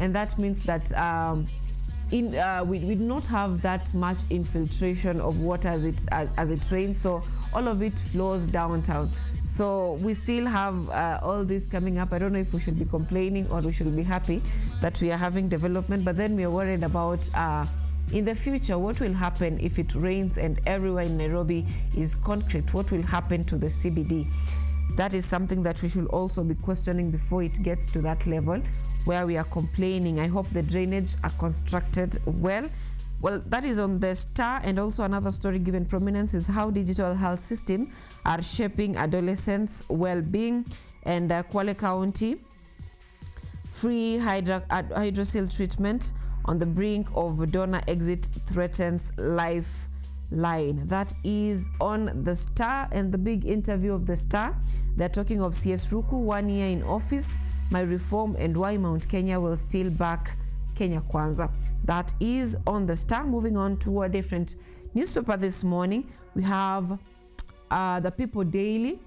and that means that we do not have that much infiltration of water as it rains, so all of it flows downtown. So we still have all this coming up. I don't know if we should be complaining or we should be happy that we are having development, but then we are worried about in the future what will happen if it rains and everywhere in Nairobi is concrete. What will happen to the CBD? That is something that we should also be questioning before it gets to that level where we are complaining. I hope the drainage are constructed well. Well, that is on the Star. And also another story given prominence is how digital health systems are shaping adolescents' well-being. And Kwale County, free hydrocele treatment on the brink of donor exit threatens lifeline. That is on the Star. And the big interview of the Star, they're talking of CS Ruku, 1 year in office, my reform, and why Mount Kenya will still back Kenya Kwanza. That is on the Star. Moving on to a different newspaper this morning, we have the People Daily,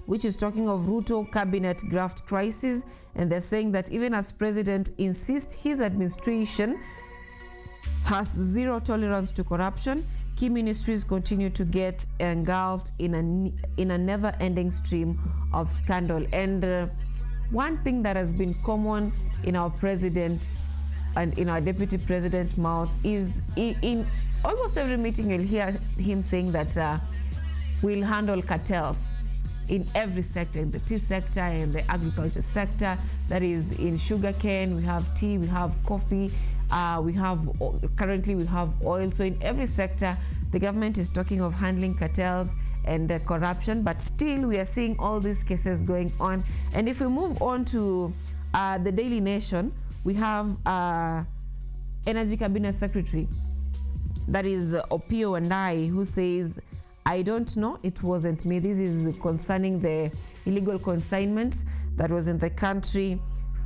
which is talking of Ruto cabinet graft crisis, and they're saying that even as president insists his administration has zero tolerance to corruption, key ministries continue to get engulfed in a never-ending stream of scandal. And one thing that has been common in our president and in our deputy president mouth is in almost every meeting you'll hear him saying that we'll handle cartels in every sector, in the tea sector, in the agriculture sector, that is in sugarcane, we have tea, we have coffee, currently we have oil. So in every sector, the government is talking of handling cartels and corruption, but still we are seeing all these cases going on. And if we move on to the Daily Nation, we have Energy Cabinet Secretary, that is Opiyo Wandayi, who says, I don't know, it wasn't me. This is concerning the illegal consignment that was in the country.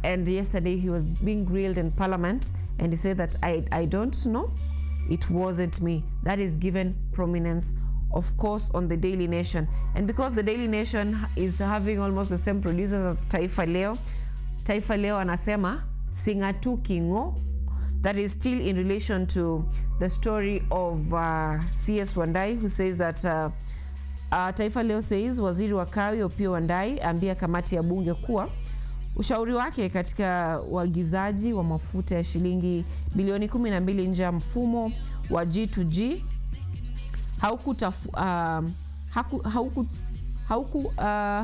And yesterday he was being grilled in Parliament, and he said that I don't know, it wasn't me. That is given prominence, of course, on the Daily Nation. And because the Daily Nation is having almost the same producers as Taifa Leo anasema singatu kingo. That is still in relation to the story of CS Wandayi, who says that Taifa Leo says waziri wa kawi Opiyo Wandayi ambia kamati ya bunge kuwa ushauri wake katika uagizaji wa mafuta ya shilingi bilioni 12 nje ya mfumo wa G2G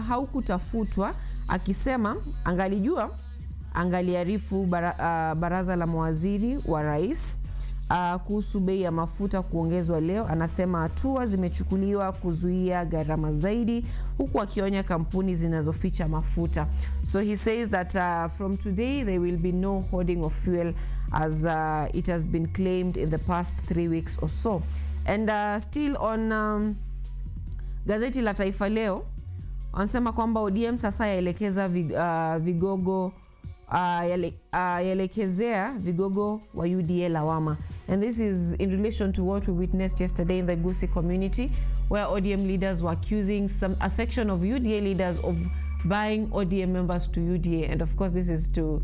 haukutafutwa, akisema angalijua angaliarifu baraza la mawaziri wa rais kuhusu bei ya mafuta kuongezwa leo. Anasema hatua zimechukuliwa kuzuia gharama zaidi, huku akionya kampuni zinazoficha mafuta. So he says that from today there will be no hoarding of fuel as it has been claimed in the past 3 weeks or so. And still on gazeti la Taifa Leo, wanasema kwamba ODM sasa yaelekeza vigogo yaelekezea vigogo wa UDA lawama. And this is in relation to what we witnessed yesterday in the Gusii community, where ODM leaders were accusing a section of UDA leaders of buying ODM members to UDA. And of course, this is to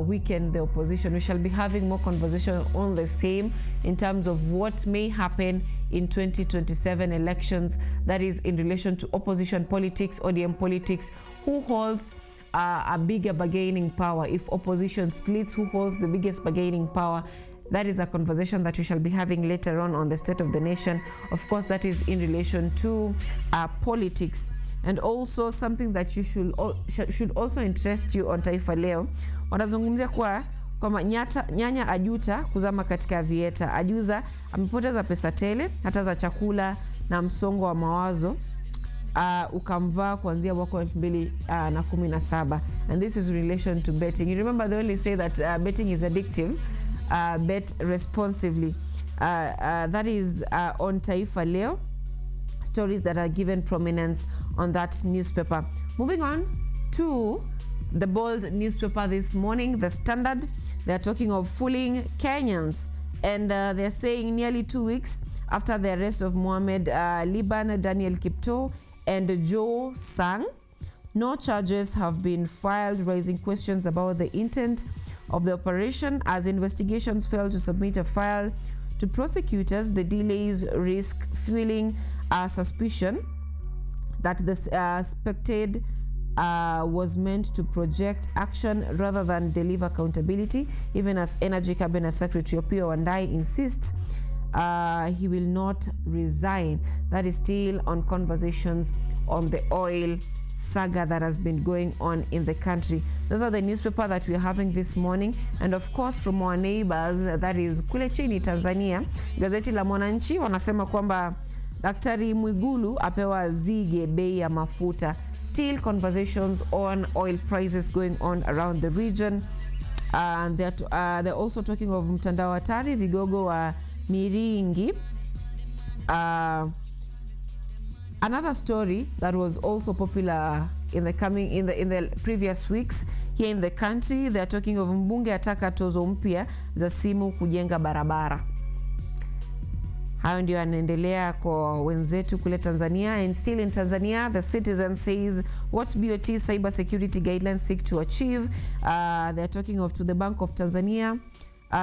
weaken the opposition. We shall be having more conversation on the same in terms of what may happen in 2027 elections, that is in relation to opposition politics, ODM politics, who holds a bigger bargaining power. If opposition splits, who holds the biggest bargaining power? That is a conversation that we shall be having later on the State of the Nation. Of course, that is in relation to politics. And also something that you should also interest you on Taifa Leo. Wanazungumzia kwamba nyanya ajuta kuzama katika vieta. Ajuza amepoteza pesa tele, hata za chakula na msongo wa mawazo ukamvaa kuanzia mwaka 2017. And this is in relation to betting. You remember they only say that betting is addictive. Bet responsibly. That is on Taifa Leo. Stories that are given prominence on that newspaper. Moving on to the bold newspaper this morning, The Standard. They're talking of fooling Kenyans, and they're saying nearly 2 weeks after the arrest of Mohamed Liban, Daniel Kipto, and Joe Sang, no charges have been filed, raising questions about the intent of the operation. As investigations failed to submit a file to prosecutors, the delays risk fueling suspicion that the spectated was meant to project action rather than deliver accountability, even as Energy Cabinet Secretary Opiyo Wandayi insists he will not resign. That is still on conversations on the oil saga that has been going on in the country. Those are the newspaper that we are having this morning, and of course from our neighbors, that is kule chini Tanzania. Gazeti la Mwananchi wanasema kwamba Daktari Mwigulu apewa zige bei ya mafuta. Still conversations on oil prices going on around the region. And they're also talking of mtandao hatari, vigogo wa Miringi. Another story that was also popular in the previous weeks here in the country, they're talking of mbunge ataka tozo mpya za simu kujenga barabara. Hayo ndio yanaendelea kwa wenzetu kule Tanzania. And still in Tanzania, the Citizen says what BOT cyber security guidelines seek to achieve. They're talking of to the Bank of Tanzania.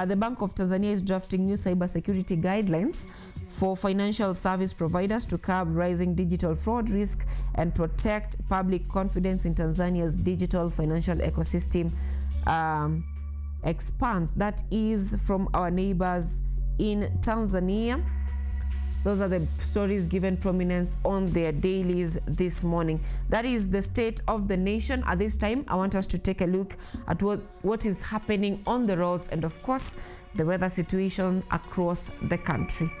The Bank of Tanzania is drafting new cyber security guidelines for financial service providers to curb rising digital fraud risk and protect public confidence in Tanzania's digital financial ecosystem expands. That is from our neighbors in Tanzania. Those are the stories given prominence on their dailies this morning. That is the state of the nation. At this time, I want us to take a look at what is happening on the roads and, of course, the weather situation across the country.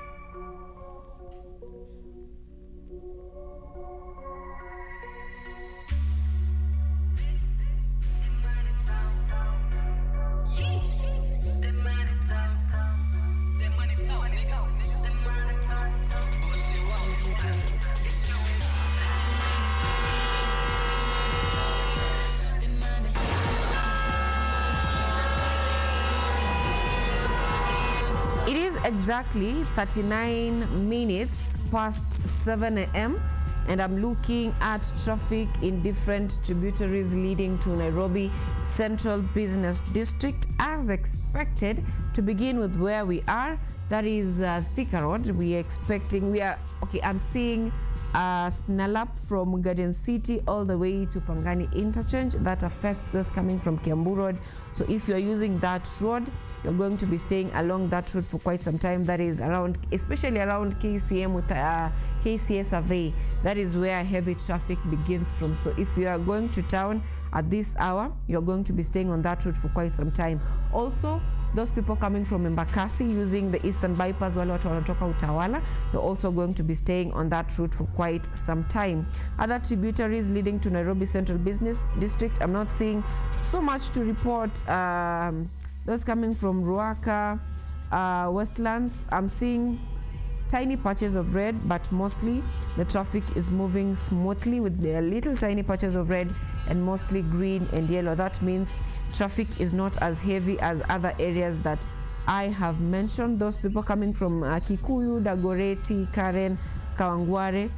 It is exactly 39 minutes past 7 a.m. and I'm looking at traffic in different tributaries leading to Nairobi Central Business District. As expected, to begin with where we are, that is Thika Road. I'm seeing Snalap from Garden City all the way to Pangani Interchange. That affects those coming from Kiambu Road. So if you're using that road, you're going to be staying along that road for quite some time. That is around, especially around KCM with KCA Survey. That is where heavy traffic begins from. So if you are going to town at this hour, you're going to be staying on that road for quite some time. Also, those people coming from Embakasi using the Eastern Bypass, wale watu wanatoka Utawala, you're also going to be staying on that route for quite some time. Other tributaries leading to Nairobi Central Business District, I'm not seeing so much to report. Those coming from Ruaka, Westlands, I'm seeing tiny patches of red, but mostly the traffic is moving smoothly with the little tiny patches of red and mostly green and yellow. That means traffic is not as heavy as other areas that I have mentioned. Those people coming from Kikuyu, Dagoretti, Karen, Kawangware,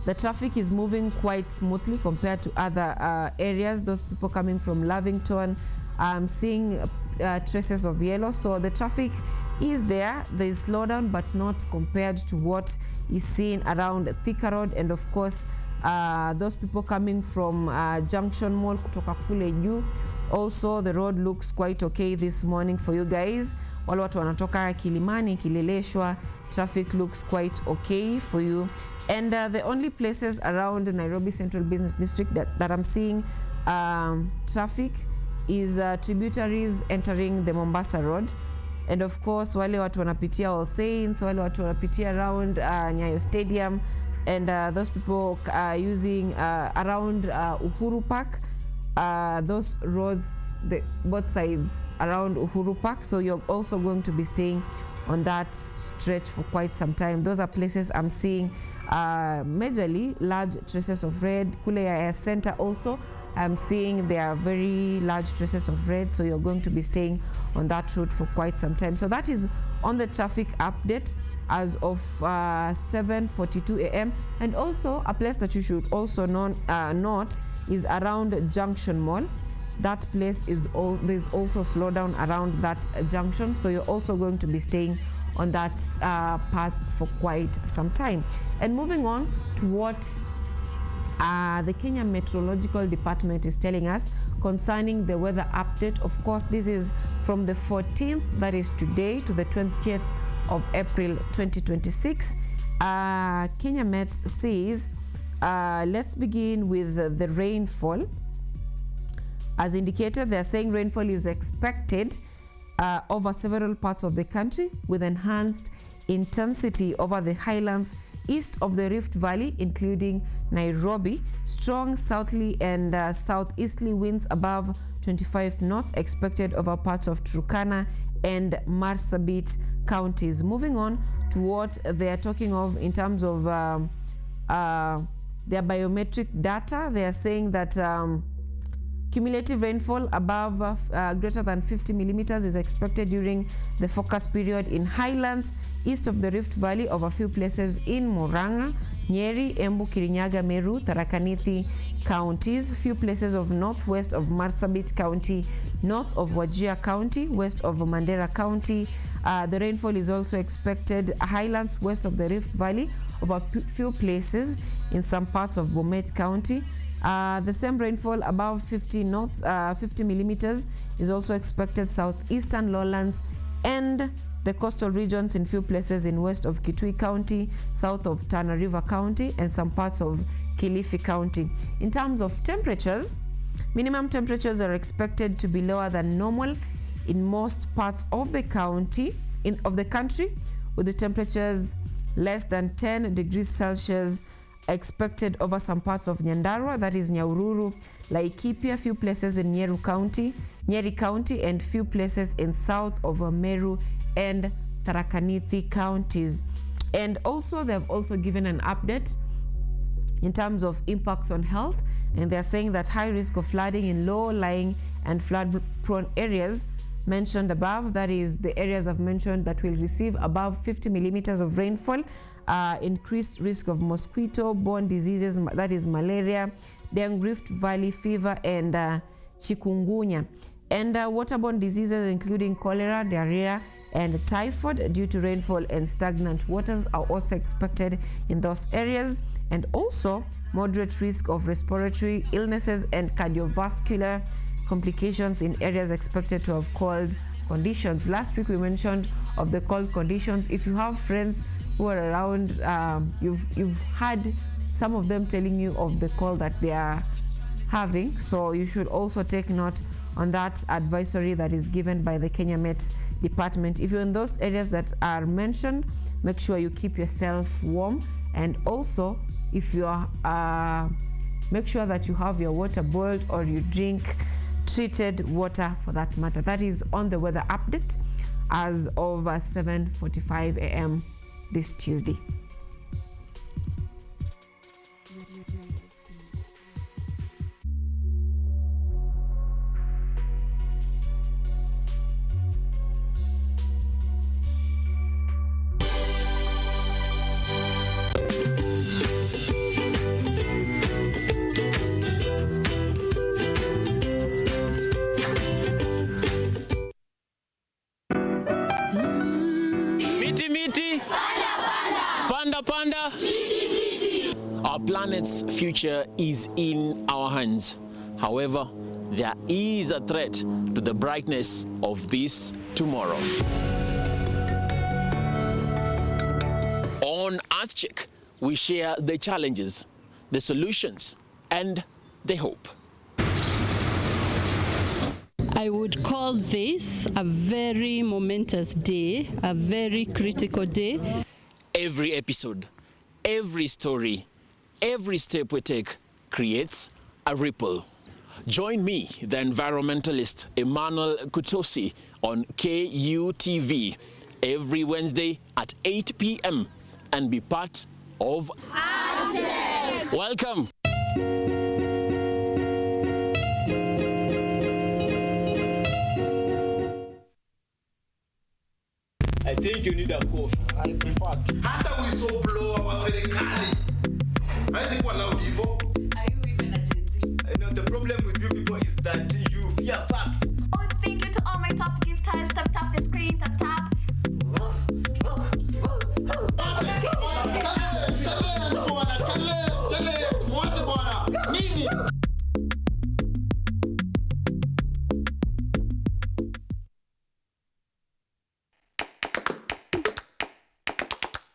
the traffic is moving quite smoothly compared to other areas. Those people coming from Lavington, I'm seeing traces of yellow. So the traffic is there. There is slowdown, but not compared to what is seen around Thika Road. And of course, those people coming from Junction Mall, kutoka kule juu, also the road looks quite okay this morning for you guys. Wale watu wanatoka Kilimani, Kileleshwa, traffic looks quite okay for you. And the only places around Nairobi Central Business District that I'm seeing traffic is tributaries entering the Mombasa Road. And of course, wale watu wanapitia All Saints, wale watu wanapitia around Nyayo Stadium, and those people using around Uhuru Park, those roads, both sides around Uhuru Park. So you're also going to be staying on that stretch for quite some time. Those are places I'm seeing majorly large traces of red. Kule Center also, I'm seeing there are very large traces of red, so you're going to be staying on that route for quite some time. So that is on the traffic update as of 7:42 a.m. And also a place that you should also note is around Junction Mall. that place is there's also slowdown around that junction, so you're also going to be staying on that path for quite some time. And moving on to what the Kenya Meteorological Department is telling us concerning the weather update. Of course, this is from the 14th, that is today, to the 20th of April 2026. Kenya Met says, let's begin with the rainfall. As indicated, they are saying rainfall is expected over several parts of the country, with enhanced intensity over the highlands east of the Rift Valley, including Nairobi. Strong southerly and southeasterly winds above 25 knots expected over parts of Turkana and Marsabit counties. Moving on to what they are talking of in terms of their biometric data, they are saying that cumulative rainfall above greater than 50 millimeters is expected during the forecast period in highlands east of the Rift Valley, of a few places in Murang'a, Nyeri, Embu, Kirinyaga, Meru, Tharaka Nithi counties, few places of northwest of Marsabit County, north of Wajir County, west of Mandera County. The rainfall is also expected highlands west of the Rift Valley, of a few places in some parts of Bomet County. The same rainfall above 50 millimeters is also expected southeastern lowlands and the coastal regions in few places in west of Kitui County, south of Tana River County, and some parts of Kilifi County. In terms of temperatures, minimum temperatures are expected to be lower than normal in most parts of the country, with the temperatures less than 10 degrees Celsius expected over some parts of Nyandarua, that is Nyahururu, Laikipia, few places in Nyeri County, and few places in south of Meru and Tharaka Nithi counties. And also, they've also given an update in terms of impacts on health, and they're saying that high risk of flooding in low-lying and flood-prone areas mentioned above, that is the areas I've mentioned that will receive above 50 millimeters of rainfall, increased risk of mosquito-borne diseases, that is malaria, dengue, Rift Valley fever, and chikungunya, and waterborne diseases including cholera, diarrhea, and typhoid due to rainfall and stagnant waters are also expected in those areas. And also moderate risk of respiratory illnesses and cardiovascular complications in areas expected to have cold conditions. Last week we mentioned of the cold conditions. If you have friends who are around, you've had some of them telling you of the cold that they are having, so you should also take note on that advisory that is given by the Kenya Met Department. If you're in those areas that are mentioned, make sure you keep yourself warm, and also if you are make sure that you have your water boiled or you drink treated water for that matter. That is on the weather update as of 7:45 a.m. this Tuesday. Our planet's future is in our hands. However, there is a threat to the brightness of this tomorrow. On EarthCheck, we share the challenges, the solutions, and the hope. I would call this a very momentous day, a very critical day. Every episode, every story, every step we take creates a ripple. Join me, the environmentalist Emmanuel Kutosi, on KUTV every Wednesday at 8 p.m. and be part of EarthCheck. Welcome. I think you need a coffee. I prefer tea. Hata whistleblower wa serikali. Haizi kuwa loud hivyo. Are you even a Gen Z? I know the problem with you people is that you Yeah, fact. Oh, thank you to all my top gifters. Tap the screen, tap.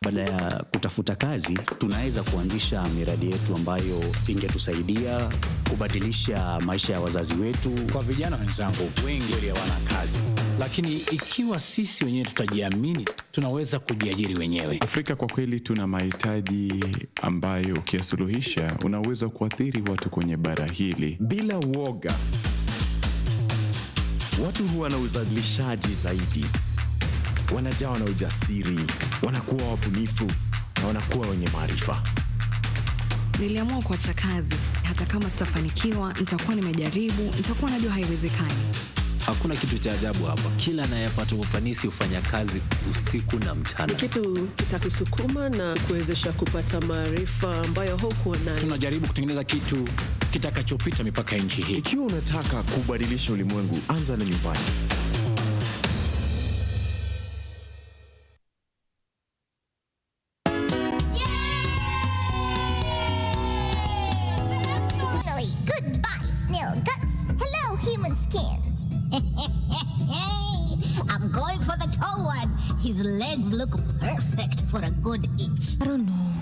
Baada ya kutafuta kazi, tunaweza kuanzisha miradi yetu ambayo ingetusaidia kubadilisha maisha ya wazazi wetu. Kwa vijana wenzangu, wengi hawana kazi, lakini ikiwa sisi wenyewe tutajiamini, tunaweza kujiajiri wenyewe. Afrika kwa kweli tuna mahitaji ambayo ukiyasuluhisha unaweza kuathiri watu kwenye bara hili. Bila uoga, watu huwa na uzalishaji zaidi, wanajawa na ujasiri, wanakuwa wabunifu na wanakuwa wenye maarifa. Niliamua kuacha kazi. Hata kama sitafanikiwa, nitakuwa nimejaribu, nitakuwa najua haiwezekani. Hakuna kitu cha ajabu hapa. Kila anayepata ufanisi hufanya kazi usiku na mchana. Kitu kitakusukuma na kuwezesha kupata maarifa ambayo hukuwa nayo. Tunajaribu kutengeneza kitu kitakachopita mipaka ya nchi hii. Ikiwa unataka kubadilisha ulimwengu, anza na nyumbani. Goodbye, snail guts. Hello, human skin. I'm going for the tall one. His legs look perfect for a good itch. I don't know.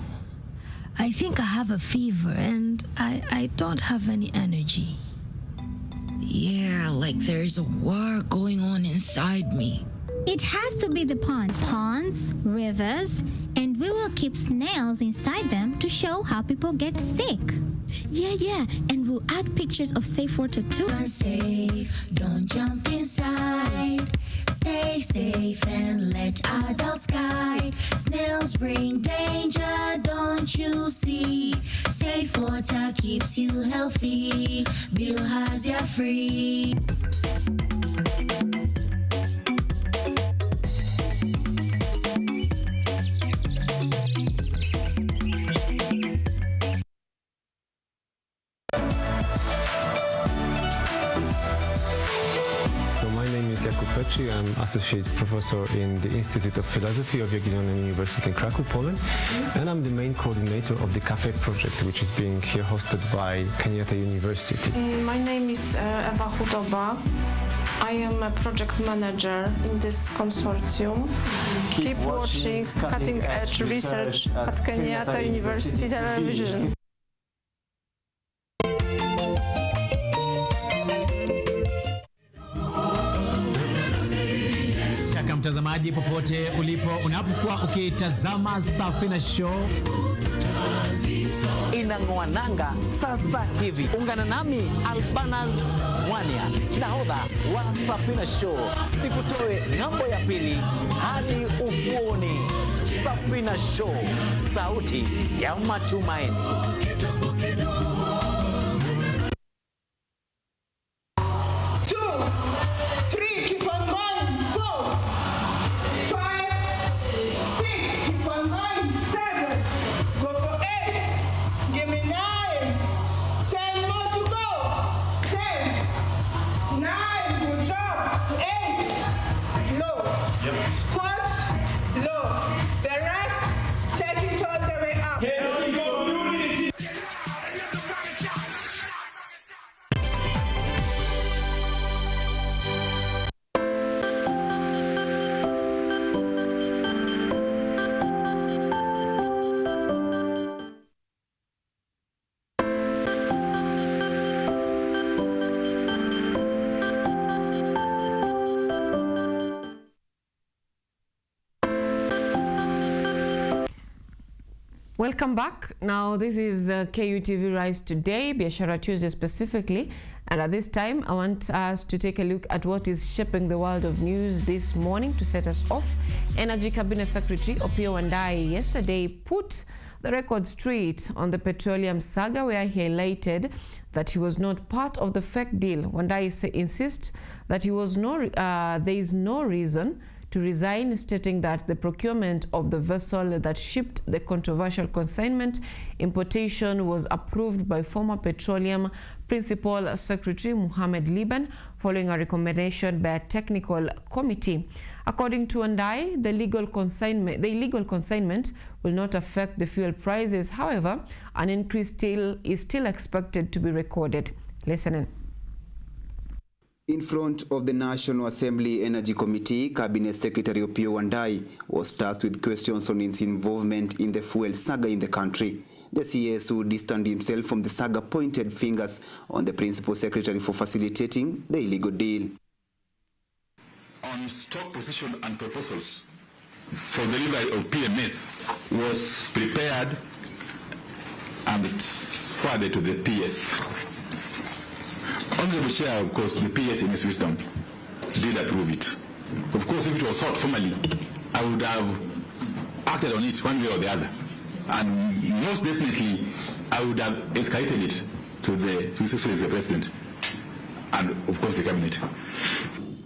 I think I have a fever and I don't have any energy. Yeah, like there's a war going on inside me. It has to be the pond. Ponds, rivers, and we will keep snails inside them to show how people get sick. Yeah, and we'll add pictures of safe water too. Unsafe, don't jump inside. Stay safe and let adults guide. Snails bring danger, don't you see? Safe water keeps you healthy. Bilharzia free. I'm Associate Professor in the Institute of Philosophy of Jagiellonian University in Krakow, Poland, and I'm the main coordinator of the CAFE project, which is being here hosted by Kenyatta University. My name is Ewa Hudoba. I am a project manager in this consortium. Keep watching cutting-edge research at Kenyatta University Television. Mtazamaji popote ulipo, unapokuwa ukitazama Safina Show inang'oananga sasa hivi. Ungana nami Albanas Mwania, nahodha wa Safina Show, nikutoe ng'ambo ya pili hadi ufuoni. Safina Show, sauti ya matumaini. Welcome back. Now this is KUTV Rise Today, Biashara Tuesday specifically, and at this time I want us to take a look at what is shaping the world of news this morning. To set us off, Energy Cabinet Secretary Opiyo Wandayi yesterday put the record straight on the petroleum saga, where he highlighted that he was not part of the fake deal. Wandayi insists that there is no reason to resign, stating that the procurement of the vessel that shipped the controversial consignment importation was approved by former Petroleum Principal Secretary Mohammed Liban following a recommendation by a technical committee. According to Andai, the illegal consignment will not affect the fuel prices. However, an increase is still expected to be recorded. Listen in. In front of the National Assembly Energy Committee, Cabinet Secretary Opiyo Wandayi was tasked with questions on its involvement in the fuel saga in the country. The CS, who distanced himself from the saga, pointed fingers on the Principal Secretary for facilitating the illegal deal. On stock position and proposals for delivery of PMS was prepared and forwarded to the PS. Honorable Chair, of course, the PS in his wisdom did approve it. Of course, if it was sought formally, I would have acted on it one way or the other. And most definitely, I would have escalated it to the President and, of course, the Cabinet.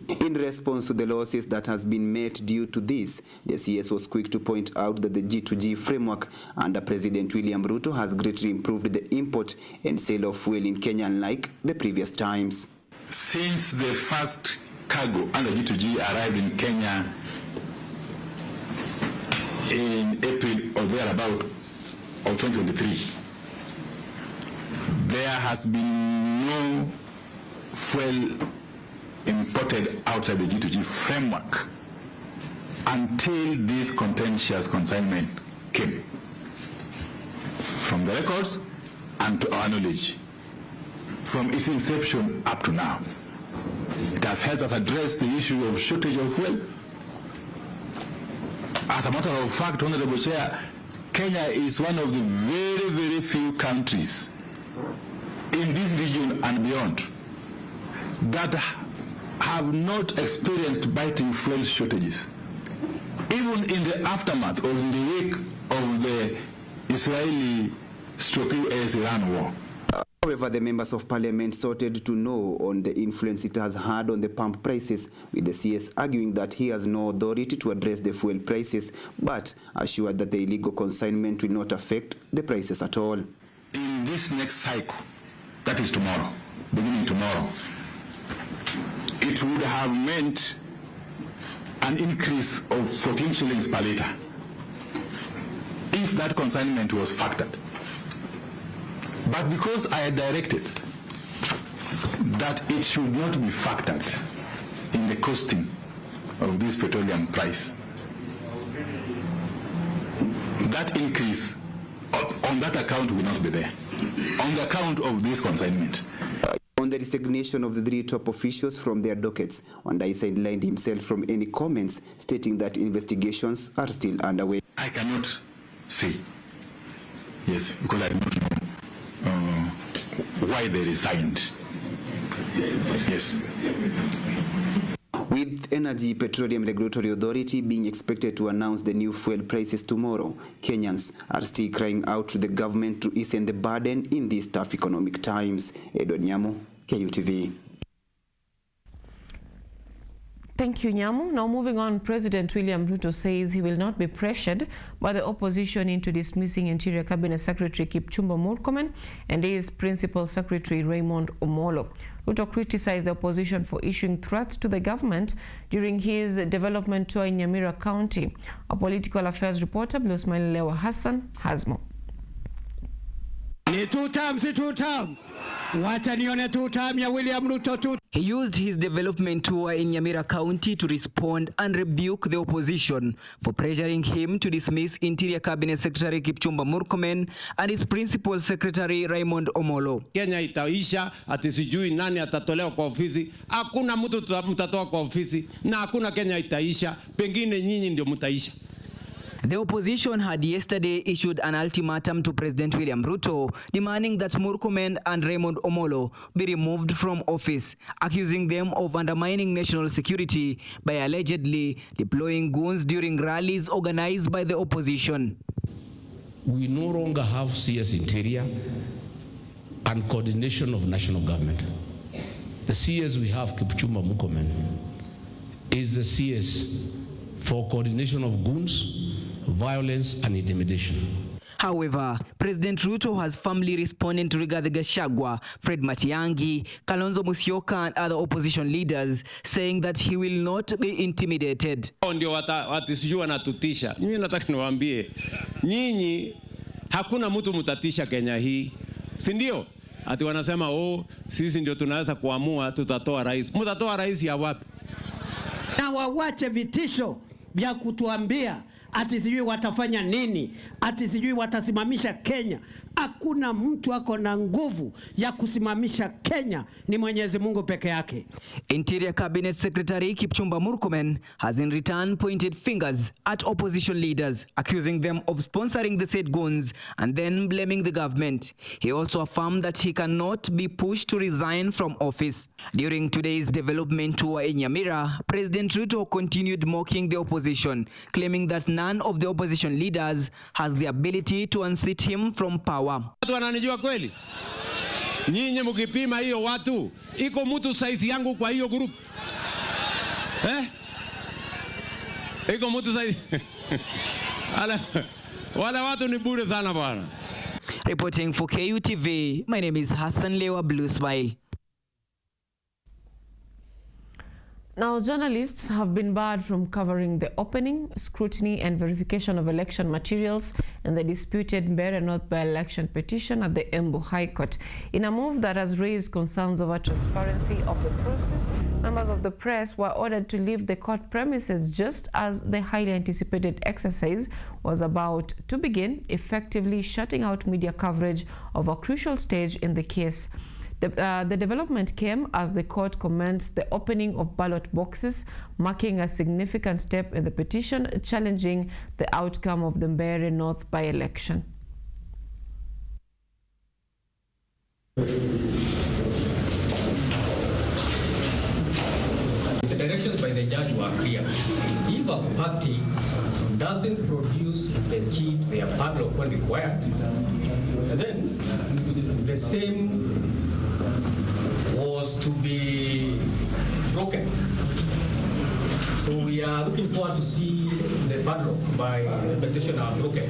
In response to the losses that has been made due to this, the CS was quick to point out that the G2G framework under President William Ruto has greatly improved the import and sale of fuel in Kenya, unlike the previous times. Since the first cargo under G2G arrived in Kenya in April or thereabout of 2023, there has been no fuel imported outside the G2G framework until this contentious consignment came. From the records and to our knowledge, from its inception up to now, it has helped us address the issue of shortage of fuel. As a matter of fact, Honorable Chair, Kenya is one of the very, very few countries in this region and beyond that have not experienced biting fuel shortages. Even in the aftermath or in the wake of the Israeli/US Iran war. However, the members of parliament sought to know on the influence it has had on the pump prices, with the CS arguing that he has no authority to address the fuel prices, but assured that the illegal consignment will not affect the prices at all. In this next cycle, that is tomorrow, beginning tomorrow, it would have meant an increase of 14 shillings per litre if that consignment was factored. But because I had directed that it should not be factored in the costing of this petroleum price, that increase on that account will not be there, on the account of this consignment. On the resignation of the three top officials from their dockets, Wandayi sidelined himself from any comments, stating that investigations are still underway. I cannot say, yes, because I do not know why they resigned. Yes. With Energy Petroleum Regulatory Authority being expected to announce the new fuel prices tomorrow, Kenyans are still crying out to the government to ease the burden in these tough economic times. Anyango, KUTV. Thank you, Nyamu. Now moving on, President William Ruto says he will not be pressured by the opposition into dismissing Interior Cabinet Secretary Kipchumba Murkomen and his Principal Secretary Raymond Omolo. Ruto criticized the opposition for issuing threats to the government during his development tour in Nyamira County. A political affairs reporter, Blosmail Lewa Hassan, has more. Ni two-term, si two-term. Wacha nione two-term ya William Ruto tu. He used his development tour in Nyamira County to respond and rebuke the opposition for pressuring him to dismiss Interior Cabinet Secretary Kipchumba Murkomen and his Principal Secretary Raymond Omolo. Kenya itaisha, ati sijui nani atatolewa kwa ofisi. Hakuna mtu mtatoa kwa ofisi na hakuna Kenya itaisha. Pengine nyinyi ndio mtaisha. The opposition had yesterday issued an ultimatum to President William Ruto demanding that Murkomen and Raymond Omolo be removed from office, accusing them of undermining national security by allegedly deploying goons during rallies organized by the opposition. We no longer have CS Interior and coordination of national government. The CS we have, Kipchumba Murkomen, is the CS for coordination of goons, violence, and intimidation. However, President Ruto has firmly responded to Rigathi Gachagua, Fred Matiang'i, Kalonzo Musyoka, and other opposition leaders, saying that he will not be intimidated. Ndio watisijua wanatutisha. Mimi nataka niwaambie, nyinyi hakuna mtu mtatisha Kenya hii. Si ndio? Ati wanasema sisi ndio tunaweza kuamua tutatoa rais. Mtatoa rais ya wapi? Na wawache vitisho vya kutuambia ati sijui watafanya nini, ati sijui watasimamisha Kenya. Hakuna mtu ako na nguvu ya kusimamisha Kenya, ni Mwenyezi Mungu peke yake. Interior Cabinet Secretary Kipchumba Murkomen has in return pointed fingers at opposition leaders, accusing them of sponsoring the said goons and then blaming the government. He also affirmed that he cannot be pushed to resign from office. During today's development tour in Nyamira, President Ruto continued mocking the opposition, claiming that none of the opposition leaders has the ability to unseat him from power. Watu wananijua kweli? Nyinyi mkipima hiyo watu, iko mtu size yangu kwa hiyo group. Iko mtu size. Wala watu ni bure sana bwana. Reporting for KUTV, my name is Hassan Lewa Blue Smile. Now, journalists have been barred from covering the opening, scrutiny and verification of election materials in the disputed Biashara North by-election petition at the Embu High Court. In a move that has raised concerns over transparency of the process, members of the press were ordered to leave the court premises just as the highly anticipated exercise was about to begin, effectively shutting out media coverage of a crucial stage in the case. The development came as the court commenced the opening of ballot boxes, marking a significant step in the petition challenging the outcome of the Biashara North by-election. The directions by the judge were clear. If a party doesn't produce the key to their padlock when required, then the same was to be broken. So we are looking forward to see the padlock by the petitioner broken,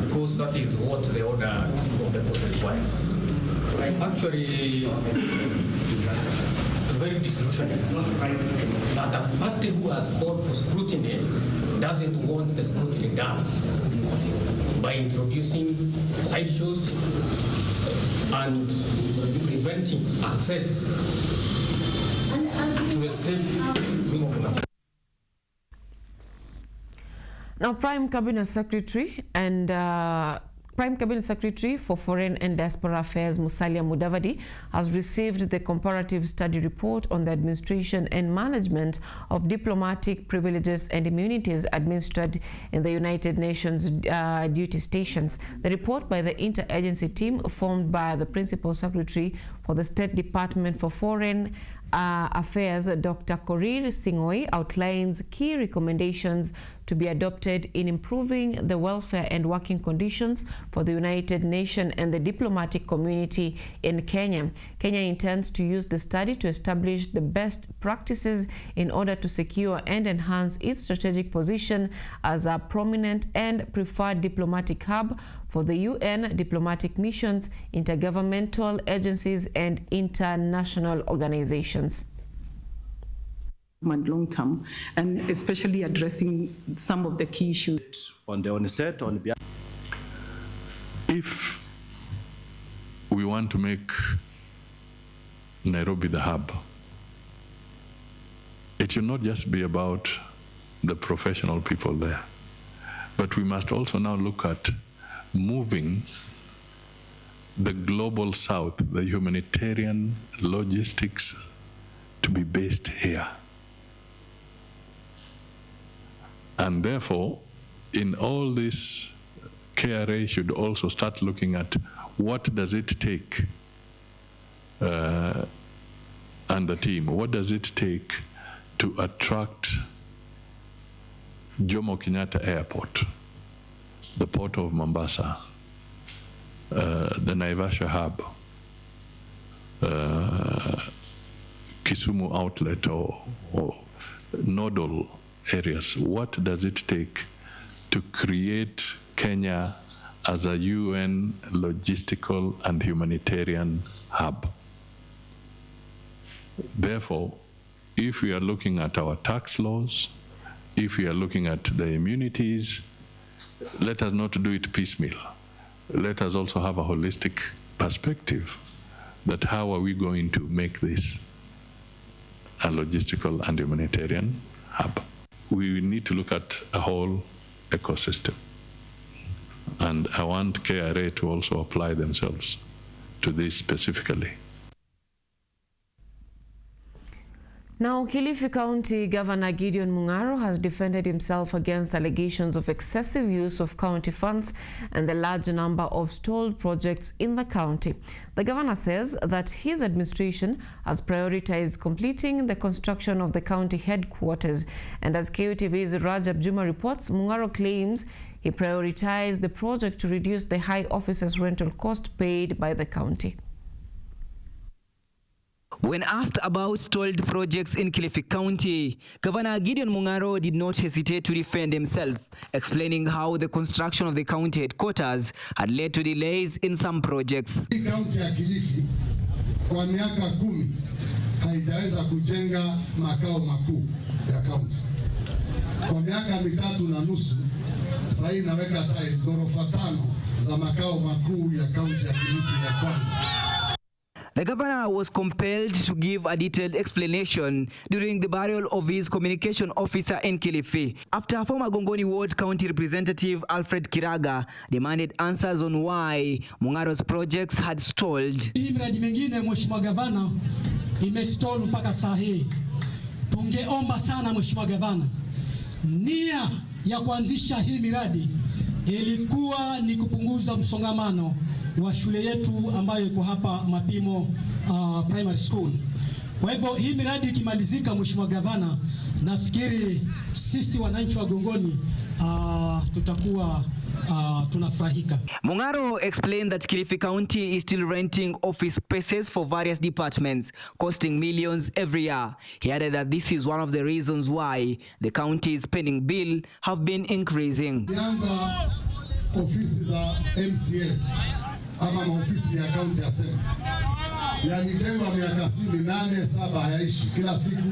because that is what the order of the court requires. I'm actually very disillusioned that a party who has called for scrutiny doesn't want the scrutiny done by introducing sideshows and preventing access to a safe movement. Now, Prime Cabinet Secretary for Foreign and Diaspora Affairs, Musalia Mudavadi, has received the comparative study report on the administration and management of diplomatic privileges and immunities administered in the United Nations duty stations. The report by the interagency team formed by the Principal Secretary for the State Department for Foreign Affairs, Dr. Korir Sing'oei, outlines key recommendations to be adopted in improving the welfare and working conditions for the United Nations and the diplomatic community in Kenya. Kenya intends to use the study to establish the best practices in order to secure and enhance its strategic position as a prominent and preferred diplomatic hub for the UN diplomatic missions, intergovernmental agencies, and international organizations. And long term, and especially addressing some of the key issues. On the onset, if we want to make Nairobi the hub, it should not just be about the professional people there, but we must also now look at moving the global south, the humanitarian logistics, to be based here. And therefore, in all this, KRA should also start looking at what does it take, and the team, what does it take to attract Jomo Kenyatta Airport, the port of Mombasa, the Naivasha hub, Kisumu outlet, or nodal areas. What does it take to create Kenya as a UN logistical and humanitarian hub? Therefore, if we are looking at our tax laws, if we are looking at the immunities, let us not do it piecemeal. Let us also have a holistic perspective that how are we going to make this a logistical and humanitarian hub. We need to look at a whole ecosystem. And I want KRA to also apply themselves to this specifically. Now, Kilifi County Governor Gideon Mung'aro has defended himself against allegations of excessive use of county funds and the large number of stalled projects in the county. The governor says that his administration has prioritized completing the construction of the county headquarters. And as KUTV's Rajab Juma reports, Mung'aro claims he prioritized the project to reduce the high officers' rental cost paid by the county. When asked about stalled projects in Kilifi County, Governor Gideon Mung'aro did not hesitate to defend himself, explaining how the construction of the county headquarters had led to delays in some projects. Kaunti ya Kilifi kwa miaka 10 haijaweza kujenga makao makuu ya kaunti. Kwa miaka 3.5 sasa inaweka hata ghorofa 5 za makao makuu ya kaunti ya Kilifi ya kwanza. The governor was compelled to give a detailed explanation during the burial of his communication officer in Kilifi, after former Gongoni Ward County Representative Alfred Kiraga demanded answers on why Mung'aro's projects had stalled. Hii miradi mingine Mheshimiwa Gavana imestall mpaka saa hii. Tungeomba sana Mheshimiwa Gavana, nia ya kuanzisha hii miradi ilikuwa ni kupunguza msongamano wa shule yetu ambayo iko hapa Mapimo Primary School. Kwa hivyo hii miradi ikimalizika, Mheshimiwa Gavana, nafikiri sisi wananchi wa Gongoni tutakuwa tunafurahika. Mung'aro explained that Kilifi County is still renting office spaces for various departments, costing millions every year. He added that this is one of the reasons why the county's pending bill have been increasing. Kianza ofisi za MCS ama maofisi ya county assembly yalijengwa miaka 8-7 hayaishi, kila siku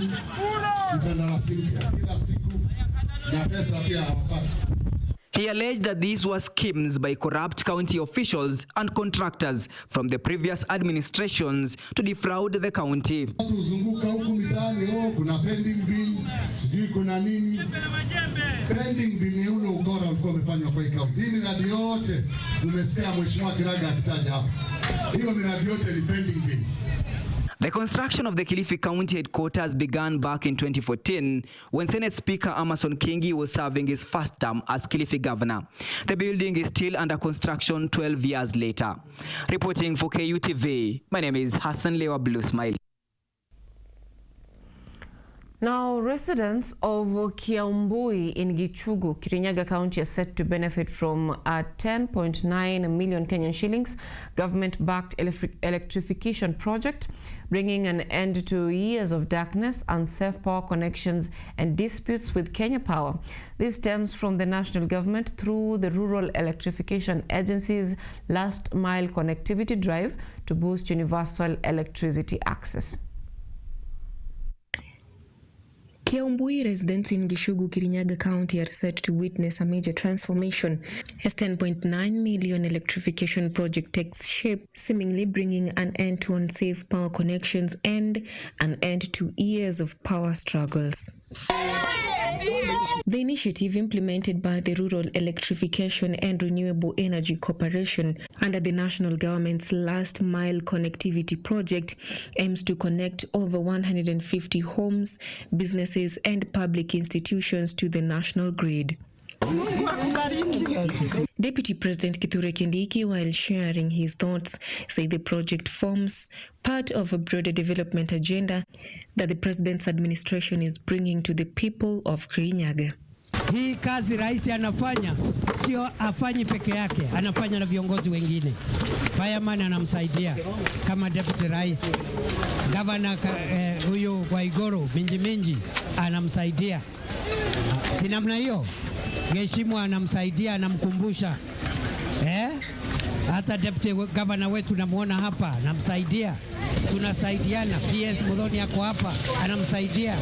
mkandarasi mpya, kila siku na pesa pia hawapati. He alleged that these were schemes by corrupt county officials and contractors from the previous administrations to defraud the county. Tuzunguka huku mitaani, kuna pending bill, sijui kuna nini. Pending bill ni ule ukora ulikuwa umefanywa kwa county. Hii miradi yote umesikia Mheshimiwa Kiraga akitaja hapa. Hiyo miradi yote ni pending bill. The construction of the Kilifi County headquarters began back in 2014 when Senate Speaker Amason Kingi was serving his first term as Kilifi Governor. The building is still under construction 12 years later. Reporting for KUTV, my name is Hassan Lewa Blue Smile. Now, residents of Kiambui in Gichugu, Kirinyaga County are set to benefit from a 10.9 million Kenyan shillings government-backed electrification project, bringing an end to years of darkness, unsafe power connections and disputes with Kenya Power. This stems from the national government through the Rural Electrification Agency's last mile connectivity drive to boost universal electricity access. Kiambui residents in Gishugu, Kirinyaga County are set to witness a major transformation as 10.9 million electrification project takes shape, seemingly bringing an end to unsafe power connections and an end to years of power struggles. The initiative, implemented by the Rural Electrification and Renewable Energy Corporation under the national government's last mile connectivity project, aims to connect over 150 homes, businesses and public institutions to the national grid. Deputy President Kithure Kindiki, while sharing his thoughts, said the project forms part of a broader development agenda that the President's administration is bringing to the people of Kirinyaga. Hii kazi rais anafanya sio afanyi peke yake, anafanya na viongozi wengine. Fireman anamsaidia kama deputy rais. Governor huyu Waigoro Minji anamsaidia. Si namna hiyo? Mheshimiwa anamsaidia, anamkumbusha. Hata deputy governor wetu namuona hapa, anamsaidia. Tunasaidiana. PS Muthoni yako hapa, anamsaidia.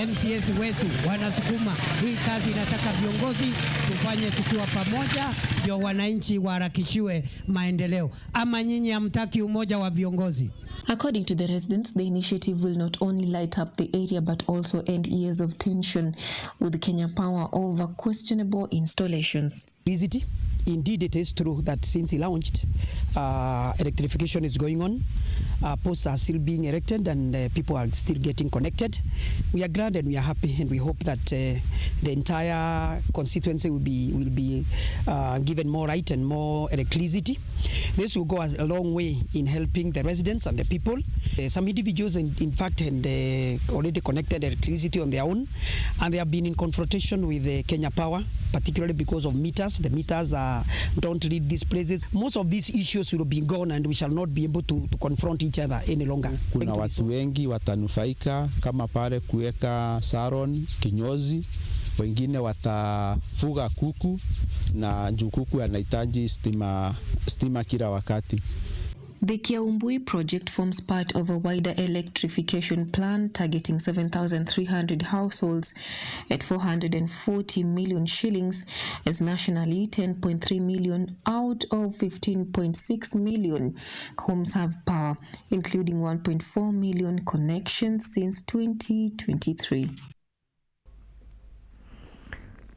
MCS wetu wanasukuma. Hii kazi inataka viongozi tufanye tukiwa pamoja, ndio wananchi waharakishiwe maendeleo. Ama nyinyi hamtaki umoja wa viongozi? According to the residents, the initiative will not only light up the area but also end years of tension with Kenya Power over questionable installations. Indeed, it is true that since he launched, electrification is going on. Posts are still being erected and people are still getting connected. We are glad and we are happy, and we hope that the entire constituency will be given more light and more electricity. This will go a long way in helping the residents and the people. Some individuals, in fact, had already connected electricity on their own, and they have been in confrontation with Kenya Power, particularly because of meters. The meters don't read these places. Most of these issues will be gone and we shall not be able to confront each other any longer. Kuna watu wengi watanufaika kama pale kuweka saron, kinyozi, wengine watafuga kuku na kuku anahitaji stima kila wakati. The Kiaumbui project forms part of a wider electrification plan targeting 7,300 households at 440 million shillings, as nationally 10.3 million out of 15.6 million homes have power, including 1.4 million connections since 2023.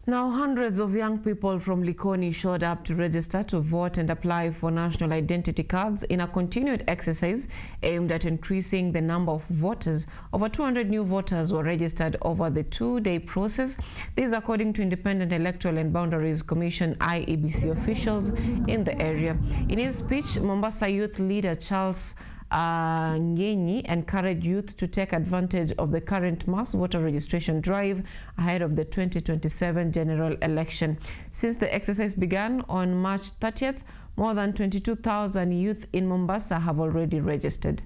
Now, hundreds of young people from Likoni showed up to register to vote and apply for national identity cards in a continued exercise aimed at increasing the number of voters. Over 200 new voters were registered over the two-day process. This according to Independent Electoral and Boundaries Commission IEBC officials in the area. In his speech, Mombasa youth leader Charles Ngenyi encouraged youth to take advantage of the current mass voter registration drive ahead of the 2027 general election. Since the exercise began on March 30th, more than 22,000 youth in Mombasa have already registered.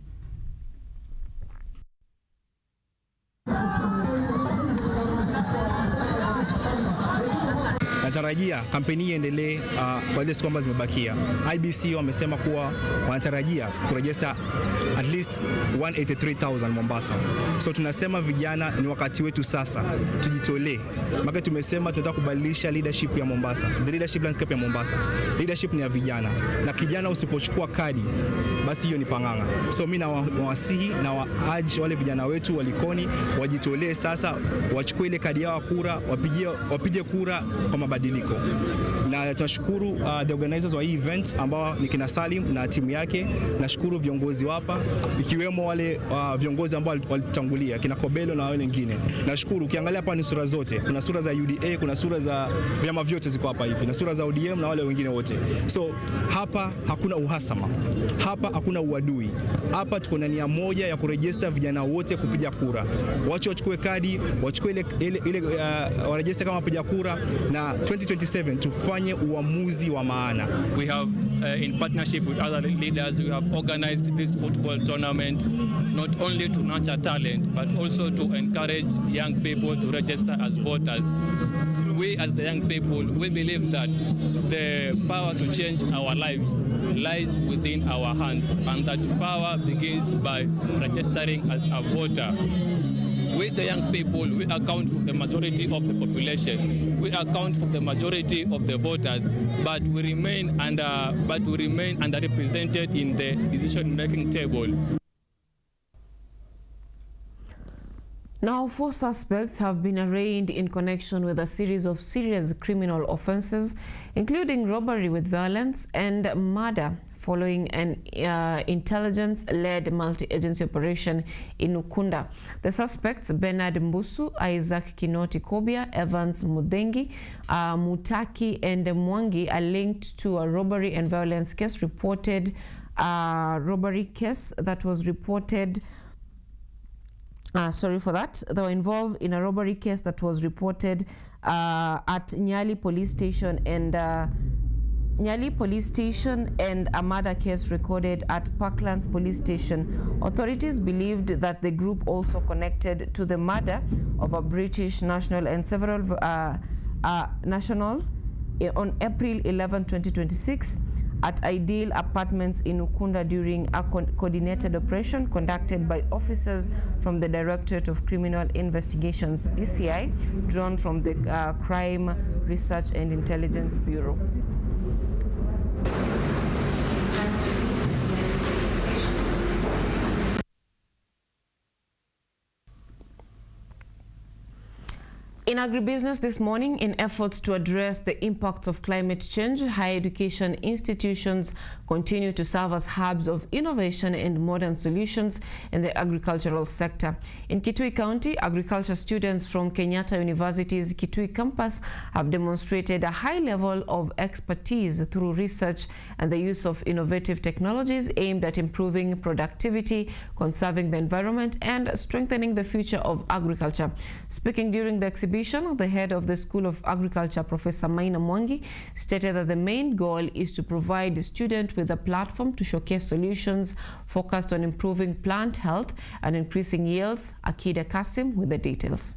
Natarajia kampeni hii iendelee kwa ile siku ambazo zimebakia. IBC wamesema kuwa wanatarajia kuregister at least 183,000 Mombasa. So tunasema vijana, ni wakati wetu sasa, tujitolee. Maana tumesema tunataka kubadilisha leadership ya Mombasa. The leadership landscape ya Mombasa. Leadership ni ya vijana. Na kijana usipochukua kadi, basi hiyo ni panganga. So mimi nawasihi na waaj wale vijana wetu wa Likoni wajitolee sasa, wachukue ile kadi yao kura, wapige kura kwa mabadiliko. Na tunashukuru the organizers wa hii event ambao ni kina Salim na timu yake. Nashukuru viongozi wapa, ikiwemo wale viongozi ambao walitangulia kina Kobelo na wale wengine. Nashukuru, ukiangalia hapa ni sura zote. Kuna sura za UDA, kuna sura za vyama vyote ziko hapa hivi. Na sura za ODM na wale wengine wote. So hapa hakuna uhasama. Hapa hakuna uadui. Hapa tuko na nia moja ya kuregister vijana wote kupiga kura. Wacha wachukue kadi, wachukue ile waregister kama wapiga kura, na 2027 tufanye uamuzi wa maana. We have in partnership with other leaders, we have organized this football tournament not only to nurture talent but also to encourage young people to register as voters. We as the young people, we believe that the power to change our lives lies within our hands, and that power begins by registering as a voter. We, the young people, we account for the majority of the population. We account for the majority of the voters, but we remain underrepresented in the decision-making table. Now, 4 suspects have been arraigned in connection with a series of serious criminal offences, including robbery with violence and murder, following an intelligence-led multi-agency operation in Ukunda. The suspects, Bernard Mbusu, Isaac Kinoti Kobia, Evans Mudengi, Mutaki, and Mwangi are linked to a robbery and violence case sorry for that. They were involved in a robbery case that was reported at Nyali Police Station and a murder case recorded at Parklands Police Station. Authorities believed that the group also connected to the murder of a British national and several national on April 11, 2026 at Ideal Apartments in Ukunda during a coordinated operation conducted by officers from the Directorate of Criminal Investigations, DCI, drawn from the Crime Research and Intelligence Bureau. In agribusiness this morning, in efforts to address the impacts of climate change, higher education institutions continue to serve as hubs of innovation and modern solutions in the agricultural sector. In Kitui County, agriculture students from Kenyatta University's Kitui campus have demonstrated a high level of expertise through research and the use of innovative technologies aimed at improving productivity, conserving the environment, and strengthening the future of agriculture. Speaking during the exhibition, the head of the School of Agriculture, Professor Maina Mwangi, stated that the main goal is to provide the student with a platform to showcase solutions focused on improving plant health and increasing yields. Akida Kasim with the details.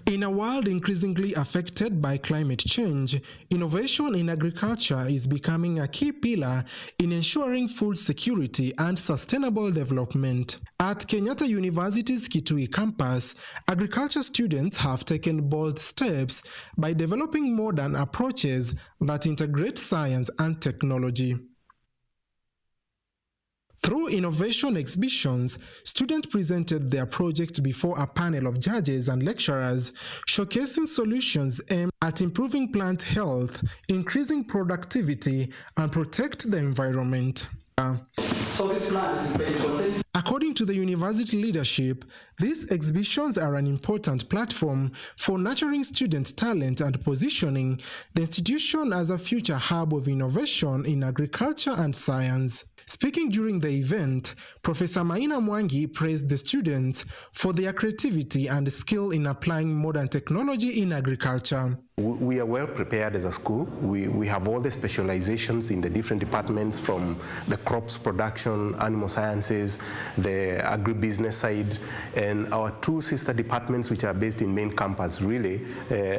In a world increasingly affected by climate change, innovation in agriculture is becoming a key pillar in ensuring food security and sustainable development. At Kenyatta University's Kitui campus, agriculture students have taken bold steps by developing modern approaches that integrate science and technology. Through innovation exhibitions, students presented their project before a panel of judges and lecturers, showcasing solutions aimed at improving plant health, increasing productivity, and protect the environment. According to the university leadership, these exhibitions are an important platform for nurturing students' talent and positioning the institution as a future hub of innovation in agriculture and science. Speaking during the event, Professor Maina Mwangi praised the students for their creativity and skill in applying modern technology in agriculture. We are well prepared as a school. We have all the specializations in the different departments, from the crops production, animal sciences, the agribusiness side, and our two sister departments, which are based in main campus, really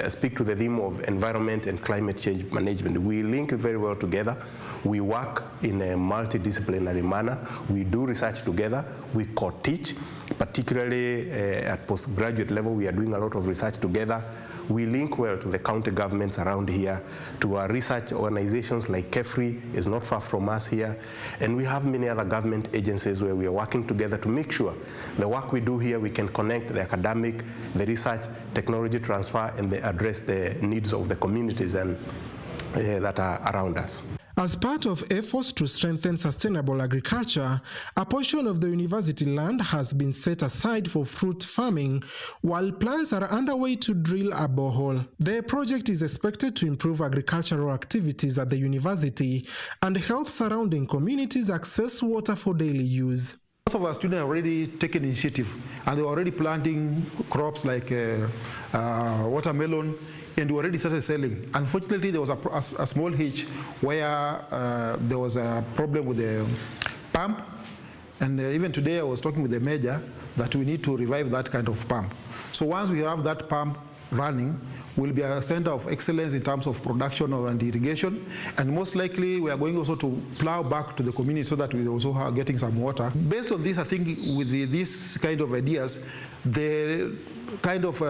speak to the theme of environment and climate change management. We link very well together. We work in a multidisciplinary manner. We do research together. We co-teach, particularly at postgraduate level. We are doing a lot of research together. We link well to the county governments around here, to our research organizations like KEFRI is not far from us here, and we have many other government agencies where we are working together to make sure the work we do here, we can connect the academic, the research, technology transfer, and address the needs of the communities and that are around us. As part of efforts to strengthen sustainable agriculture, a portion of the university land has been set aside for fruit farming, while plans are underway to drill a borehole. The project is expected to improve agricultural activities at the university and help surrounding communities access water for daily use. Most of our students have already taken initiative, and they are already planting crops like watermelon, and we already started selling. Unfortunately, there was a small hitch where there was a problem with the pump, and even today I was talking with the major that we need to revive that kind of pump. So once we have that pump running, we'll be a center of excellence in terms of production and irrigation, and most likely we are going also to plow back to the community so that we also are getting some water. Based on this, I think with these kind of ideas, the kind of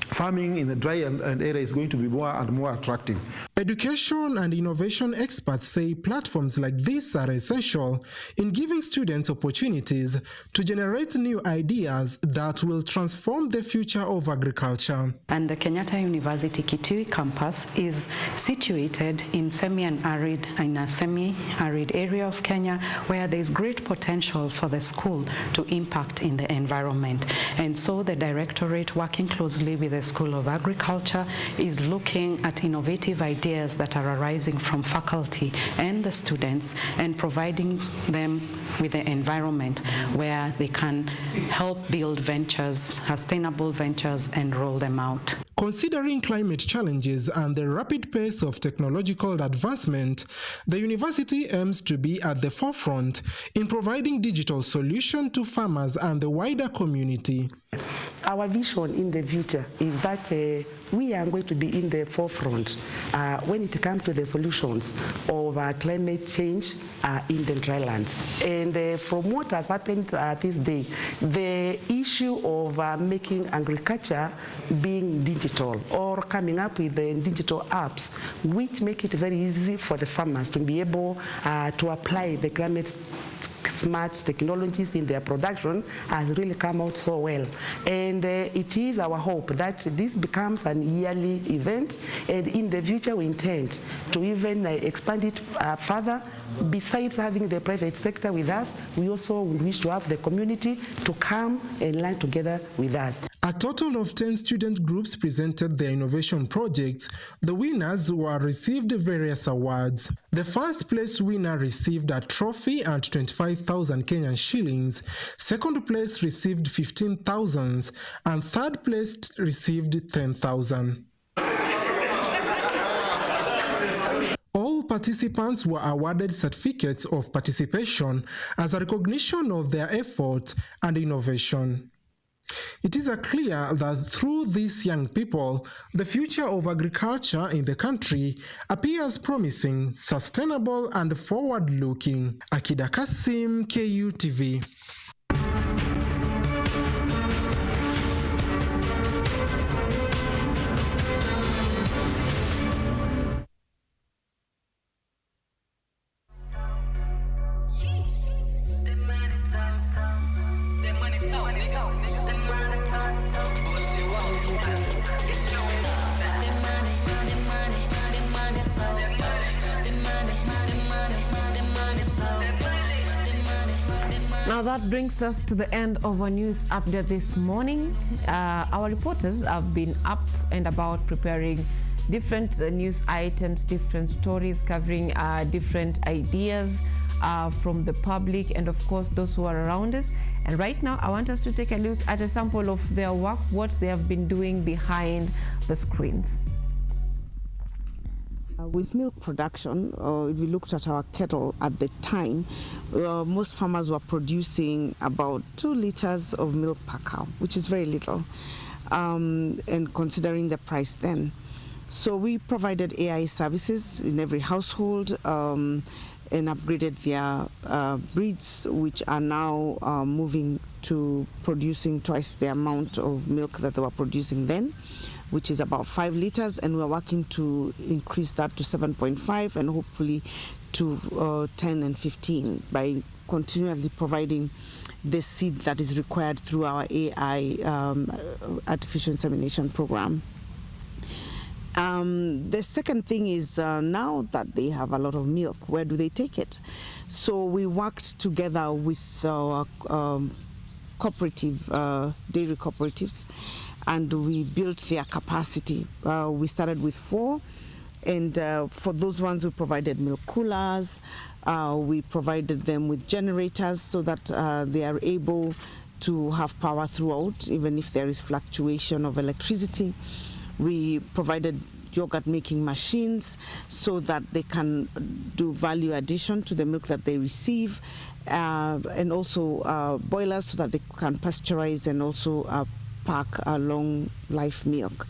farming in the dry and area is going to be more and more attractive. Education and innovation experts say platforms like this are essential in giving students opportunities to generate new ideas that will transform the future of agriculture. And the Kenyatta University Kitui campus is situated in a semi-arid area of Kenya, where there is great potential for the school to impact in the environment. And so the directorate, working closely with the the School of Agriculture is looking at innovative ideas that are arising from faculty and the students and providing them with the environment where they can help build ventures, sustainable ventures, and roll them out. Considering climate challenges and the rapid pace of technological advancement, the university aims to be at the forefront in providing digital solutions to farmers and the wider community. Our vision in the future is that we are going to be in the forefront when it comes to the solutions of climate change in the drylands. And from what has happened this day, the issue of making agriculture being digital or coming up with the digital apps which make it very easy for the farmers to be able to apply the climate smart technologies in their production has really come out so well. And it is our hope that this becomes an yearly event, and in the future we intend to even expand it further. Besides having the private sector with us, we also wish to have the community to come and learn together with us. A total of 10 student groups presented their innovation projects. The winners were received various awards. The first place winner received a trophy and 25,000 Kenyan shillings. Second place received 15,000 and third place received 10,000. All participants were awarded certificates of participation as a recognition of their effort and innovation. It is clear that through these young people, the future of agriculture in the country appears promising, sustainable, and forward-looking. Akida Kasim, KUTV. Now that brings us to the end of our news update this morning. Our reporters have been up and about preparing different news items, different stories covering different ideas from the public and of course those who are around us. And right now I want us to take a look at a sample of their work, what they have been doing behind the screens. With milk production, if we looked at our kettle at the time, most farmers were producing about 2 liters of milk per cow, which is very little, and considering the price then. So we provided AI services in every household and upgraded their breeds, which are now moving to producing twice the amount of milk that they were producing then, which is about 5 liters, and we're working to increase that to 7.5 and hopefully to 10 and 15 by continually providing the seed that is required through our AI artificial insemination program. The second thing is now that they have a lot of milk, where do they take it? So we worked together with our cooperative, dairy cooperatives, and we built their capacity. We started with 4, and for those ones we provided milk coolers, we provided them with generators so that they are able to have power throughout, even if there is fluctuation of electricity. We provided yogurt making machines so that they can do value addition to the milk that they receive, and also boilers so that they can pasteurize and also pack a long life milk.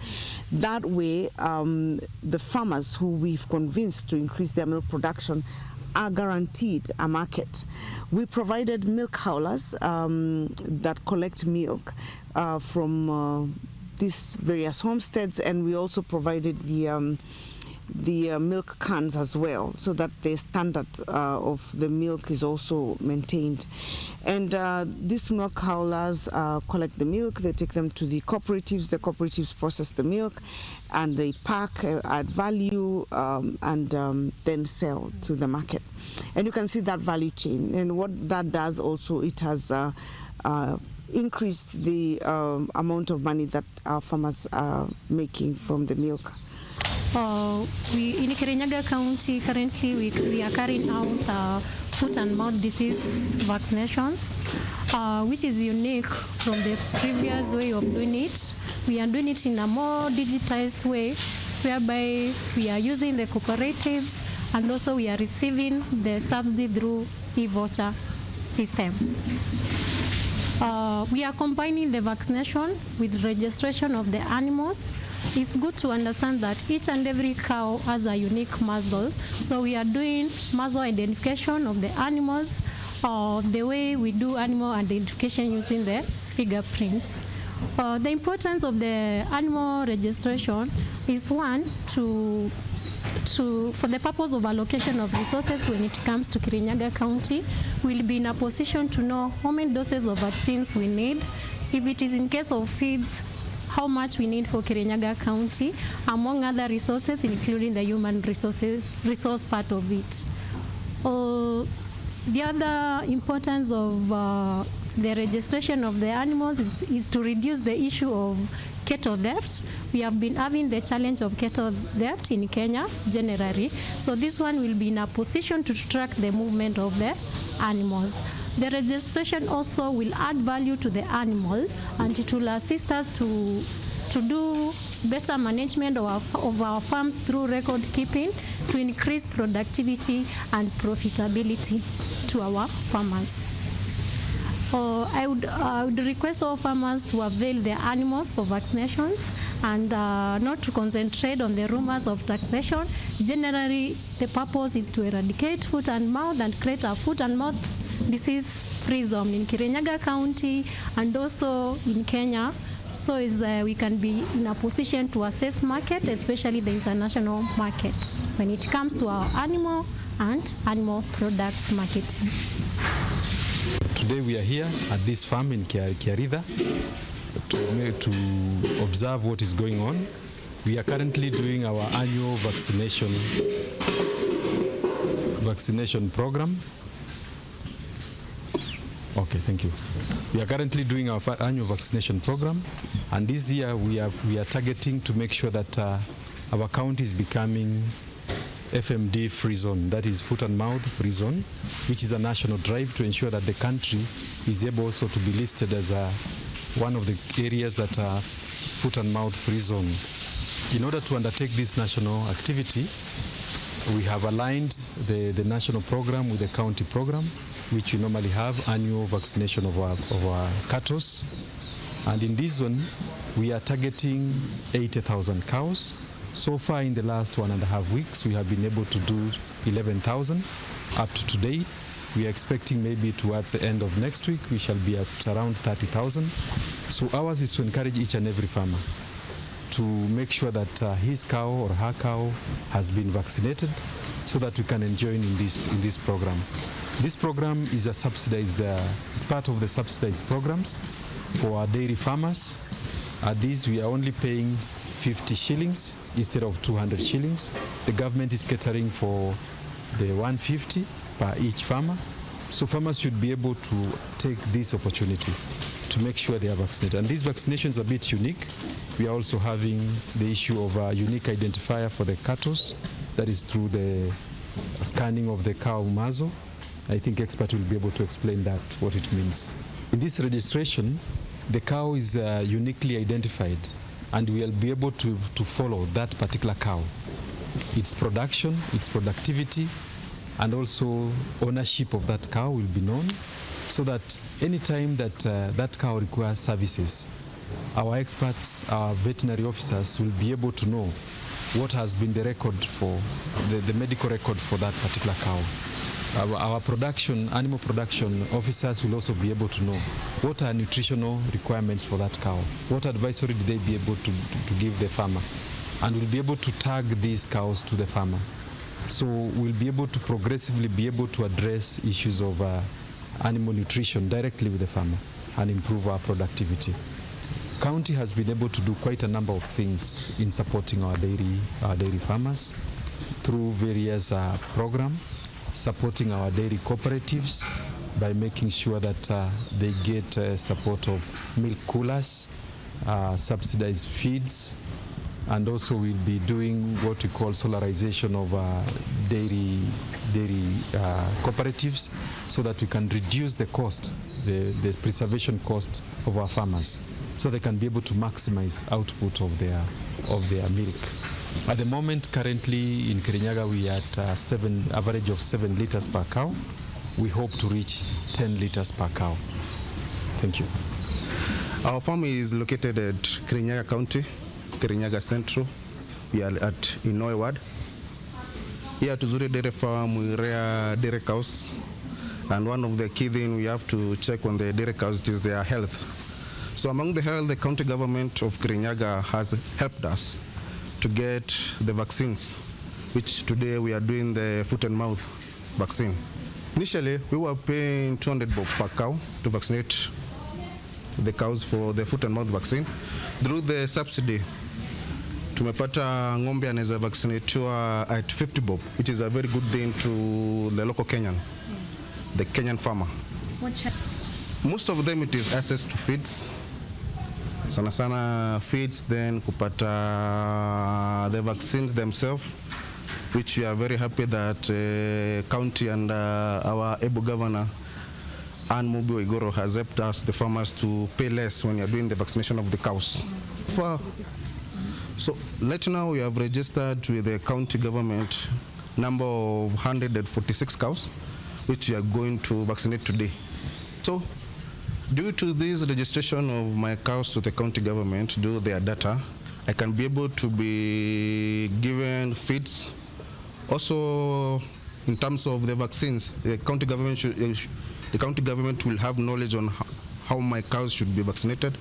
That way, the farmers who we've convinced to increase their milk production are guaranteed a market. We provided milk howlers that collect milk from these various homesteads, and we also provided the milk cans as well, so that the standard of the milk is also maintained. And these milk howlers collect the milk, they take them to the cooperatives process the milk, and they pack, add value, and then sell to the market. And you can see that value chain. And what that does also, it has increased the amount of money that our farmers are making from the milk. We in Kirinyaga County currently we are carrying out foot and mouth disease vaccinations, which is unique from the previous way of doing it. We are doing it in a more digitized way, whereby we are using the cooperatives and also we are receiving the subsidy through e-voucher system. We are combining the vaccination with registration of the animals. It's good to understand that each and every cow has a unique muzzle. So we are doing muzzle identification of the animals, the way we do animal identification using the fingerprints. The importance of the animal registration is one, for the purpose of allocation of resources when it comes to Kirinyaga County, we'll be in a position to know how many doses of vaccines we need. If it is in case of feeds, how much we need for Kirinyaga County, among other resources, including the human resource part of it. The other importance of the registration of the animals is to reduce the issue of cattle theft. We have been having the challenge of cattle theft in Kenya generally. So this one will be in a position to track the movement of the animals. The registration also will add value to the animal, and it will assist us to do better management of our farms through record keeping to increase productivity and profitability to our farmers. I would request all farmers to avail their animals for vaccinations and not to concentrate on the rumors of taxation. Generally, the purpose is to eradicate foot and mouth and create a foot and mouth disease-free zone in Kirinyaga County and also in Kenya, so we can be in a position to assess market, especially the international market, when it comes to our animal and animal products marketing. Today we are here at this farm in Kiaritha to observe what is going on. We are currently doing our annual vaccination program. Okay, thank you. We are currently doing our annual vaccination program, and this year we are targeting to make sure that our county is becoming FMD free zone, that is foot and mouth free zone, which is a national drive to ensure that the country is able also to be listed as one of the areas that are foot and mouth free zone. In order to undertake this national activity, we have aligned the national program with the county program, which we normally have annual vaccination of our cattle. And in this one, we are targeting 80,000 cows. So far in the last 1.5 weeks, we have been able to do 11,000 up to today. We are expecting maybe towards the end of next week, we shall be at around 30,000. So ours is to encourage each and every farmer to make sure that his cow or her cow has been vaccinated so that we can enjoy in this program. This program is a subsidized, is part of the subsidized programs for our dairy farmers. At this, we are only paying 50 shillings instead of 200 shillings. The government is catering for the 150 per each farmer. So farmers should be able to take this opportunity to make sure they are vaccinated. And these vaccinations are a bit unique. We are also having the issue of a unique identifier for the cattle, that is through the scanning of the cow muzzle. I think expert will be able to explain that, what it means. In this registration, the cow is uniquely identified, and we will be able to follow that particular cow, its production, its productivity, and also ownership of that cow will be known, so that any time that that cow requires services, our experts, our veterinary officers will be able to know what has been the record for, the medical record for that particular cow. Our animal production officers will also be able to know what are nutritional requirements for that cow, what advisory did they be able to give the farmer, and we'll be able to tag these cows to the farmer. So we'll be able to progressively be able to address issues of animal nutrition directly with the farmer and improve our productivity. County has been able to do quite a number of things in supporting our dairy farmers through various programs, supporting our dairy cooperatives, by making sure that they get support of milk coolers, subsidized feeds, and also we'll be doing what we call solarization of dairy cooperatives, so that we can reduce the cost, the preservation cost of our farmers, so they can be able to maximize output of their milk. At the moment, currently in Kirinyaga, we are at average of 7 liters per cow. We hope to reach 10 liters per cow. Thank you. Our farm is located at Kirinyaga County, Kirinyaga Central. We are at Inoy Ward. Here at Uzuri Dairy Farm, we rear dairy cows. And one of the key things we have to check on the dairy cows is their health. So among the health, the county government of Kirinyaga has helped us to get the vaccines, which today we are doing the foot and mouth vaccine. Initially, we were paying 200 bob per cow to vaccinate the cows for the foot and mouth vaccine. Through the subsidy, tumepata ng'ombe anaweza vaccinatiwa at 50 bob, which is a very good thing to the local Kenyan, the Kenyan farmer. Most of them, it is access to feeds. Sana feeds, then kupata the vaccines themselves, which we are very happy that county and our able governor, Ann Mubi Igoro, has helped us, the farmers, to pay less when you are doing the vaccination of the cows. So right now we have registered with the county government number of 146 cows, which we are going to vaccinate today. So due to this registration of my cows to the county government, due to their data, I can be able to be given feeds. Also, in terms of the vaccines, the county government will have knowledge on how my cows should be vaccinated.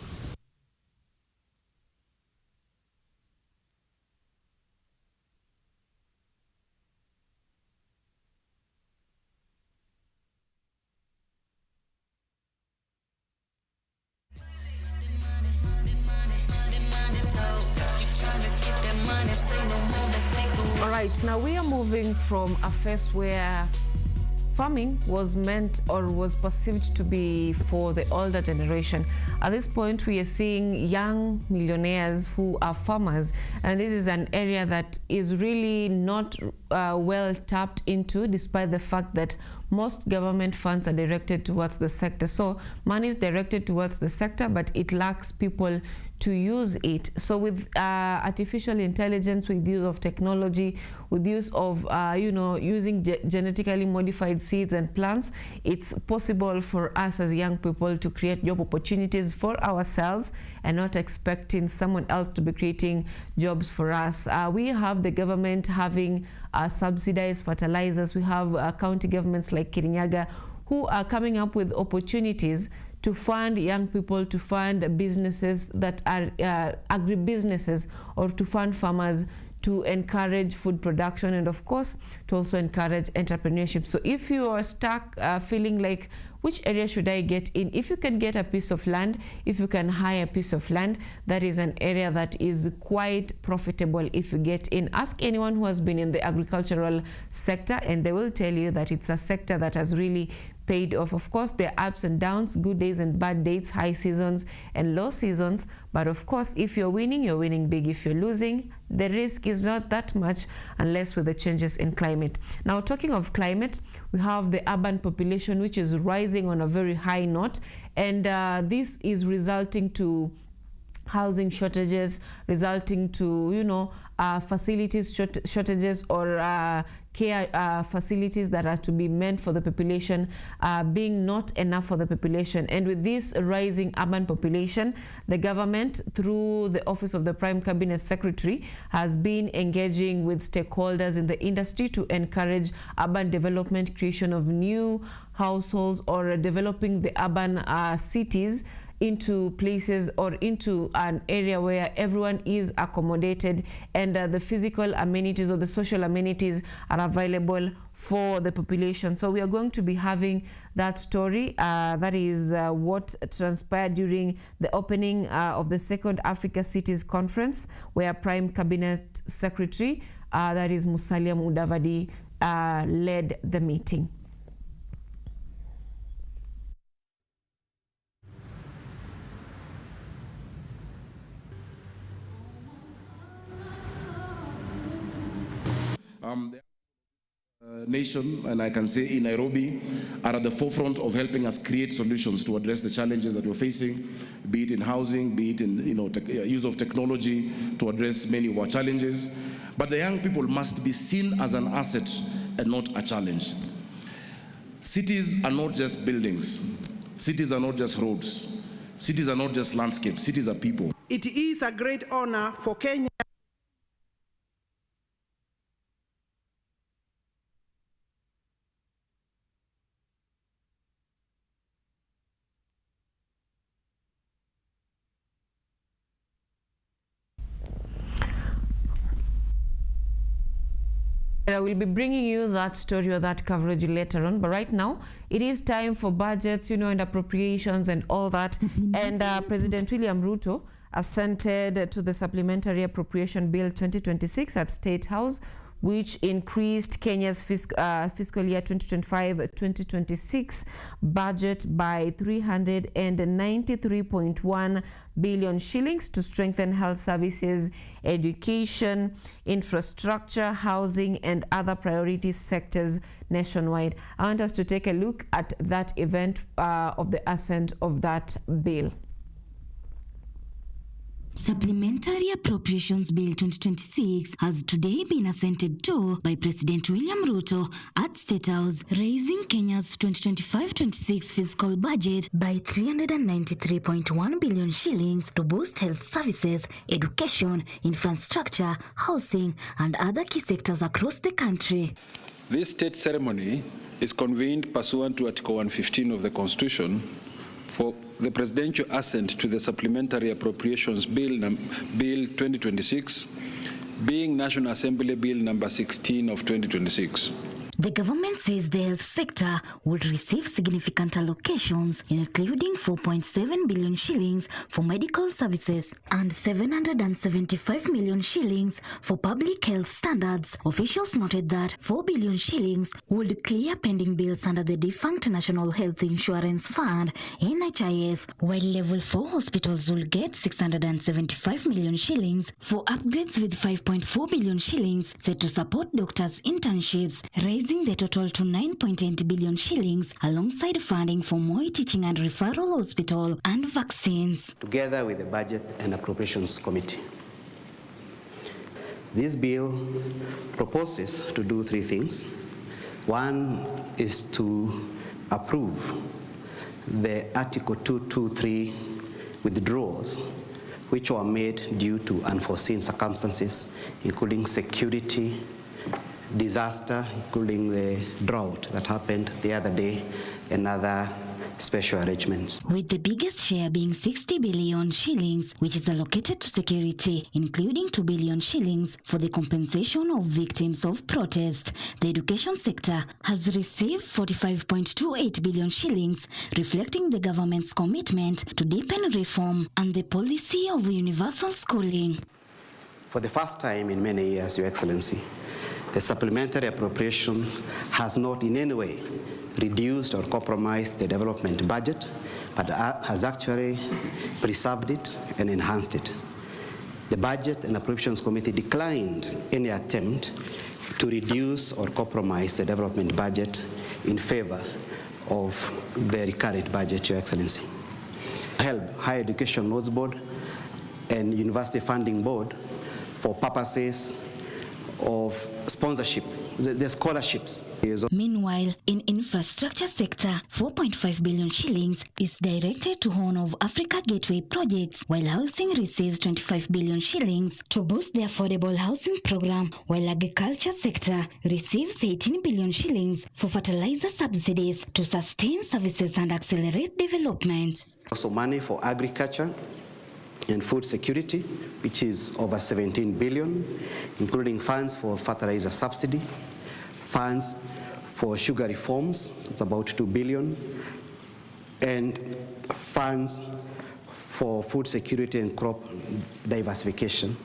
Now we are moving from a phase where farming was meant or was perceived to be for the older generation. At this point, we are seeing young millionaires who are farmers, and this is an area that is really not well tapped into, despite the fact that most government funds are directed towards the sector. So money is directed towards the sector, but it lacks people to use it. So with artificial intelligence, with use of technology, with use of using genetically modified seeds and plants, it's possible for us as young people to create job opportunities for ourselves and not expecting someone else to be creating jobs for us. We have the government having subsidized fertilizers. We have county governments like Kirinyaga who are coming up with opportunities to fund young people, to fund businesses that are agribusinesses, or to fund farmers to encourage food production, and of course to also encourage entrepreneurship. So if you are stuck feeling like, which area should I get in? If you can get a piece of land, if you can hire a piece of land, that is an area that is quite profitable if you get in. Ask anyone who has been in the agricultural sector and they will tell you that it's a sector that has really paid off. Of course, there are ups and downs, good days and bad days, high seasons and low seasons. But of course, if you're winning big. If you're losing, the risk is not that much unless with the changes in climate. Now, talking of climate, we have the urban population, which is rising on a very high note. And this is resulting to housing shortages, resulting to, facilities shortages, or care facilities that are to be meant for the population being not enough for the population. And with this rising urban population, the government, through the Office of the Prime Cabinet Secretary, has been engaging with stakeholders in the industry to encourage urban development, creation of new households, or developing the urban cities into places or into an area where everyone is accommodated and the physical amenities or the social amenities are available for the population. So we are going to be having that story. That is what transpired during the opening of the second Africa Cities Conference, where Prime Cabinet Secretary, that is Musalia Mudavadi, led the meeting. Nation, and I can say in Nairobi, are at the forefront of helping us create solutions to address the challenges that we're facing, be it in housing, be it in use of technology to address many of our challenges. But the young people must be seen as an asset and not a challenge. Cities are not just buildings. Cities are not just roads. Cities are not just landscapes. Cities are people. It is a great honor for Kenya I will be bringing you that story or that coverage later on, but right now it is time for budgets, and appropriations and all that. And President William Ruto assented to the Supplementary Appropriation Bill 2026 at State House, which increased Kenya's fiscal year 2025-2026 budget by 393.1 billion shillings to strengthen health services, education, infrastructure, housing, and other priority sectors nationwide. I want us to take a look at that event of the assent of that bill. Supplementary Appropriations Bill 2026 has today been assented to by President William Ruto at State House, raising Kenya's 2025-26 fiscal budget by 393.1 billion shillings to boost health services, education, infrastructure, housing, and other key sectors across the country. This state ceremony is convened pursuant to Article 115 of the Constitution for the presidential assent to the Supplementary Appropriations Bill 2026, being National Assembly Bill number 16 of 2026. The government says the health sector will receive significant allocations, including 4.7 billion shillings for medical services and 775 million shillings for public health standards. Officials noted that 4 billion shillings would clear pending bills under the defunct National Health Insurance Fund, NHIF, while level 4 hospitals will get 675 million shillings for upgrades, with 5.4 billion shillings set to support doctors' internships, raising the total to 9.8 billion shillings, alongside funding for Moi Teaching and Referral Hospital and vaccines. Together with the Budget and Appropriations Committee, this bill proposes to do three things. One is to approve the Article 223 withdrawals, which were made due to unforeseen circumstances, including security, disaster, including the drought that happened the other day, and other special arrangements. With the biggest share being 60 billion shillings, which is allocated to security, including 2 billion shillings for the compensation of victims of protest. The education sector has received 45.28 billion shillings, reflecting the government's commitment to deepen reform and the policy of universal schooling. For the first time in many years, Your Excellency, the supplementary appropriation has not in any way reduced or compromised the development budget, but has actually preserved it and enhanced it. The Budget and Appropriations Committee declined any attempt to reduce or compromise the development budget in favor of the recurrent budget, Your Excellency. Held Higher Education Notes Board and University Funding Board for purposes of sponsorship, the scholarships. Meanwhile, in infrastructure sector, 4.5 billion shillings is directed to Horn of Africa Gateway projects, while housing receives 25 billion shillings to boost the affordable housing program, while agriculture sector receives 18 billion shillings for fertilizer subsidies to sustain services and accelerate development. Also money for agriculture and food security, which is over 17 billion, including funds for fertilizer subsidy, funds for sugar reforms, it's about 2 billion, and funds for food security and crop diversification,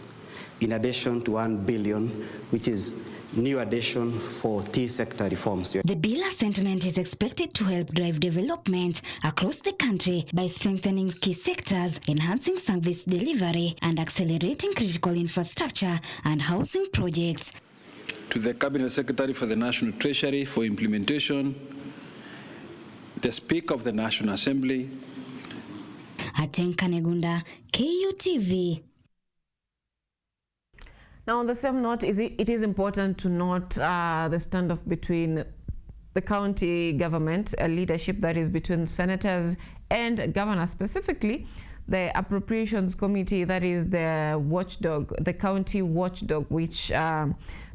in addition to 1 billion, which is new addition for tea sector reforms. The bill assentment is expected to help drive development across the country by strengthening key sectors, enhancing service delivery, and accelerating critical infrastructure and housing projects. to the Cabinet Secretary for the National Treasury for implementation, the Speaker of the National Assembly. Atenka Negunda, KUTV. Now, on the same note, it is important to note the standoff between the county government leadership, that is between senators and governors, specifically the Appropriations Committee, that is the watchdog, the county watchdog, which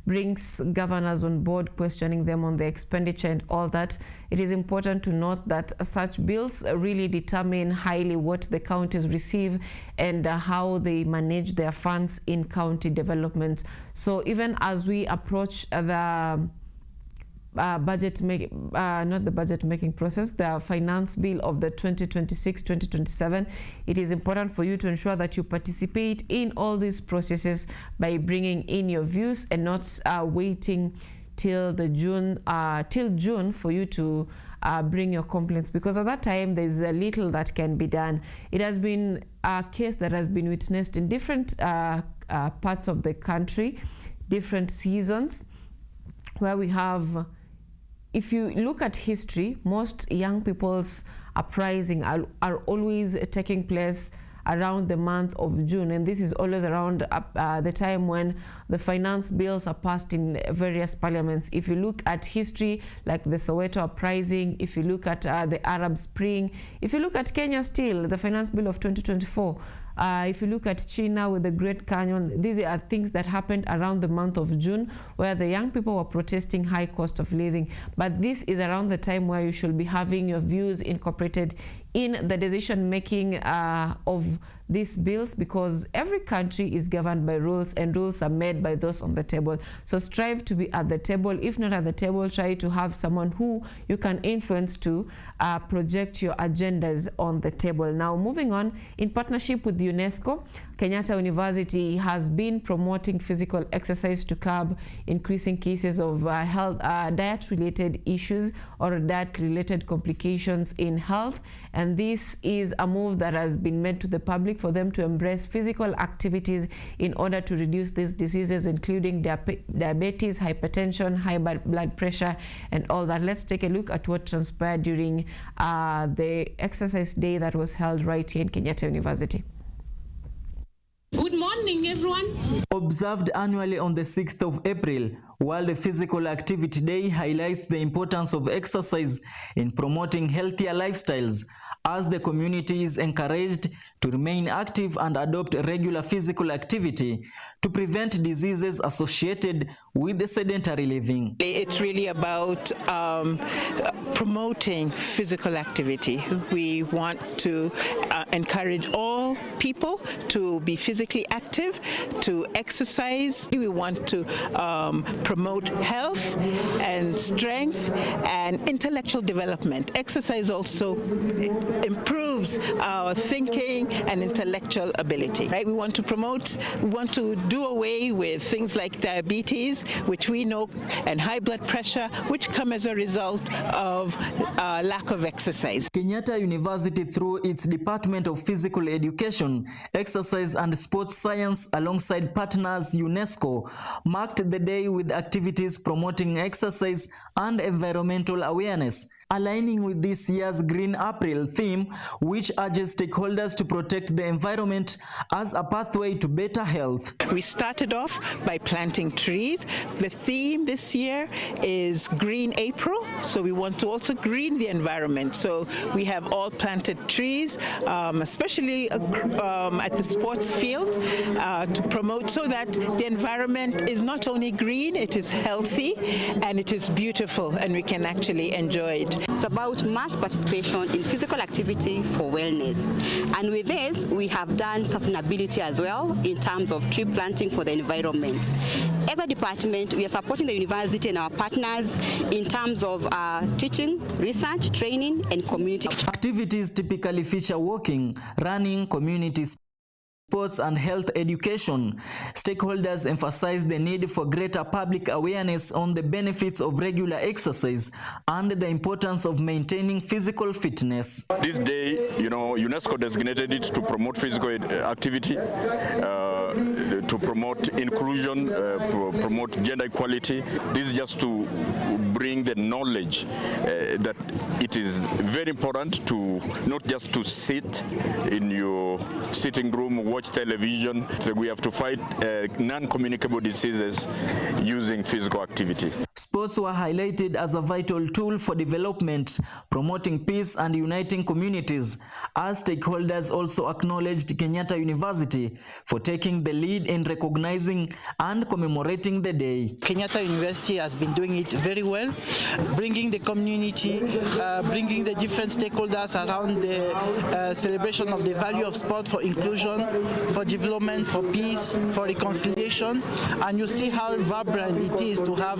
brings governors on board, questioning them on the expenditure and all that. It is important to note that such bills really determine highly what the counties receive and how they manage their funds in county development. So even as we approach the not the budget making process, the finance bill of the 2026-2027, it is important for you to ensure that you participate in all these processes by bringing in your views and not waiting till June for you to bring your complaints, because at that time there's a little that can be done. It has been a case that has been witnessed in different parts of the country, different seasons, where we have, if you look at history, most young people's uprising are always taking place around the month of June, and this is always around the time when the finance bills are passed in various parliaments. If you look at history like the Soweto uprising, if you look at the Arab Spring, if you look at Kenya still, the finance bill of 2024, if you look at China with the Great Canyon, these are things that happened around the month of June, where the young people were protesting high cost of living. But this is around the time where you should be having your views incorporated in the decision making of these bills, because every country is governed by rules, and rules are made by those on the table. So strive to be at the table. If not at the table, try to have someone who you can influence to project your agendas on the table. Now, moving on, in partnership with UNESCO, Kenyatta University has been promoting physical exercise to curb increasing cases of diet-related issues or diet-related complications in health. And this is a move that has been made to the public for them to embrace physical activities in order to reduce these diseases, including diabetes, hypertension, high blood pressure, and all that. Let's take a look at what transpired during the exercise day that was held right here in Kenyatta University. Good morning, everyone. Observed annually on the 6th of April, World Physical Activity Day highlights the importance of exercise in promoting healthier lifestyles, as the community is encouraged to remain active and adopt regular physical activity to prevent diseases associated with the sedentary living. It's really about promoting physical activity. We want to encourage all people to be physically active, to exercise. We want to promote health and strength and intellectual development. Exercise also improves our thinking and intellectual ability, right? We want to do away with things like diabetes, which we know, and high blood pressure, which come as a result of lack of exercise. Kenyatta University, through its Department of Physical Education, Exercise and Sports Science, alongside partners UNESCO, marked the day with activities promoting exercise and environmental awareness, aligning with this year's Green April theme, which urges stakeholders to protect the environment as a pathway to better health. We started off by planting trees. The theme this year is Green April, so we want to also green the environment. So we have all planted trees, especially at the sports field, to promote so that the environment is not only green, it is healthy and it is beautiful, and we can actually enjoy it. It's about mass participation in physical activity for wellness. And with this, we have done sustainability as well in terms of tree planting for the environment. As a department, we are supporting the university and our partners in terms of teaching, research, training, and community. Activities typically feature walking, running, community sports and health education. Stakeholders emphasize the need for greater public awareness on the benefits of regular exercise and the importance of maintaining physical fitness. This day, UNESCO designated it to promote physical activity. to promote inclusion, promote gender equality. This is just to bring the knowledge that it is very important to not just to sit in your sitting room, watch television. So we have to fight non-communicable diseases using physical activity. Sports were highlighted as a vital tool for development, promoting peace and uniting communities, as stakeholders also acknowledged Kenyatta University for taking the lead in recognizing and commemorating the day. Kenyatta University has been doing it very well, bringing the community, bringing the different stakeholders around the celebration of the value of sport for inclusion, for development, for peace, for reconciliation. And you see how vibrant it is to have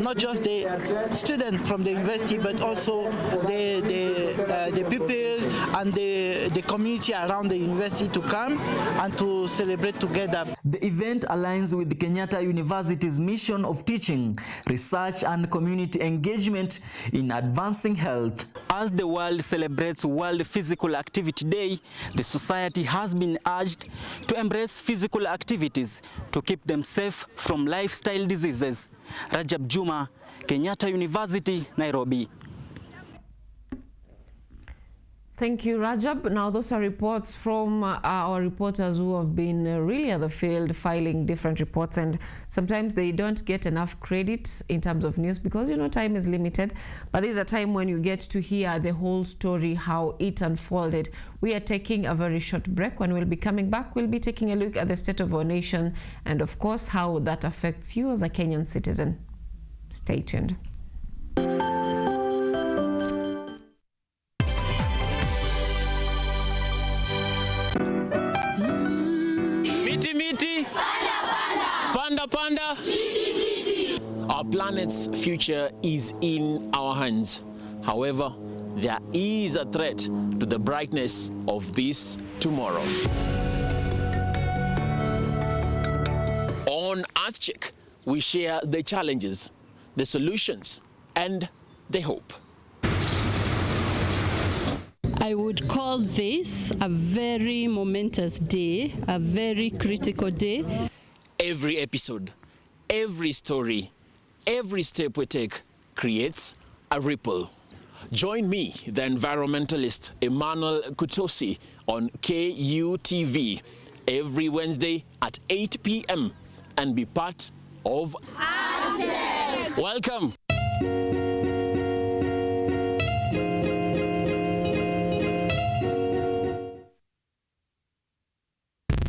not just the student from the university, but also the people and the community around the university to come and to celebrate together. The event aligns with Kenyatta University's mission of teaching, research and community engagement in advancing health. As the world celebrates World Physical Activity Day, the society has been urged to embrace physical activities to keep them safe from lifestyle diseases. Rajab Juma, Kenyatta University, Nairobi. Thank you, Rajab. Now, those are reports from our reporters who have been really at the field filing different reports, and sometimes they don't get enough credit in terms of news because, you know, time is limited. But this is a time when you get to hear the whole story, how it unfolded. We are taking a very short break. When we'll be coming back, we'll be taking a look at the state of our nation and, of course, how that affects you as a Kenyan citizen. Stay tuned. Panda. Our planet's future is in our hands. However, there is a threat to the brightness of this tomorrow. On Earth Check, we share the challenges, the solutions, and the hope. I would call this a very momentous day, a very critical day. Every episode, every story, every step we take creates a ripple. Join me, the environmentalist Emmanuel Kutosi, on KUTV every Wednesday at 8 p.m. and be part of Action. Welcome.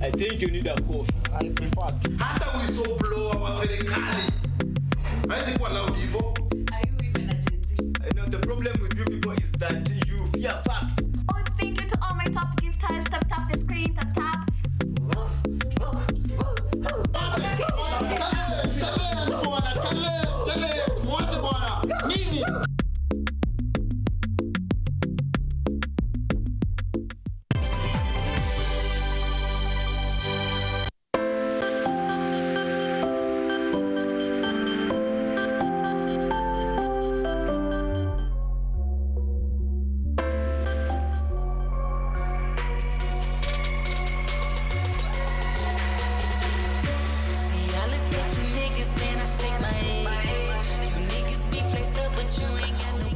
I think you need a coffee. I prefer tea. Hata whistleblower wa serikali. Haizi kuwa loud hivyo. Are you even a Gen Z? I know the problem with you people is that you fear facts. Oh, thank you to all my top gifters. Tap the screen, tap.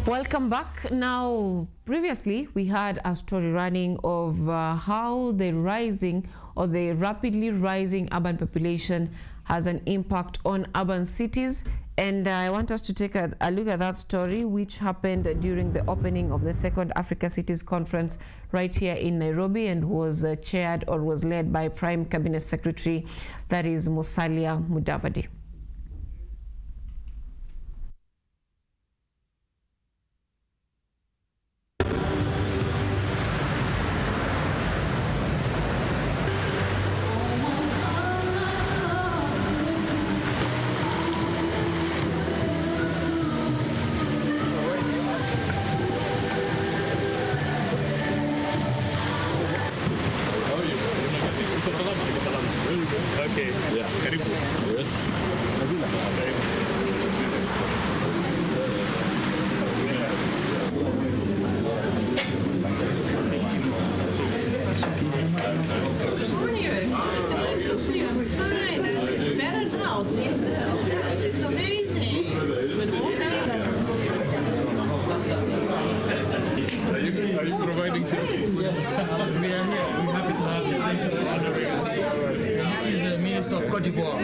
Welcome back. Now, previously we had a story running of how the rapidly rising urban population has an impact on urban cities, and I want us to take a look at that story, which happened during the opening of the second Africa Cities Conference right here in Nairobi, and was chaired or was led by Prime Cabinet Secretary, that is Musalia Mudavadi. Okay. Yeah. Karibu. Yes. It's amazing. Are you providing shelter? Yes, we are here. We're happy to have you. Thanks for honoring us. This is the Minister of Cote d'Ivoire.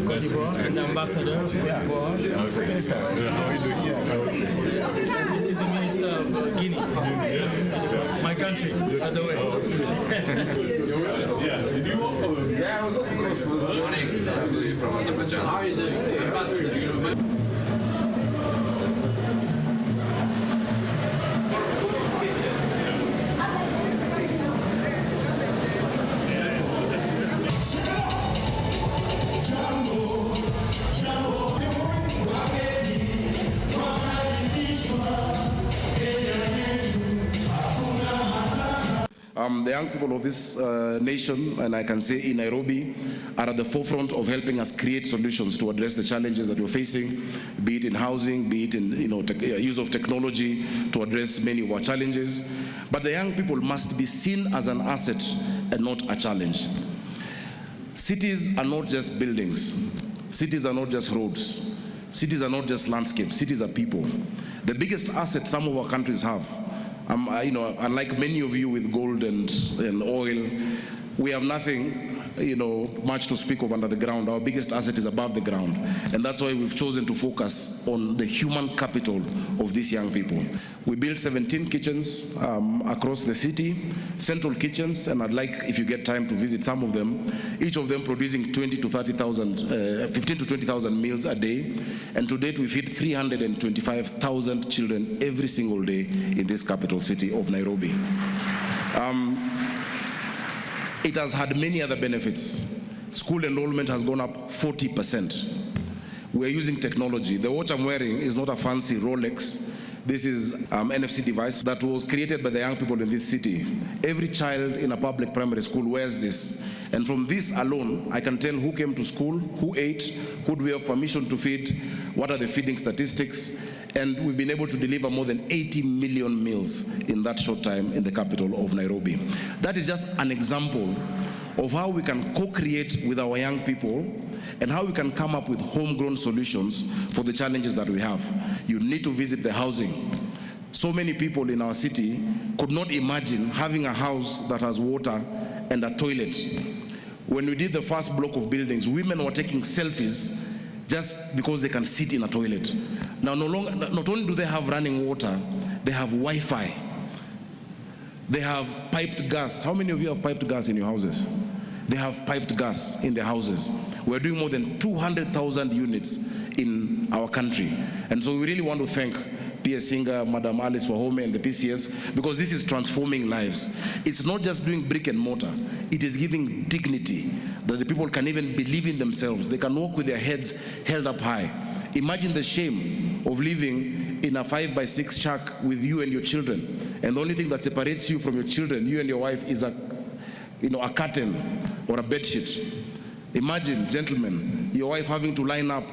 Cote d'Ivoire and the Ambassador of Cote d'Ivoire. This is the Minister of Guinea. My country, by the way. Yeah, I was also close. Good morning. From Azerbaijan. How are you doing? Ambassador, The young people of this nation, and I can say in Nairobi, are at the forefront of helping us create solutions to address the challenges that we're facing, be it in housing, be it in use of technology to address many of our challenges. But the young people must be seen as an asset and not a challenge. Cities are not just buildings. Cities are not just roads. Cities are not just landscapes. Cities are people. The biggest asset some of our countries have, unlike many of you with gold and oil, we have nothing, much to speak of under the ground. Our biggest asset is above the ground. And that's why we've chosen to focus on the human capital of these young people. We built 17 kitchens across the city, central kitchens, and I'd like, if you get time, to visit some of them, each of them producing 15 to 20,000 meals a day. And to date, we feed 325,000 children every single day in this capital city of Nairobi. It has had many other benefits. School enrollment has gone up 40%. We are using technology. The watch I'm wearing is not a fancy Rolex. This is an NFC device that was created by the young people in this city. Every child in a public primary school wears this. And from this alone, I can tell who came to school, who ate, who do we have permission to feed, what are the feeding statistics, and we've been able to deliver more than 80 million meals in that short time in the capital of Nairobi. That is just an example of how we can co-create with our young people and how we can come up with homegrown solutions for the challenges that we have. You need to visit the housing. So many people in our city could not imagine having a house that has water and a toilet. When we did the first block of buildings, women were taking selfies just because they can sit in a toilet. Now, not only do they have running water, they have Wi-Fi. They have piped gas. How many of you have piped gas in your houses? They have piped gas in their houses. We're doing more than 200,000 units in our country. And so we really want to thank PS Singer, Madam Alice Wahome and the PCS, because this is transforming lives. It's not just doing brick and mortar. It is giving dignity, that the people can even believe in themselves. They can walk with their heads held up high. Imagine the shame of living in a 5x6 shack with you and your children. And the only thing that separates you from your children, you and your wife, is a curtain or a bedsheet. Imagine, gentlemen, your wife having to line up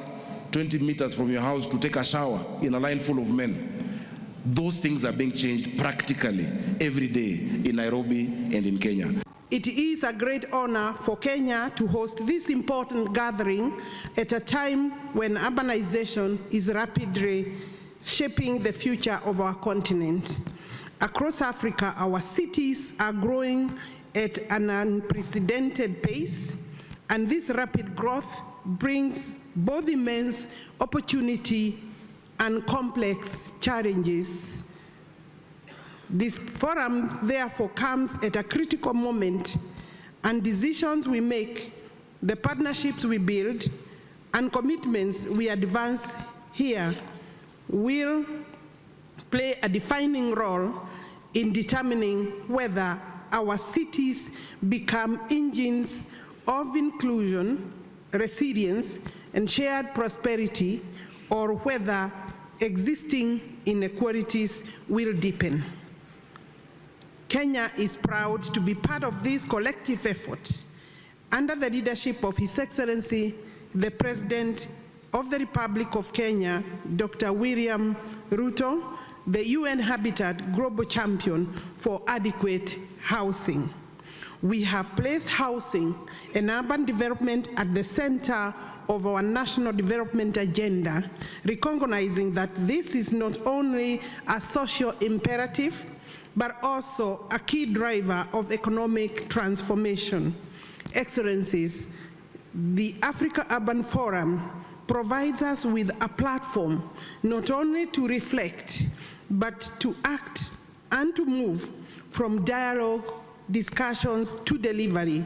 20 meters from your house to take a shower in a line full of men. Those things are being changed practically every day in Nairobi and in Kenya. It is a great honor for Kenya to host this important gathering at a time when urbanization is rapidly shaping the future of our continent. Across Africa, our cities are growing at an unprecedented pace, and this rapid growth brings both immense opportunity and complex challenges. This forum, therefore, comes at a critical moment, and decisions we make, the partnerships we build, and commitments we advance here will play a defining role in determining whether our cities become engines of inclusion, resilience, and shared prosperity, or whether existing inequalities will deepen. Kenya is proud to be part of this collective effort under the leadership of His Excellency, the President of the Republic of Kenya, Dr. William Ruto, the UN Habitat Global Champion for Adequate Housing. We have placed housing and urban development at the center of our national development agenda, recognizing that this is not only a social imperative, but also a key driver of economic transformation. Excellencies, the Africa Urban Forum provides us with a platform not only to reflect, but to act and to move from dialogue, discussions to delivery,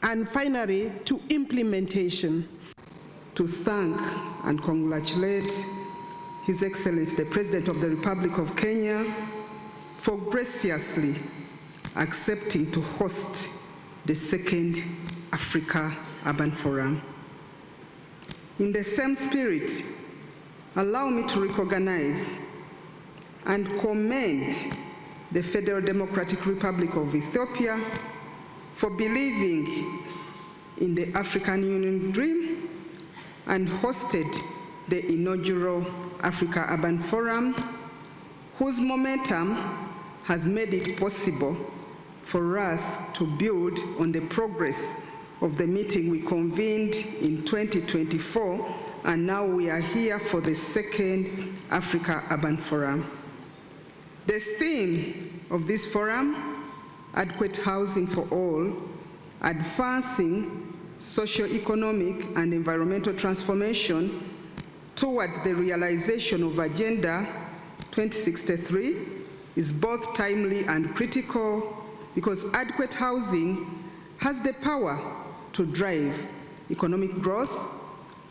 and finally to implementation. To thank and congratulate His Excellency the President of the Republic of Kenya for graciously accepting to host the second Africa Urban Forum. In the same spirit, allow me to recognize and commend the Federal Democratic Republic of Ethiopia for believing in the African Union dream and hosted the inaugural Africa Urban Forum, whose momentum has made it possible for us to build on the progress of the meeting we convened in 2024, and now we are here for the second Africa Urban Forum. The theme of this forum, adequate housing for all, advancing socio-economic and environmental transformation towards the realization of Agenda 2063, is both timely and critical because adequate housing has the power to drive economic growth,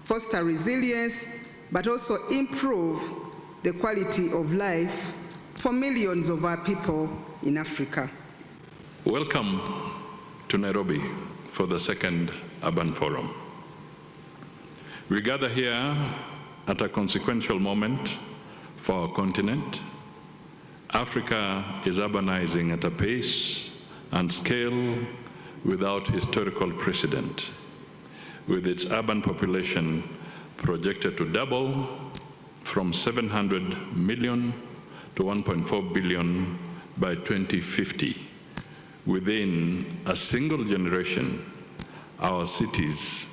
foster resilience, but also improve the quality of life for millions of our people in Africa. Welcome to Nairobi for the second Urban Forum. We gather here at a consequential moment for our continent. Africa is urbanizing at a pace and scale without historical precedent, with its urban population projected to double from 700 million to 1.4 billion by 2050. Within a single generation, our cities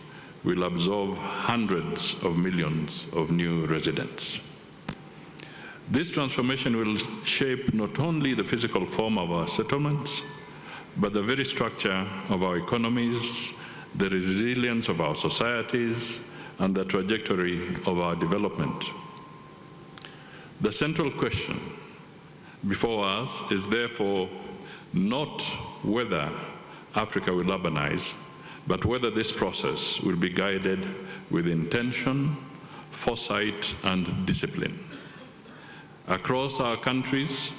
will absorb hundreds of millions of new residents. This transformation will shape not only the physical form of our settlements, but the very structure of our economies, the resilience of our societies, and the trajectory of our development. The central question before us is therefore not whether Africa will urbanize, but whether this process will be guided with intention, foresight, and discipline. Across our countries,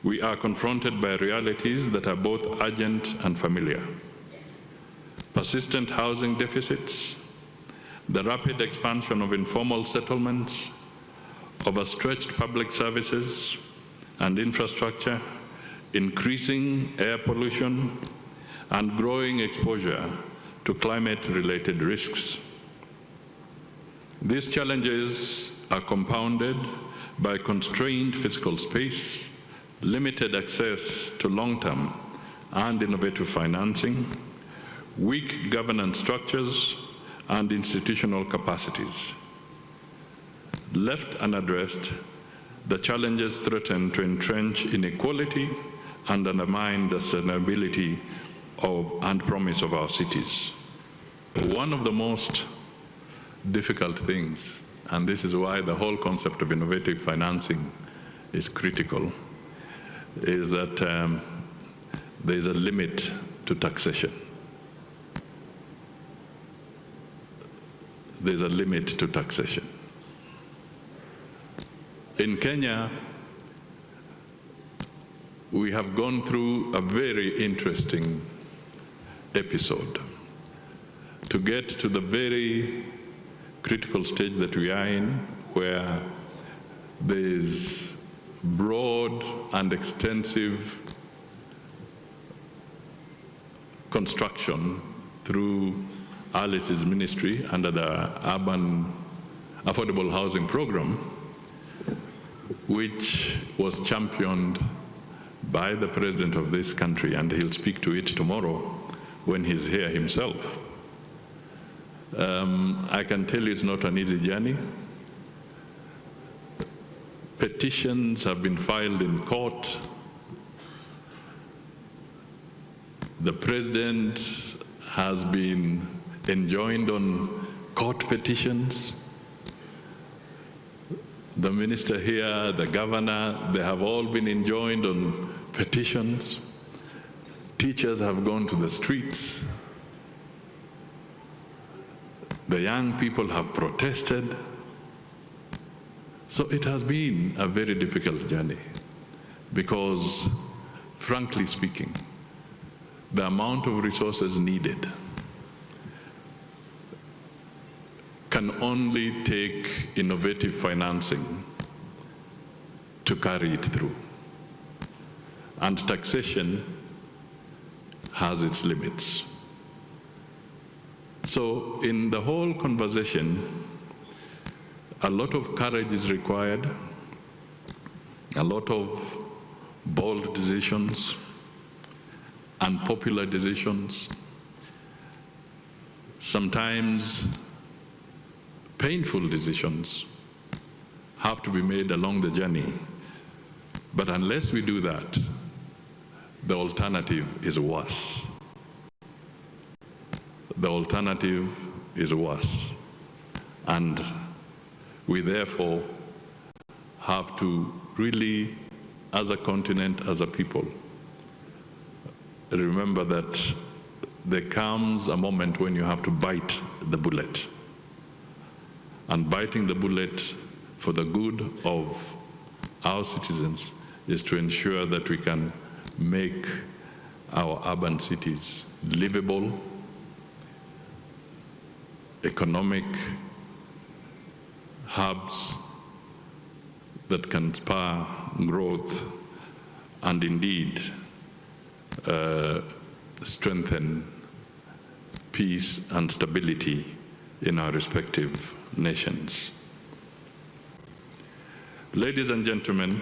we are confronted by realities that are both urgent and familiar. Persistent housing deficits, the rapid expansion of informal settlements, overstretched public services and infrastructure, increasing air pollution, and growing exposure to climate-related risks. These challenges are compounded by constrained physical space, limited access to long-term and innovative financing, weak governance structures, and institutional capacities. Left unaddressed, the challenges threaten to entrench inequality and undermine the sustainability and promise of our cities. One of the most difficult things, and this is why the whole concept of innovative financing is critical, is that there is a limit to taxation. There's a limit to taxation. In Kenya, we have gone through a very interesting episode to get to the very critical stage that we are in, where there is broad and extensive construction through Alice's ministry under the Urban Affordable Housing Program, which was championed by the president of this country, and he'll speak to it tomorrow when he's here himself. I can tell you it's not an easy journey. Petitions have been filed in court. The president has been enjoined on court petitions. The minister here, the governor, they have all been enjoined on petitions. Teachers have gone to the streets. The young people have protested. So it has been a very difficult journey because, frankly speaking, the amount of resources needed can only take innovative financing to carry it through. And taxation has its limits. So in the whole conversation, a lot of courage is required, a lot of bold decisions, unpopular decisions, sometimes painful decisions have to be made along the journey. But unless we do that, the alternative is worse. The alternative is worse. And we therefore have to really, as a continent, as a people, remember that there comes a moment when you have to bite the bullet. And biting the bullet for the good of our citizens is to ensure that we can make our urban cities livable, economic hubs that can spur growth and indeed strengthen peace and stability in our respective nations. Ladies and gentlemen,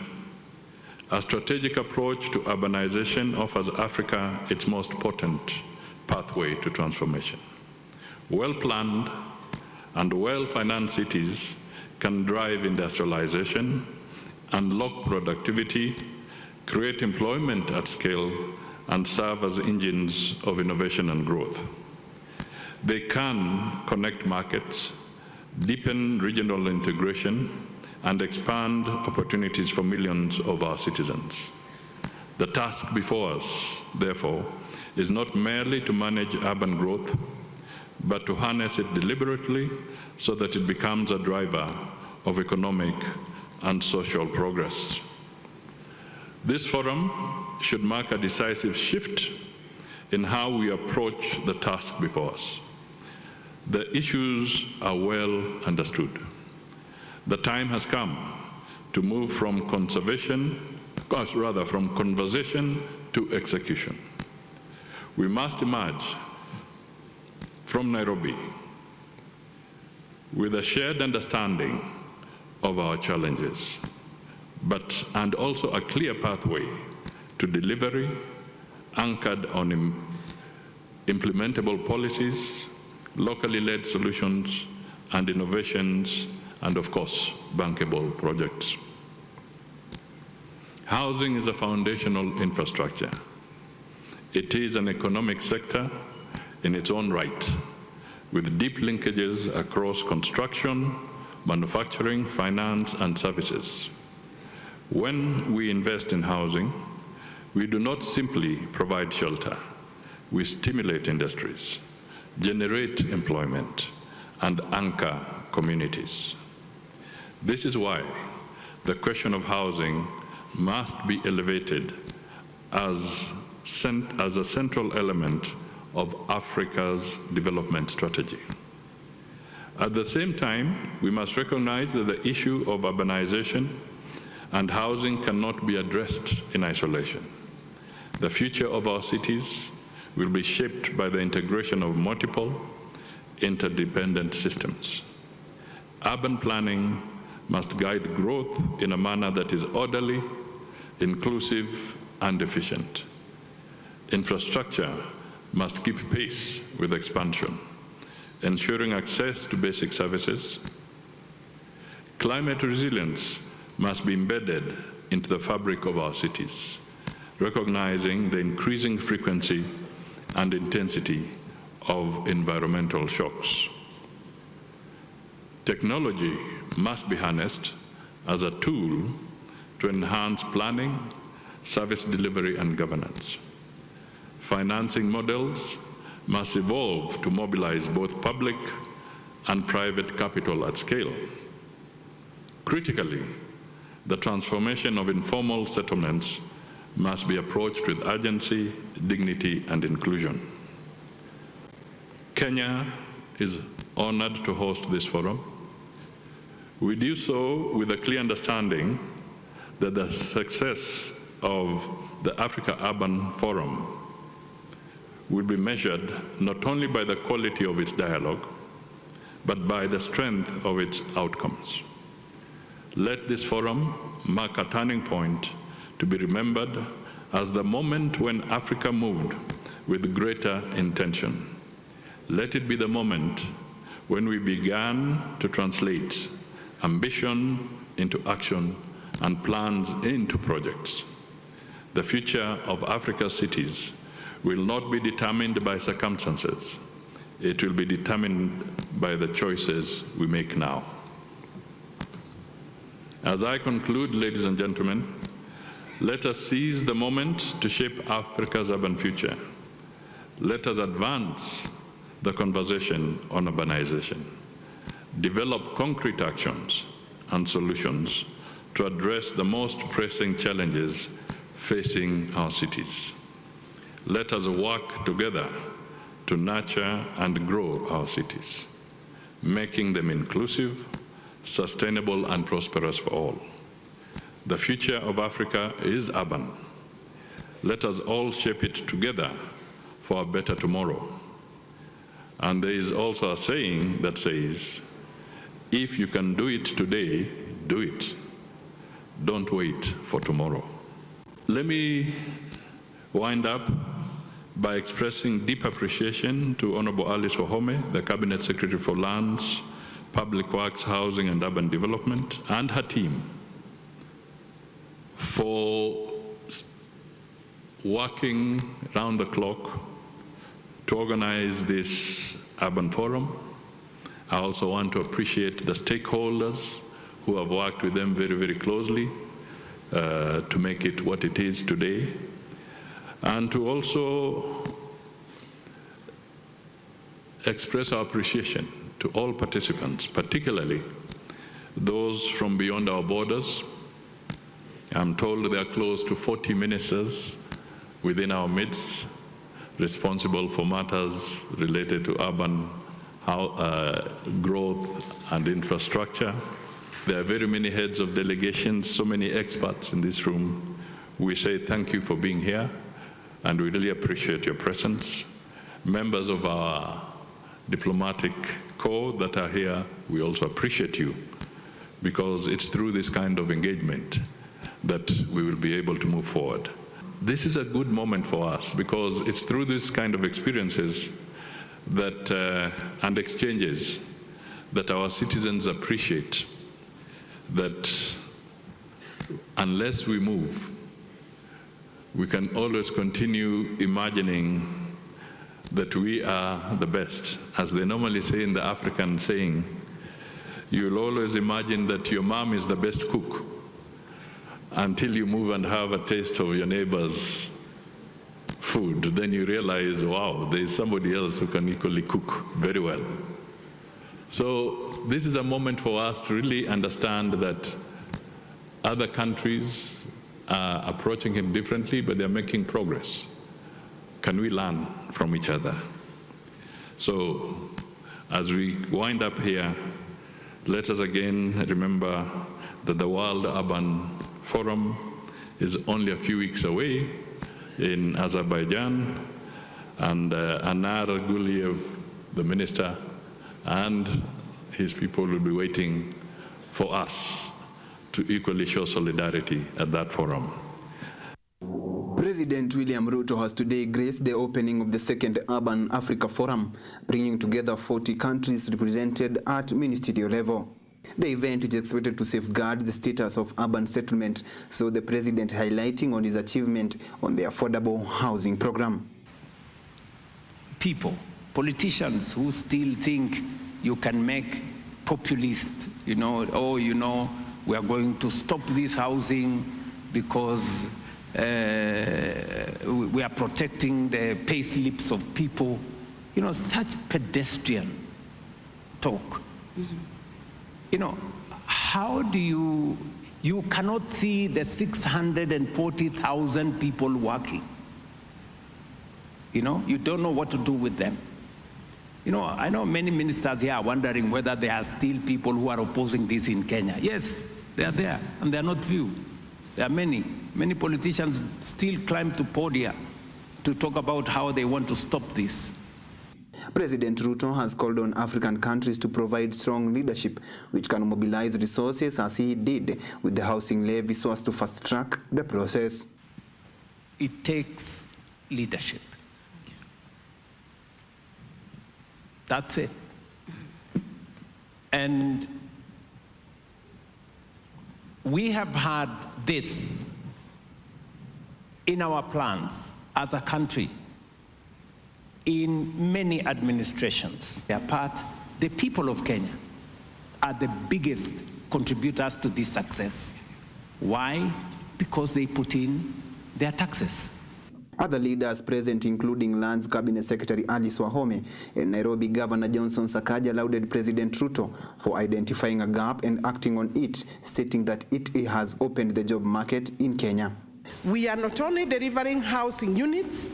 a strategic approach to urbanization offers Africa its most potent pathway to transformation. Well-planned and well-financed cities can drive industrialization, unlock productivity, create employment at scale, and serve as engines of innovation and growth. They can connect markets, deepen regional integration, and expand opportunities for millions of our citizens. The task before us, therefore, is not merely to manage urban growth, but to harness it deliberately so that it becomes a driver of economic and social progress. This forum should mark a decisive shift in how we approach the task before us. The issues are well understood. The time has come to move from conversation to execution. We must emerge from Nairobi with a shared understanding of our challenges, and also a clear pathway to delivery anchored on implementable policies, locally led solutions and innovations, and of course, bankable projects. Housing is a foundational infrastructure. It is an economic sector in its own right, with deep linkages across construction, manufacturing, finance, and services. When we invest in housing, we do not simply provide shelter. We stimulate industries, generate employment, and anchor communities. This is why the question of housing must be elevated as a central element of Africa's development strategy. At the same time, we must recognize that the issue of urbanization and housing cannot be addressed in isolation. The future of our cities will be shaped by the integration of multiple interdependent systems. Urban planning must guide growth in a manner that is orderly, inclusive, and efficient. Infrastructure must keep pace with expansion, ensuring access to basic services. Climate resilience must be embedded into the fabric of our cities, recognizing the increasing frequency and intensity of environmental shocks. Technology must be harnessed as a tool to enhance planning, service delivery, and governance. Financing models must evolve to mobilize both public and private capital at scale. Critically, the transformation of informal settlements must be approached with urgency, dignity, and inclusion. Kenya is honored to host this forum. We do so with a clear understanding that the success of the Africa Urban Forum will be measured not only by the quality of its dialogue, but by the strength of its outcomes. Let this forum mark a turning point to be remembered as the moment when Africa moved with greater intention. Let it be the moment when we began to translate ambition into action and plans into projects. The future of Africa's cities will not be determined by circumstances. It will be determined by the choices we make now. As I conclude, ladies and gentlemen, let us seize the moment to shape Africa's urban future. Let us advance the conversation on urbanization, develop concrete actions and solutions to address the most pressing challenges facing our cities. Let us work together to nurture and grow our cities, making them inclusive, sustainable, and prosperous for all. The future of Africa is urban. Let us all shape it together for a better tomorrow. And there is also a saying that says, if you can do it today, do it. Don't wait for tomorrow. Let me wind up by expressing deep appreciation to Honorable Alice Wahome, the Cabinet Secretary for Lands, Public Works, Housing and Urban Development, and her team for working round the clock to organize this urban forum. I also want to appreciate the stakeholders who have worked with them very, very closely to make it what it is today, and to also express our appreciation to all participants, particularly those from beyond our borders. I'm told there are close to 40 ministers within our midst responsible for matters related to urban growth and infrastructure. There are very many heads of delegations, so many experts in this room. We say thank you for being here, and we really appreciate your presence. Members of our diplomatic corps that are here, we also appreciate you, because it's through this kind of engagement that we will be able to move forward. This is a good moment for us, because it's through this kind of experiences that and exchanges that our citizens appreciate that unless we move, we can always continue imagining that we are the best. As they normally say in the African saying, you'll always imagine that your mom is the best cook until you move and have a taste of your neighbor's food. Then you realize, wow, there is somebody else who can equally cook very well. So this is a moment for us to really understand that other countries are approaching him differently, but they're making progress. Can we learn from each other? So as we wind up here, let us again remember that the World Urban Forum is only a few weeks away in Azerbaijan, and Anar Guliev, the minister, and his people will be waiting for us to equally show solidarity at that forum. President William Ruto has today graced the opening of the second Urban Africa Forum, bringing together 40 countries represented at ministerial level. The event is expected to safeguard the status of urban settlement, so the president highlighting on his achievement on the affordable housing program. People, politicians who still think you can make populist, we are going to stop this housing because we are protecting the pay slips of people. Such pedestrian talk. How do you cannot see the 640,000 people working. You don't know what to do with them. I know many ministers here are wondering whether there are still people who are opposing this in Kenya. Yes, they are there, and they are not few. There are many politicians still climb to podia to talk about how they want to stop this. President Ruto has called on African countries to provide strong leadership which can mobilize resources as he did with the housing levy so as to fast-track the process. It takes leadership. That's it. And we have had this in our plans as a country in many administrations. The people of Kenya are the biggest contributors to this success. Why? Because they put in their taxes. Other leaders present, including Lands Cabinet Secretary Alice Wahome and Nairobi Governor Johnson Sakaja, lauded President Ruto for identifying a gap and acting on it, stating that it has opened the job market in Kenya. We are not only delivering housing units,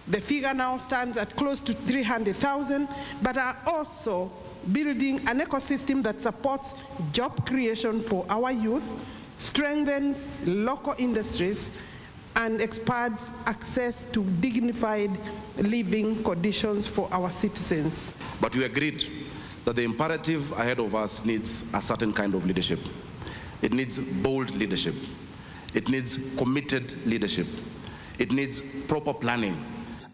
the figure now stands at close to 300,000, but are also building an ecosystem that supports job creation for our youth, strengthens local industries, and expands access to dignified living conditions for our citizens. But we agreed that the imperative ahead of us needs a certain kind of leadership. It needs bold leadership. It needs committed leadership. It needs proper planning.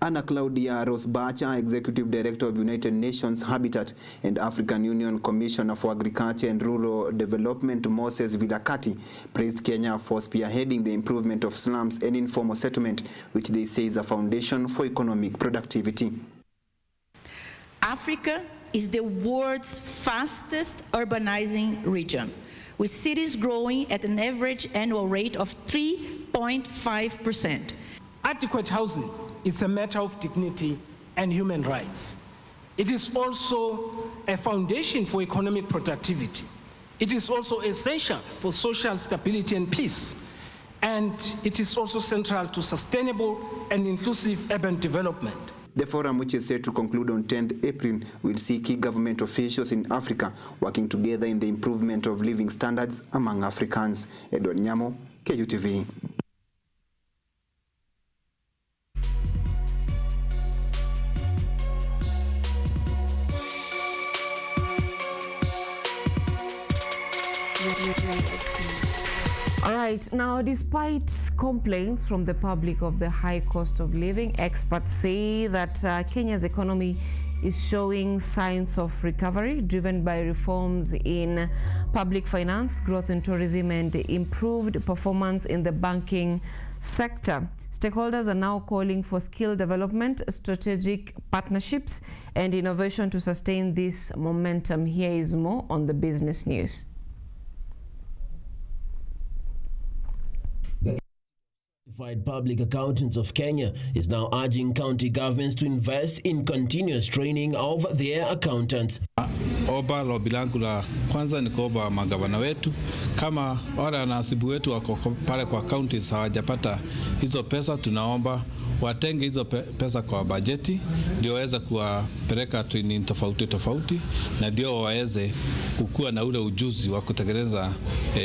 Anna Claudia Rosbacha, Executive Director of United Nations Habitat and African Union Commissioner for Agriculture and Rural Development, Moses Vilakati, praised Kenya for spearheading the improvement of slums and informal settlement, which they say is a foundation for economic productivity. Africa is the world's fastest urbanizing region, with cities growing at an average annual rate of 3.5%. Adequate housing is a matter of dignity and human rights. It is also a foundation for economic productivity. It is also essential for social stability and peace. And it is also central to sustainable and inclusive urban development. The forum, which is set to conclude on 10th April, will see key government officials in Africa working together in the improvement of living standards among Africans. Edward Nyamo, KUTV. All right, now despite complaints from the public of the high cost of living, experts say that Kenya's economy is showing signs of recovery driven by reforms in public finance, growth in tourism, and improved performance in the banking sector. Stakeholders are now calling for skill development, strategic partnerships, and innovation to sustain this momentum. Here is more on the business news. Public Accountants of Kenya is now urging county governments to invest in continuous training of their accountants. Oba lobi langu la kwanza ni kuomba magavana wetu, kama wale wanasibu wetu wako pale kwa counties hawajapata hizo pesa, tunaomba watenge hizo pesa kwa bajeti ndio waweze kuwapeleka training tofauti na ndio waweze kukua na ule ujuzi wa kutekeleza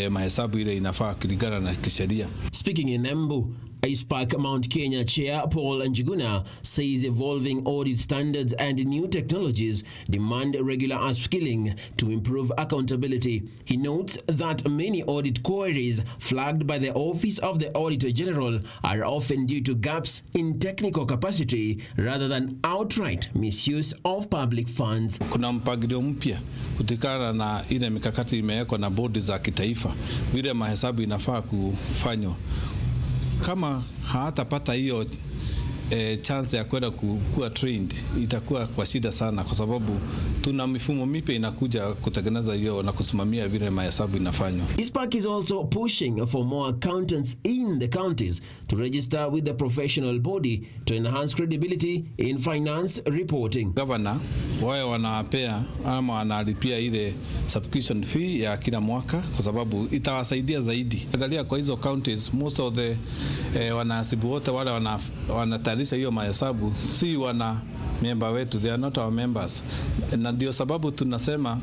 mahesabu ile inafaa kulingana na kisheria. Speaking in Embu, ISPAC Mount Kenya Chair Paul Njuguna says evolving audit standards and new technologies demand regular upskilling to improve accountability. He notes that many audit queries flagged by the Office of the Auditor General are often due to gaps in technical capacity rather than outright misuse of public funds. Kuna mpangilio mpya kutikana na ile mikakati imewekwa na bodi za kitaifa vile mahesabu inafaa kufanywa. Kama hatapata hiyo chance ya kwenda kuwa trained, itakuwa kwa shida sana, kwa sababu tuna mifumo mipya inakuja kutengeneza hiyo na kusimamia vile mahesabu inafanywa. ISPAC is also pushing for more accountants in the counties to register with the professional body to enhance credibility in finance reporting. Governor wao wanapea ama wanalipia ile subscription fee ya kila mwaka, kwa sababu itawasaidia zaidi. Angalia kwa hizo counties, most of the wanahasibu wote wale wanatayarisha hiyo mahesabu si wana member wetu, they are not our members. Na ndio sababu tunasema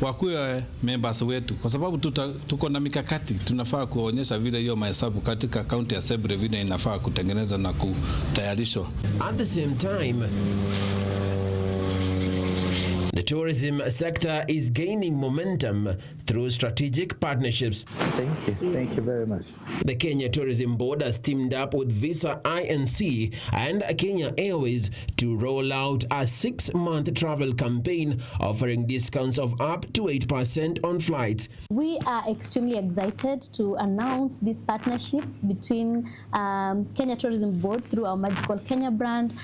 wakuwe members wetu, kwa sababu tuko na mikakati tunafaa kuonyesha vile hiyo mahesabu katika county assembly vile inafaa kutengeneza na kutayarishwa. At the same time, the tourism sector is gaining momentum through strategic partnerships. Thank you. Thank you very much. The Kenya Tourism Board has teamed up with Visa INC and Kenya Airways to roll out a 6-month travel campaign offering discounts of up to 8% on flights. We are extremely excited to announce this partnership between Kenya Tourism Board through our Magical Kenya brand,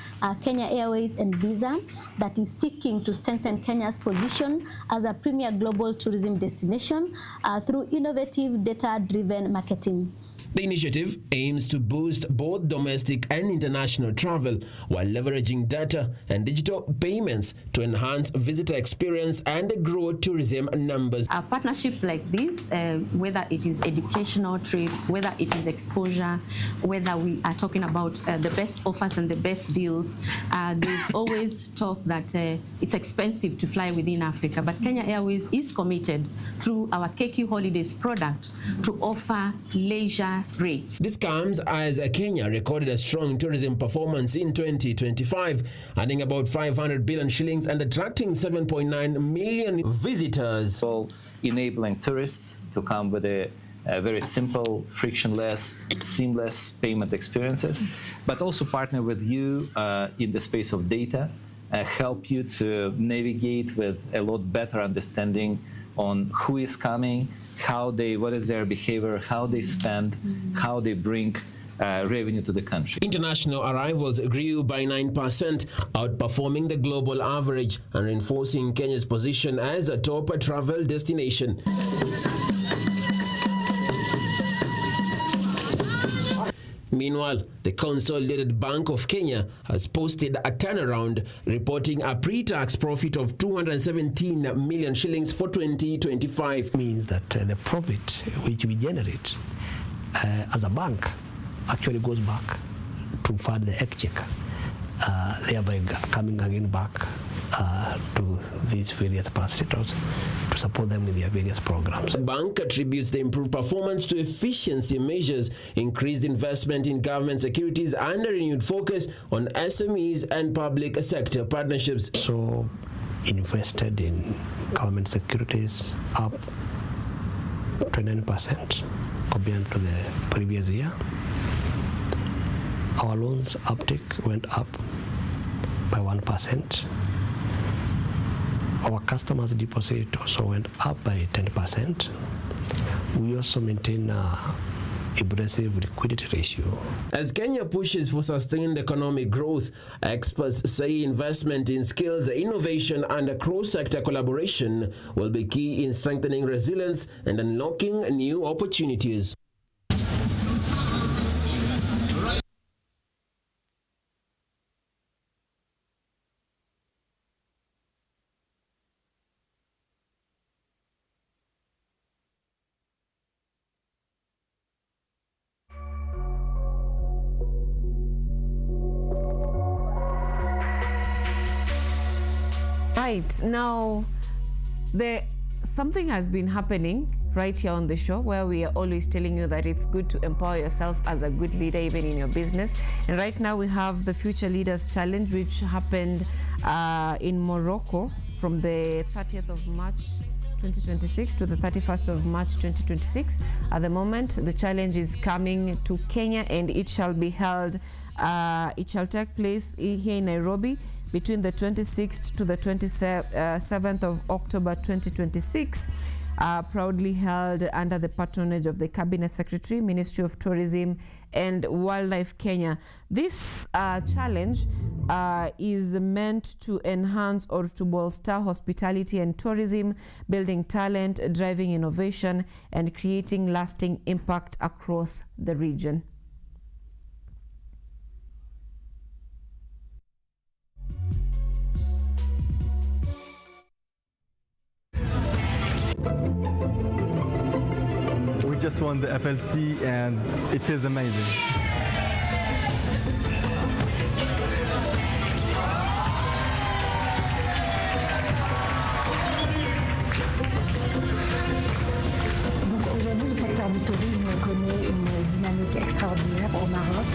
Kenya Airways and Visa, that is seeking to strengthen Kenya's position as a premier global tourism destination through innovative data-driven marketing. The initiative aims to boost both domestic and international travel while leveraging data and digital payments to enhance visitor experience and grow tourism numbers. Partnerships like this, whether it is educational trips, whether it is exposure, whether we are talking about the best offers and the best deals, there's always talk that it's expensive to fly within Africa, but Kenya Airways is committed through our KQ Holidays product to offer leisure rates. This comes as Kenya recorded a strong tourism performance in 2025, adding about 500 billion shillings and attracting 7.9 million visitors. So enabling tourists to come with a very simple, frictionless, seamless payment experiences, but also partner with you in the space of data, help you to navigate with a lot better understanding on who is coming, what is their behavior, how they spend, how they bring revenue to the country. International arrivals grew by 9%, outperforming the global average and reinforcing Kenya's position as a top travel destination. Meanwhile, the Consolidated Bank of Kenya has posted a turnaround, reporting a pre-tax profit of 217 million shillings for 2025. Means that the profit which we generate as a bank actually goes back to fund the exchequer, thereby coming again back to these various parastatals to support them in their various programs. The bank attributes the improved performance to efficiency measures, increased investment in government securities, and a renewed focus on SMEs and public sector partnerships. So, invested in government securities up 29% compared to the previous year. Our loans uptake went up by 1%. Our customers' deposit also went up by 10%. We also maintain a aggressive liquidity ratio. As Kenya pushes for sustained economic growth, experts say investment in skills, innovation, and cross-sector collaboration will be key in strengthening resilience and unlocking new opportunities. Right, now something has been happening right here on the show, where we are always telling you that it's good to empower yourself as a good leader, even in your business. And right now we have the Future Leaders Challenge, which happened in Morocco from the 30th of March 2026 to the 31st of March 2026. At the moment, the challenge is coming to Kenya, and it shall be held, it shall take place here in Nairobi between the 26th to the 27th of October 2026. Proudly held under the patronage of the Cabinet Secretary, Ministry of Tourism and Wildlife Kenya. This challenge is meant to enhance or to bolster hospitality and tourism, building talent, driving innovation, and creating lasting impact across the region. We just won the FLC and it feels amazing. Donc aujourd'hui, le secteur du tourisme connaît une dynamique extraordinaire au Maroc.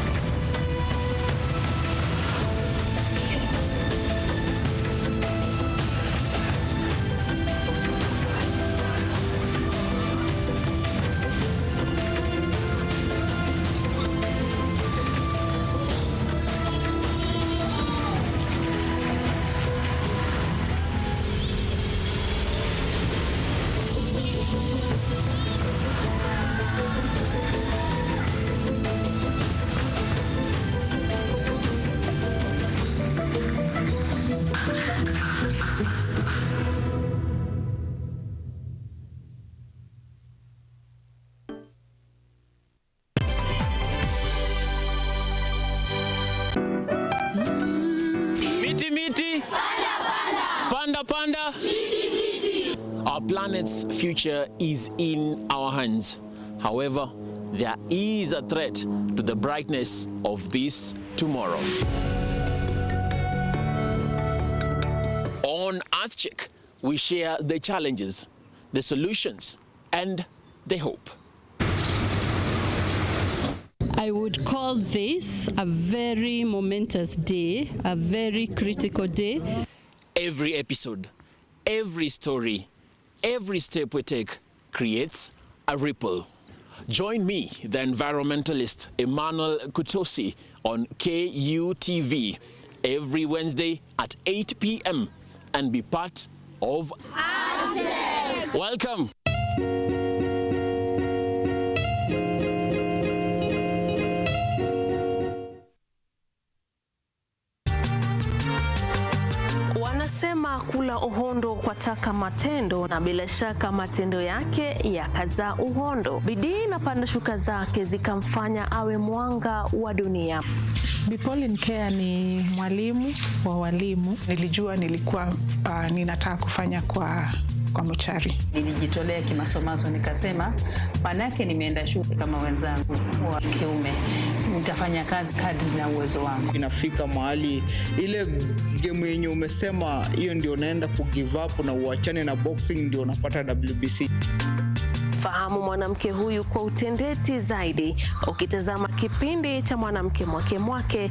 Our planet's future is in our hands. However, there is a threat to the brightness of this tomorrow. On EarthCheck, we share the challenges, the solutions, and the hope. I would call this a very momentous day, a very critical day. Every episode, every story, every step we take creates a ripple. Join me, the environmentalist Emmanuel Kutosi, on KUTV every Wednesday at 8 p.m. and be part of EarthCheck. Welcome. Wanasema kula uhondo kwa taka matendo, na bila shaka matendo yake yakazaa uhondo. Bidii na panda shuka zake zikamfanya awe mwanga wa dunia. Pauline Care ni mwalimu wa walimu. Nilijua nilikuwa ninataka kufanya kwa mochari. Nilijitolea kimasomaso, nikasema manake nimeenda shule kama wenzangu wa kiume, nitafanya kazi kadri na uwezo wangu. Inafika mahali ile game yenye umesema hiyo ndio naenda ku give up na uachane na boxing, ndio unapata WBC. Fahamu mwanamke huyu kwa utendeti zaidi ukitazama kipindi cha Mwanamke Mwake Mwake.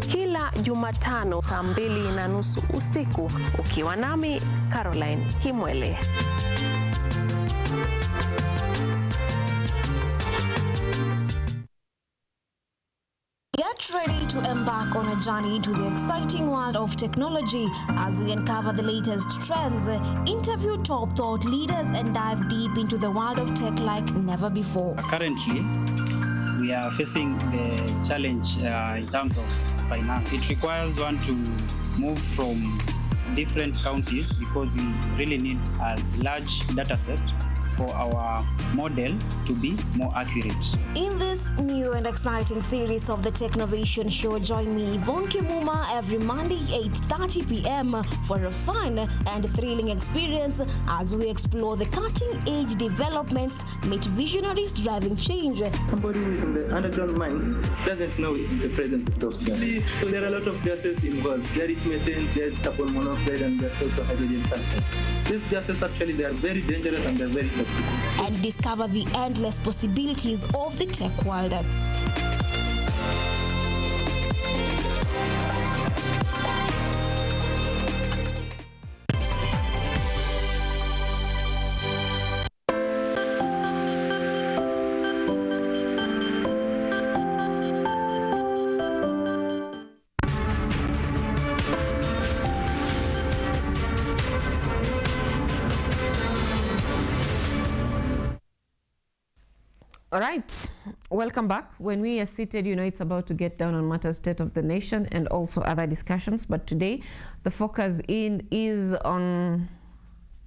Kila Jumatano saa 2:30 usiku, ukiwa nami Caroline Kimwele. Get ready to embark on a journey into the exciting world of technology as we uncover the latest trends, interview top thought leaders, and dive deep into the world of tech like never before. Currently, we are facing the challenge in terms of finance. It requires one to move from different counties because we really need a large data set for our model to be more accurate. In this new and exciting series of the Technovation Show, join me, Yvonne Kimuma, every Monday, 8:30 p.m. for a fun and thrilling experience as we explore the cutting-edge developments, meet visionaries driving change. Somebody who is in the underground mine doesn't know the presence of those gases. So there are a lot of gases involved. There is methane, there is carbon monoxide, and there's also hydrogen sulfide. These gases actually, they are very dangerous and they're very toxic. And discover the endless possibilities of the tech world. All right, welcome back. When we are seated, you know, it's about to get down on matters state of the nation and also other discussions. But today, the focus is on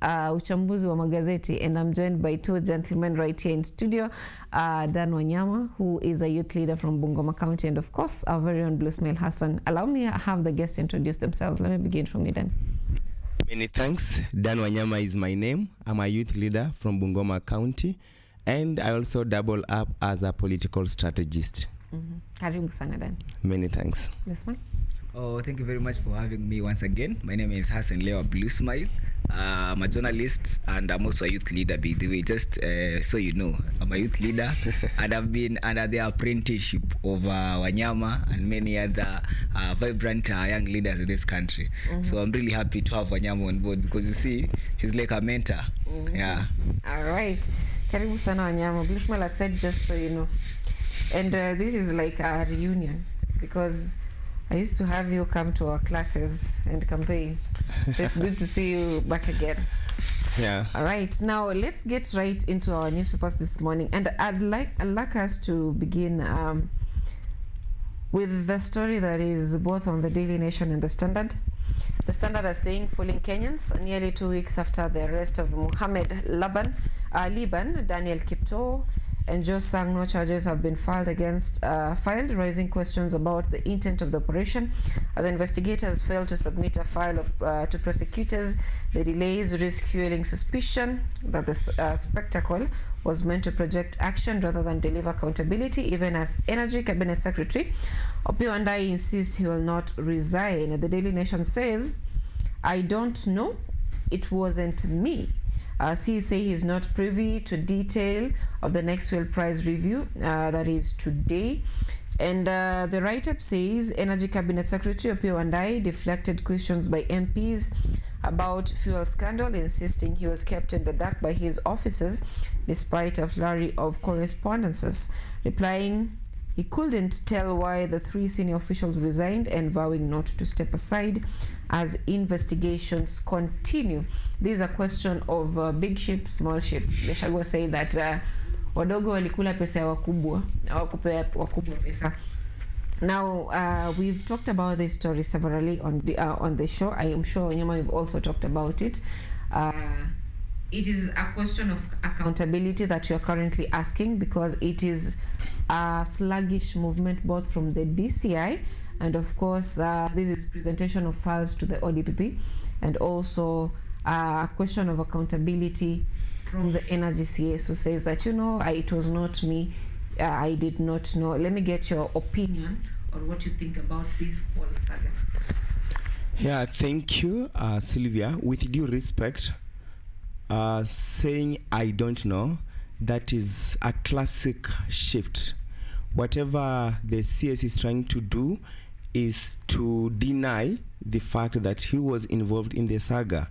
uchambuzi wa magazeti, and I'm joined by two gentlemen right here in studio. Dan Wanyama, who is a youth leader from Bungoma County, and of course, our very own Blue Smile Hassan. Allow me to have the guests introduce themselves. Let me begin from you, Dan. Many thanks. Dan Wanyama is my name. I'm a youth leader from Bungoma County. And I also double up as a political strategist. Karibu sana Dan. Many thanks. Yes, ma'am. Oh, thank you very much for having me once again. My name is Hassan Leo Blue Smile. I'm a journalist and I'm also a youth leader, by the way. Just so you know, I'm a youth leader and I've been under the apprenticeship of Wanyama and many other vibrant young leaders in this country. So I'm really happy to have Wanyama on board because you see, he's like a mentor. Yeah. All right. Karibu sana Wanyama. Blue Smile has said, just so you know. And this is like a reunion because I used to have you come to our classes and campaign. It's good to see you back again. Yeah. All right. Now let's get right into our newspapers this morning. And I'd like us to begin with the story that is both on the Daily Nation and the Standard. The Standard are saying fooling Kenyans nearly 2 weeks after the arrest of Mohammed Liban, Daniel Kipto, and Joe Sang. No charges have been filed, raising questions about the intent of the operation. As investigators failed to submit a file to prosecutors, the delays risk fueling suspicion that the spectacle was meant to project action rather than deliver accountability, even as Energy Cabinet Secretary Opiyo Wandayi insists he will not resign. The Daily Nation says, "I don't know, it wasn't me." He say he's not privy to detail of the next fuel price review, that is today. And the write-up says Energy Cabinet Secretary Opiyo Wandayi deflected questions by MPs about fuel scandal, insisting he was kept in the dark by his officers despite a flurry of correspondences, replying he couldn't tell why the three senior officials resigned and vowing not to step aside as investigations continue. This is a question of big ship, small ship. Gachagua say that wadogo walikula pesa ya wakubwa, hawakupea wakubwa pesa. Now, we've talked about this story severally on the show. I am sure Wanyama, you've also talked about it. It is a question of accountability that you are currently asking because it is a sluggish movement both from the DCI and of course this is presentation of files to the ODPP, and also a question of accountability from the Energy CS who says that, you know, it was not me, I did not know. Let me get your opinion on what you think about this whole saga. Yeah, thank you, Sylvia. With due respect, saying I don't know, that is a classic shift. Whatever the CS is trying to do is to deny the fact that he was involved in the saga.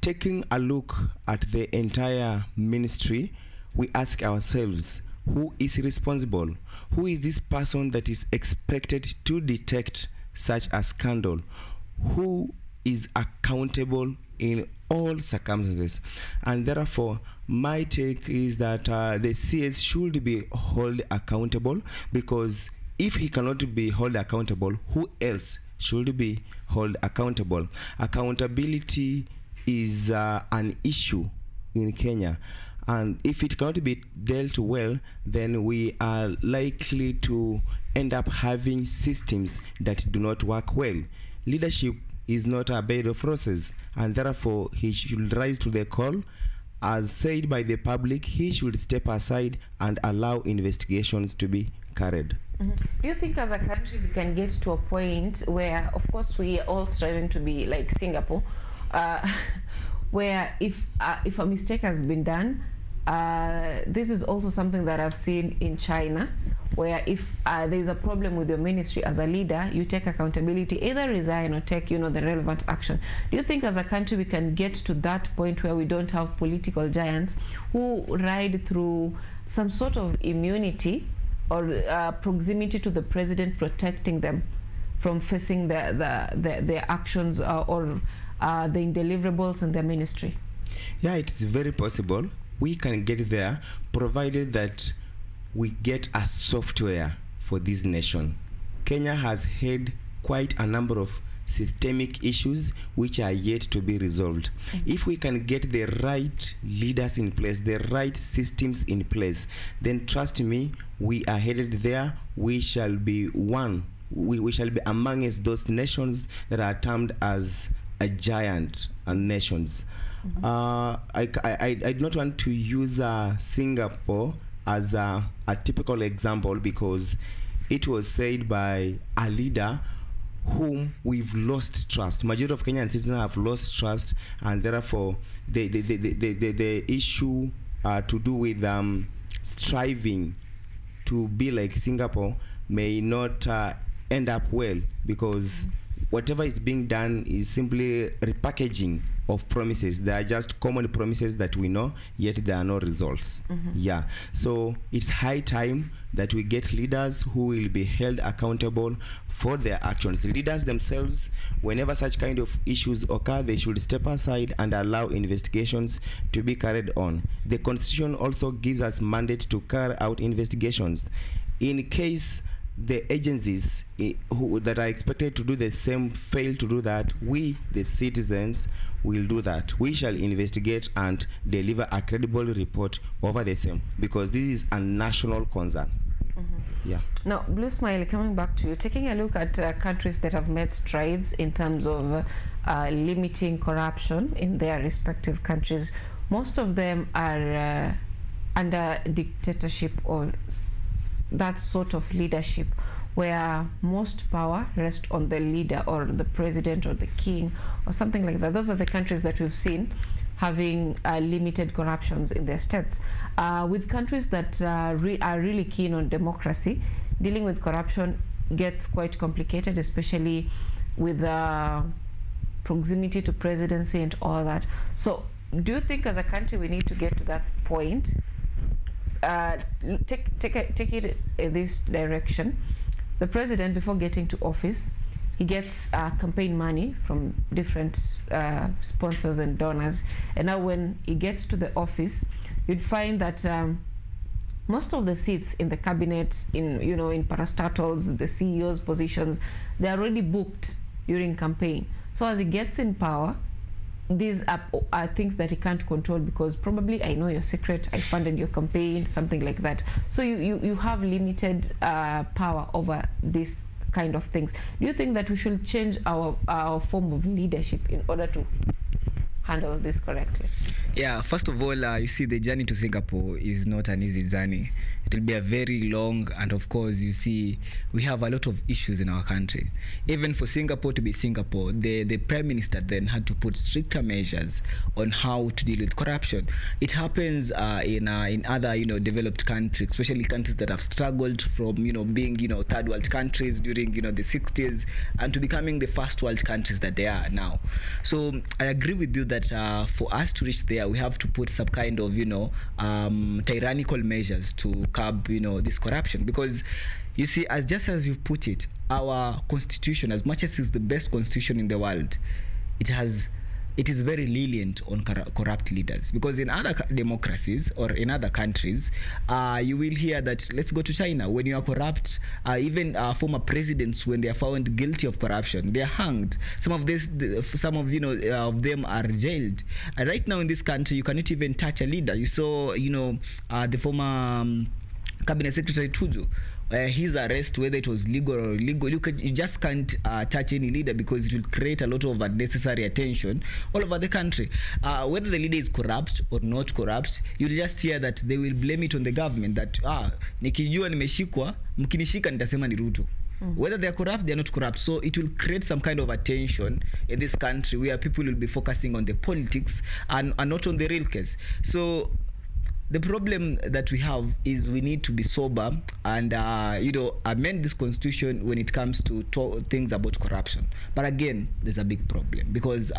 Taking a look at the entire ministry, we ask ourselves, who is responsible? Who is this person that is expected to detect such a scandal? Who is accountable in all circumstances? And therefore, my take is that the CS should be held accountable, because if he cannot be held accountable, who else should be held accountable? Accountability is an issue in Kenya. And if it cannot be dealt well, then we are likely to end up having systems that do not work well. Leadership is not a bed of roses, and therefore he should rise to the call. As said by the public, he should step aside and allow investigations to be carried. Do you think as a country we can get to a point where, of course, we are all striving to be like Singapore, where if a mistake has been done, this is also something that I've seen in China, where if there's a problem with your ministry as a leader, you take accountability, either resign or take, the relevant action. Do you think as a country we can get to that point where we don't have political giants who ride through some sort of immunity or proximity to the president, protecting them from facing their actions or the deliverables in their ministry? Yeah, it's very possible. We can get there, provided that we get a software for this nation. Kenya has had quite a number of systemic issues which are yet to be resolved. If we can get the right leaders in place, the right systems in place, then trust me, we are headed there. We shall be one. We shall be amongst those nations that are termed as a giant nations. I do not want to use Singapore as a typical example, because it was said by a leader whom we've lost trust. Majority of Kenyan citizens have lost trust, and therefore the issue to do with striving to be like Singapore may not end up well, because whatever is being done is simply repackaging of promises. They are just common promises that we know, yet there are no results. Yeah, so it's high time that we get leaders who will be held accountable for their actions. Leaders themselves, whenever such kind of issues occur, they should step aside and allow investigations to be carried on. The Constitution also gives us mandate to carry out investigations. In case the agencies that are expected to do the same fail to do that, we, the citizens, will do that. We shall investigate and deliver a credible report over the same, because this is a national concern. Yeah. Now, Blue Smile, coming back to you, taking a look at countries that have made strides in terms of limiting corruption in their respective countries, most of them are under dictatorship or that sort of leadership, where most power rests on the leader or the president or the king or something like that. Those are the countries that we've seen having limited corruptions in their states. With countries that are really keen on democracy, dealing with corruption gets quite complicated, especially with proximity to presidency and all that. So do you think as a country we need to get to that point? Take it in this direction. The president, before getting to office, he gets campaign money from different sponsors and donors, and now when he gets to the office, you'd find that most of the seats in the cabinet, in parastatals, the CEO's positions, they're already booked during campaign. So as he gets in power, these are things that he can't control, because probably I know your secret, I funded your campaign, something like that. So you have limited power over this kind of things. Do you think that we should change our form of leadership in order to handle this correctly? Yeah, first of all, you see, the journey to Singapore is not an easy journey. It will be a very long, and of course, you see, we have a lot of issues in our country. Even for Singapore to be Singapore, the Prime Minister then had to put stricter measures on how to deal with corruption. It happens in other, developed countries, especially countries that have struggled from, being, third world countries during, the 60s and to becoming the first world countries that they are now. So I agree with you that for us to reach there, we have to put some kind of, tyrannical measures to curb, this corruption. Because you see, just as you put it, our constitution, as much as it's the best constitution in the world, it has it is very lenient on corrupt leaders, because in other democracies or in other countries, you will hear that, let's go to China, when you are corrupt, even former presidents, when they are found guilty of corruption, they are hanged. Some of them are jailed. And right now in this country, you cannot even touch a leader. You saw, the former cabinet secretary Tuju. His arrest, whether it was legal or illegal, you just can't touch any leader, because it will create a lot of unnecessary attention all over the country. Whether the leader is corrupt or not corrupt, you'll just hear that they will blame it on the government, that nikijua nimeshikwa, mkinishika nitasema ni Ruto. Whether they are corrupt, they are not corrupt. So it will create some kind of attention in this country where people will be focusing on the politics and not on the real case. So the problem that we have is we need to be sober and amend this constitution when it comes to things about corruption. But again, there's a big problem, because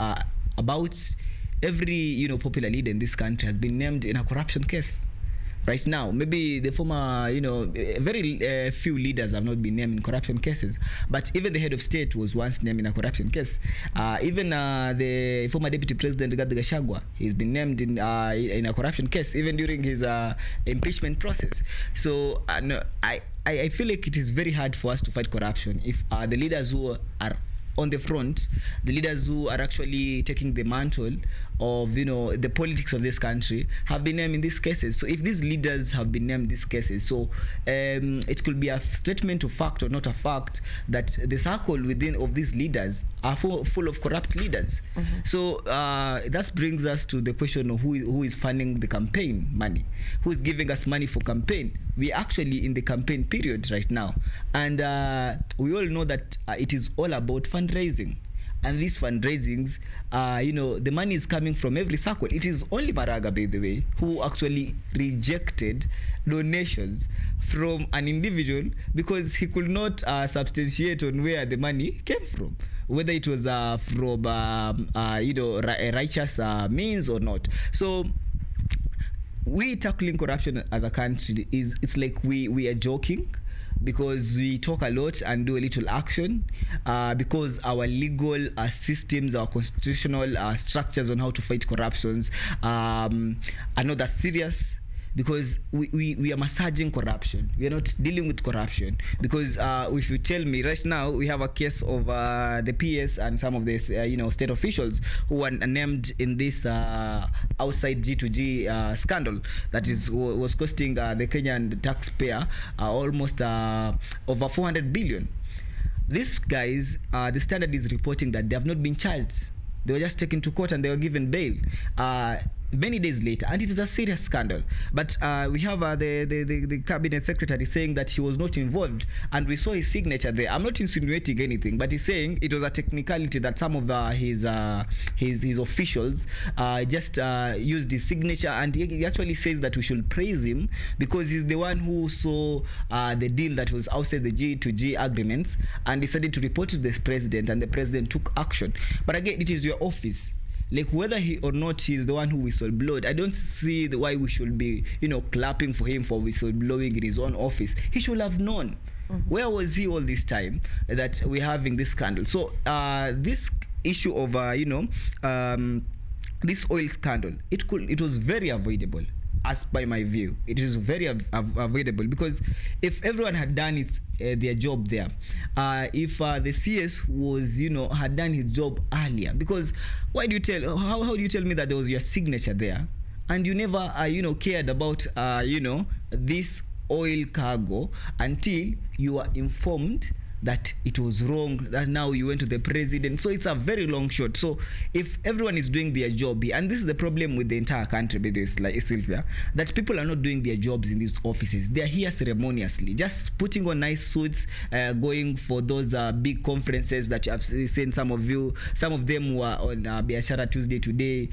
about every popular leader in this country has been named in a corruption case. Right now, maybe the former, very few leaders have not been named in corruption cases. But even the head of state was once named in a corruption case. Even the former deputy president, Rigathi Gachagua, he's been named in a corruption case, even during his impeachment process. So I feel like it is very hard for us to fight corruption if the leaders who are on the front, the leaders who are actually taking the mantle of the politics of this country, have been named in these cases. So if these leaders have been named in these cases, so it could be a statement of fact or not a fact that the circle within of these leaders are full of corrupt leaders. So that brings us to the question of who is funding the campaign money, who is giving us money for campaign. We're actually in the campaign period right now, and we all know that it is all about fundraising. And these fundraisings, the money is coming from every circle. It is only Maraga, by the way, who actually rejected donations from an individual because he could not substantiate on where the money came from, whether it was from righteous means or not. So we tackling corruption as a country it's like we are joking, because we talk a lot and do a little action, because our legal systems, our constitutional structures on how to fight corruptions are not that serious, because we are massaging corruption. We are not dealing with corruption, because if you tell me right now we have a case of the PS and some of the state officials who were named in this outside G2G scandal that was costing the Kenyan taxpayer almost over 400 billion. These guys, the Standard is reporting that they have not been charged. They were just taken to court and they were given bail many days later, and it is a serious scandal. But we have the cabinet secretary saying that he was not involved, and we saw his signature there. I'm not insinuating anything, but he's saying it was a technicality that some of his officials just used his signature, and he actually says that we should praise him because he's the one who saw the deal that was outside the G2G agreements and decided to report to the president, and the president took action. But again, it is your office. Like, whether he or not he is the one who whistleblowed, I don't see why we should be, clapping for him for whistleblowing in his own office. He should have known. Where was he all this time that we're having this scandal? So this issue of this oil scandal, it was very avoidable. As by my view, it is very avoidable, because if everyone had done their job there, if the CS was had done his job earlier, because how do you tell me that there was your signature there and you never cared about this oil cargo until you were informed that it was wrong, that now you went to the president? So it's a very long shot. So if everyone is doing their job, and this is the problem with the entire country, with this, like Sylvia, that people are not doing their jobs in these offices. They are here ceremoniously, just putting on nice suits, going for those big conferences that you have seen. Some of them were on Biashara Tuesday today,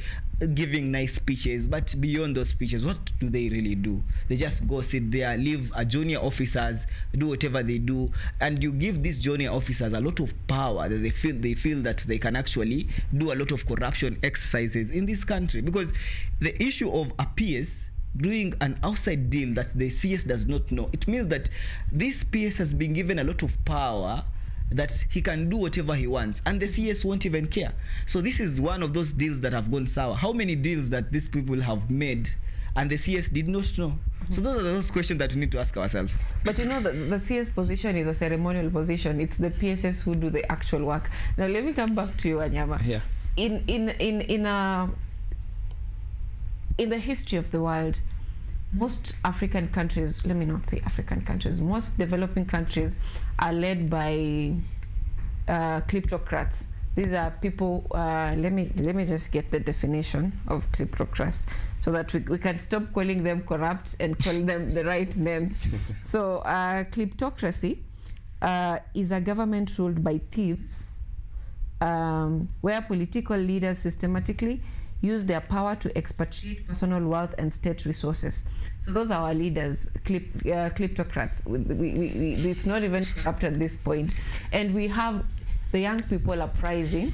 giving nice speeches, but beyond those speeches, what do they really do? They just go sit there, leave junior officers do whatever they do, and you give these junior officers a lot of power that they feel that they can actually do a lot of corruption exercises in this country. Because the issue of a PS doing an outside deal that the CS does not know, it means that this PS has been given a lot of power that he can do whatever he wants, and the CS won't even care. So this is one of those deals that have gone sour. How many deals that these people have made and the CS did not know? So those are those questions that we need to ask ourselves. But you know, the CS position is a ceremonial position. It's the PSS who do the actual work. Now let me come back to you, Anyama. Yeah. In the history of the world, most African countries, let me not say African countries, most developing countries are led by kleptocrats. These are people, let me just get the definition of kleptocrats so that we can stop calling them corrupt and call them the right names. So kleptocracy is a government ruled by thieves, where political leaders systematically use their power to expatriate personal wealth and state resources. So those are our leaders, kleptocrats. It's not even corrupt at this point. And we have the young people uprising.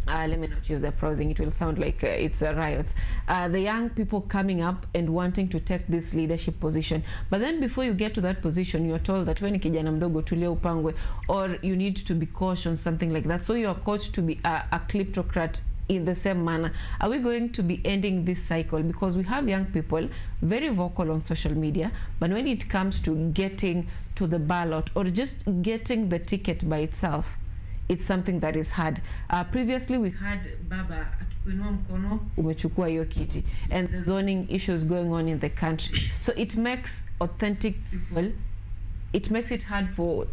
Let me not use the uprising, it will sound like it's a riot. The young people coming up and wanting to take this leadership position. But then before you get to that position, you're told that when kijana mdogo tulia upangwe, or you need to be cautious, something like that. So you are coached to be a kleptocrat in the same manner. Are we going to be ending this cycle? Because we have young people very vocal on social media, but when it comes to getting to the ballot or just getting the ticket by itself, it's something that is hard. Previously we had baba akikuinua mkono umechukua hiyo kiti, and the zoning issues going on in the country. So it makes authentic people, it makes it hard for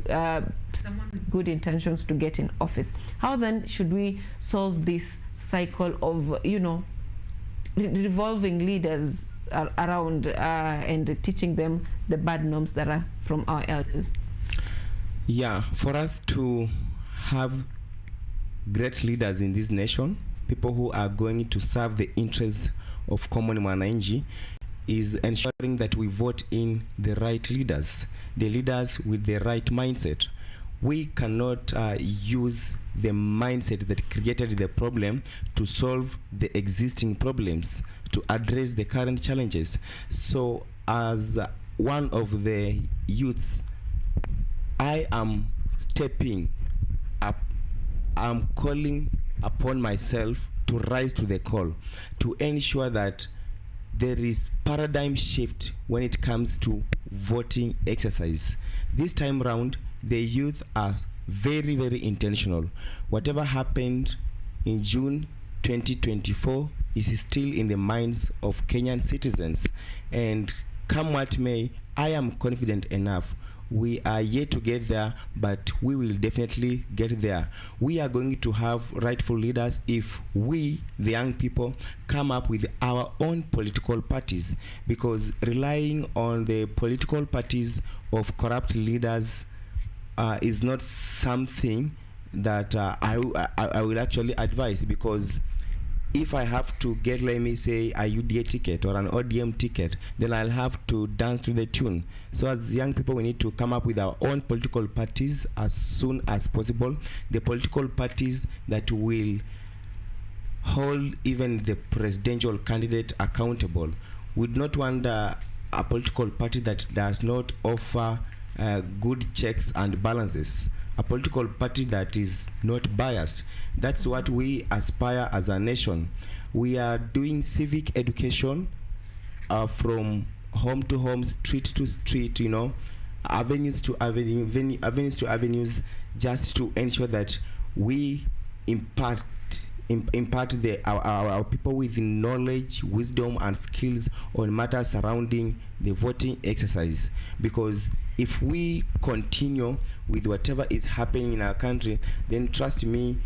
someone with good intentions to get in office. How then should we solve this cycle of, you know, revolving leaders around and teaching them the bad norms that are from our elders? Yeah, for us to have great leaders in this nation, people who are going to serve the interests of common mwananchi, is ensuring that we vote in the right leaders, the leaders with the right mindset. We cannot use the mindset that created the problem to solve the existing problems, to address the current challenges. So as one of the youths, I am stepping up. I'm calling upon myself to rise to the call, to ensure that there is paradigm shift when it comes to voting exercise. This time round, the youth are very, very intentional. Whatever happened in June 2024 is still in the minds of Kenyan citizens. And come what may, I am confident enough. We are yet to get there, but we will definitely get there. We are going to have rightful leaders if we, the young people, come up with our own political parties, because relying on the political parties of corrupt leaders is not something that I will actually advise, because if I have to get, let me say, a UDA ticket or an ODM ticket, then I'll have to dance to the tune. So as young people, we need to come up with our own political parties as soon as possible. The political parties that will hold even the presidential candidate accountable. We do not want a political party that does not offer good checks and balances. A political party that is not biased. That's what we aspire as a nation. We are doing civic education from home to home, street to street, you know, avenues to avenues, just to ensure that we impart our people with knowledge, wisdom, and skills on matters surrounding the voting exercise. Because if we continue with whatever is happening in our country, then trust me,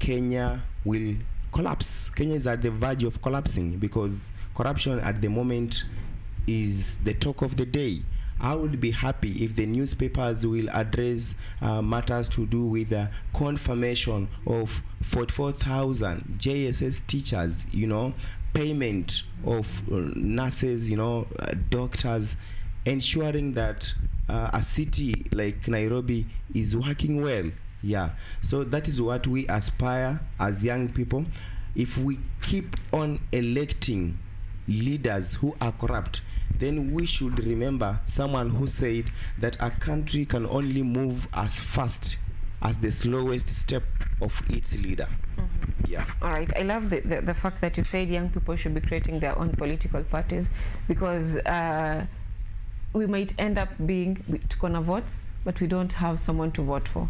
Kenya will collapse. Kenya is at the verge of collapsing, because corruption at the moment is the talk of the day. I would be happy if the newspapers will address matters to do with the confirmation of 44,000 JSS teachers, you know, payment of nurses, you know, doctors, ensuring that a city like Nairobi is working well. Yeah, so that is what we aspire as young people. If we keep on electing leaders who are corrupt, then we should remember someone who said that a country can only move as fast as the slowest step of its leader. Yeah. All right. I love the fact that you said young people should be creating their own political parties, because we might end up being tukona votes, but we don't have someone to vote for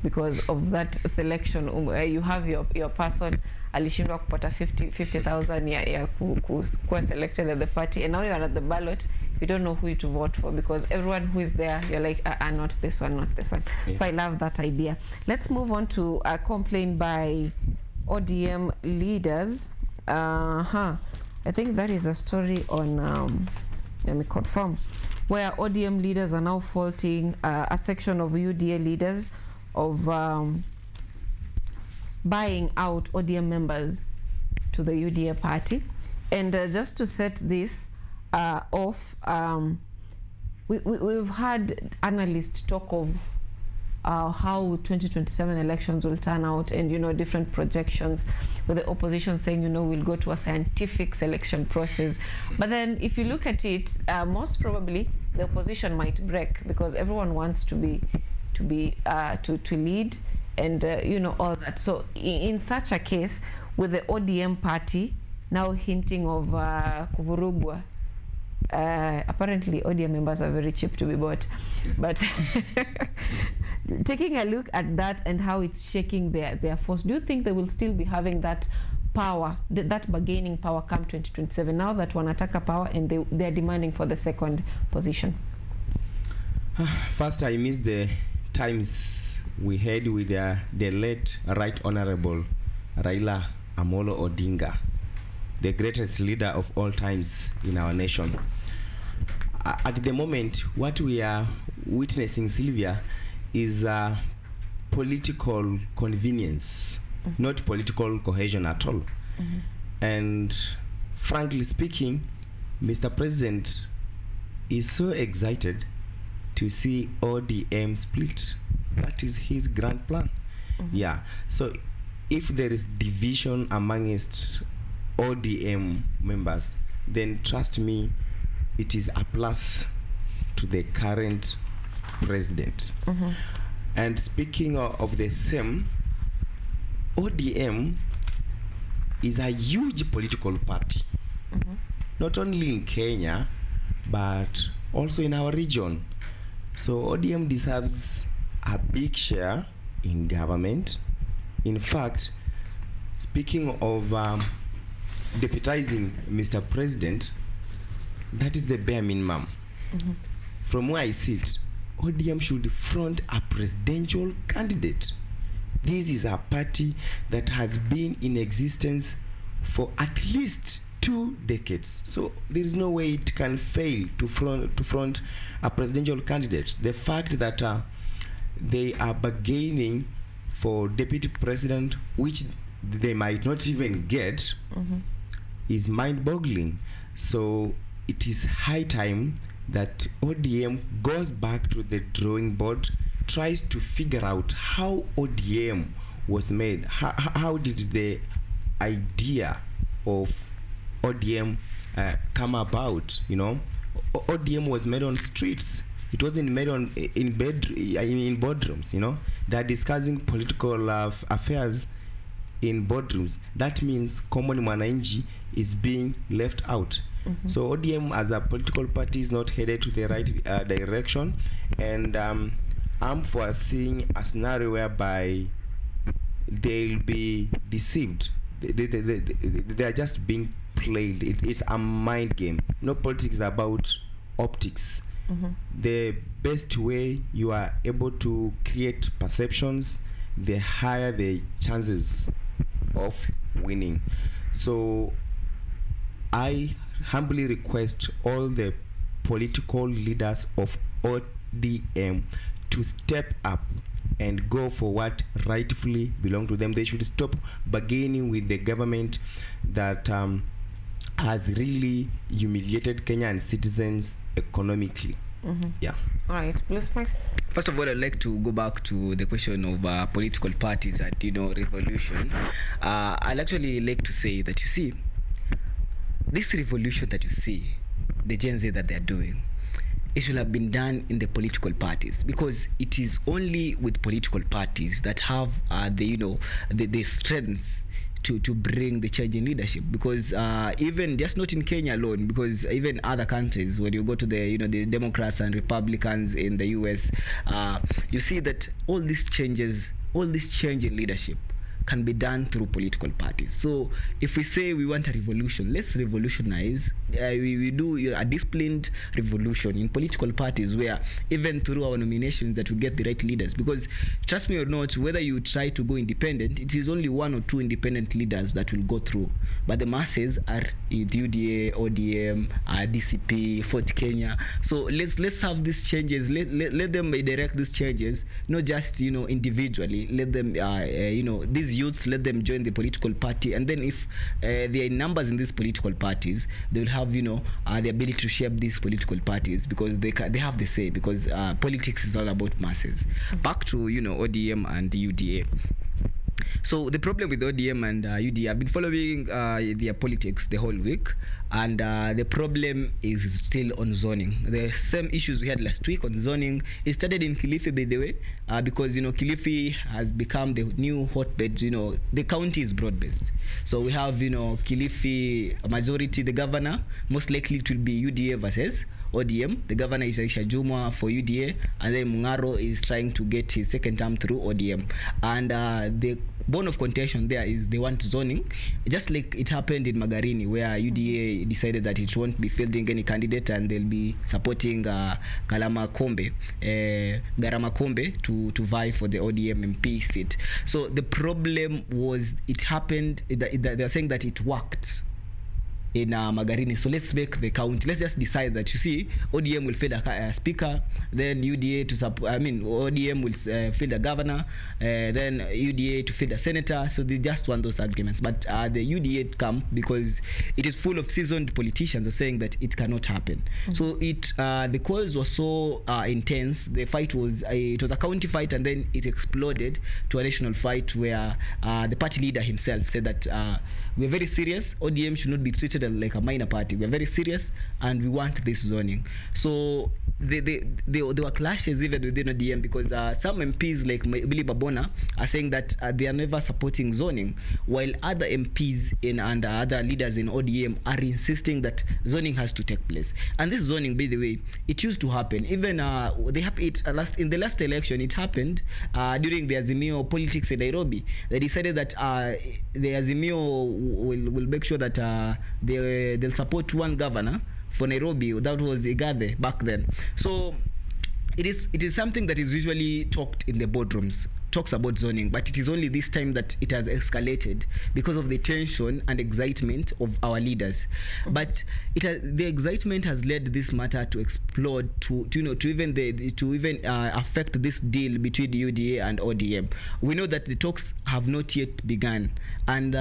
because of that selection. You have your person alishindwa kupata 50,000 ya kuwa selected at the party, and now you're at the ballot, you don't know who to vote for because everyone who is there, you're like, not this one, not this one. Yeah. So I love that idea. Let's move on to a complaint by ODM leaders. I think that is a story on, let me confirm, where ODM leaders are now faulting a section of UDA leaders of buying out ODM members to the UDA party. And just to set this off, we've had analysts talk of how 2027 elections will turn out, and different projections, with the opposition saying we'll go to a scientific selection process. But then if you look at it, most probably the opposition might break because everyone wants to lead, and all that. So in such a case, with the ODM party now hinting of kuvurugwa, apparently ODM members are very cheap to be bought, but taking a look at that and how it's shaking their force, do you think they will still be having that power, that bargaining power come 2027, now that wanataka power and they're demanding for the second position? First, I miss the times we had with the late Right Honorable Raila Amolo Odinga, the greatest leader of all times in our nation. At the moment, what we are witnessing, Sylvia, is political convenience, not political cohesion at all. And frankly speaking, Mr. President is so excited to see ODM split. That is his grand plan. Yeah. So if there is division amongst ODM members, then trust me, it is a plus to the current president. And speaking of the same, ODM is a huge political party, not only in Kenya, but also in our region. So ODM deserves a big share in government. In fact, speaking of deputizing Mr. President, that is the bare minimum. From where I sit, ODM should front a presidential candidate. This is a party that has been in existence for at least 2 decades. So there is no way it can fail to front a presidential candidate. The fact that they are bargaining for deputy president, which they might not even get, is mind-boggling. So it is high time that ODM goes back to the drawing board, tries to figure out how ODM was made. How did the idea of ODM come about? ODM was made on streets. It wasn't made in boardrooms. They're discussing political affairs in boardrooms. That means common mwananchi is being left out. So ODM as a political party is not headed to the right direction, and I'm foreseeing a scenario whereby they'll be deceived. They are just being played. It's a mind game. No politics is about optics. The best way you are able to create perceptions, the higher the chances of winning. So I humbly request all the political leaders of ODM to step up and go for what rightfully belongs to them. They should stop bargaining with the government that has really humiliated Kenyan citizens economically. Yeah. All right, please. First of all, I'd like to go back to the question of political parties and revolution. I'd actually like to say that, you see, this revolution that you see, the Gen Z that they're doing, it should have been done in the political parties, because it is only with political parties that have the strength to bring the change in leadership. Because even just not in Kenya alone, because even other countries, when you go to the Democrats and Republicans in the US, you see that all this change in leadership can be done through political parties. So if we say we want a revolution, let's revolutionize. We do a disciplined revolution in political parties, where even through our nominations that we get the right leaders. Because trust me or not, whether you try to go independent, it is only 1 or 2 independent leaders that will go through. But the masses are UDA, ODM, DCP, Fort Kenya. So let's have these changes. Let them direct these changes, not just individually. Let them these youths, let them join the political party, and then if there are numbers in these political parties, they will have the ability to shape these political parties, because they have the say, because politics is all about masses. Back to ODM and UDA. So the problem with ODM and UDA, I've been following their politics the whole week, and the problem is still on zoning. The same issues we had last week on zoning. It started in Kilifi, by the way, because Kilifi has become the new hotbed. The county is broad-based, so we have Kilifi majority. The governor, most likely it will be UDA versus ODM. The governor is Aisha Jumwa for UDA, and then Mungaro is trying to get his second term through ODM. And the bone of contention there is they want zoning, just like it happened in Magarini, where UDA decided that it won't be fielding any candidate, and they'll be supporting Garama Kombe to vie for the ODM MP seat. So the problem was, it happened, they're saying that it worked in Magarini. So let's make the count. Let's just decide that, you see, ODM will field a speaker, then UDA ODM will field a governor, then UDA to field a senator. So they just want those arguments. But the UDA camp, because it is full of seasoned politicians, are saying that it cannot happen. So the cause was so intense. The fight was it was a county fight, and then it exploded to a national fight, where the party leader himself said that we're very serious. ODM should not be treated like a minor party. We're very serious, and we want this zoning. So there were clashes even within ODM, because some MPs like Billy Babona are saying that they are never supporting zoning, while other MPs and other leaders in ODM are insisting that zoning has to take place. And this zoning, by the way, it used to happen. Even in the last election, it happened during the Azimio politics in Nairobi. They decided that the Azimio will make sure that they'll support one governor for Nairobi. That was Igathe back then. So it is something that is usually talked in the boardrooms, talks about zoning, but it is only this time that it has escalated because of the tension and excitement of our leaders. But the excitement has led this matter to explode to even affect this deal between UDA and ODM. We know that the talks have not yet begun, and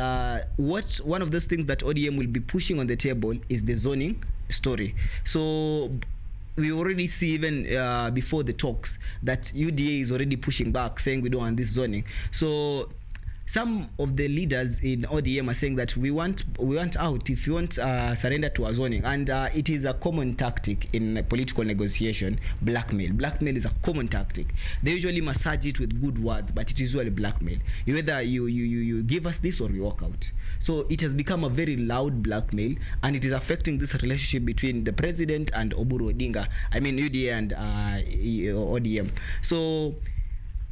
one of those things that ODM will be pushing on the table is the zoning story. So we already see, even before the talks, that UDA is already pushing back, saying we don't want this zoning. So some of the leaders in ODM are saying that we want out if you want surrender to a zoning. And it is a common tactic in political negotiation, blackmail. Blackmail is a common tactic. They usually massage it with good words, but it is usually blackmail. Either you give us this or you walk out. So it has become a very loud blackmail, and it is affecting this relationship between the president and Oburu Odinga. I mean UDA and ODM. So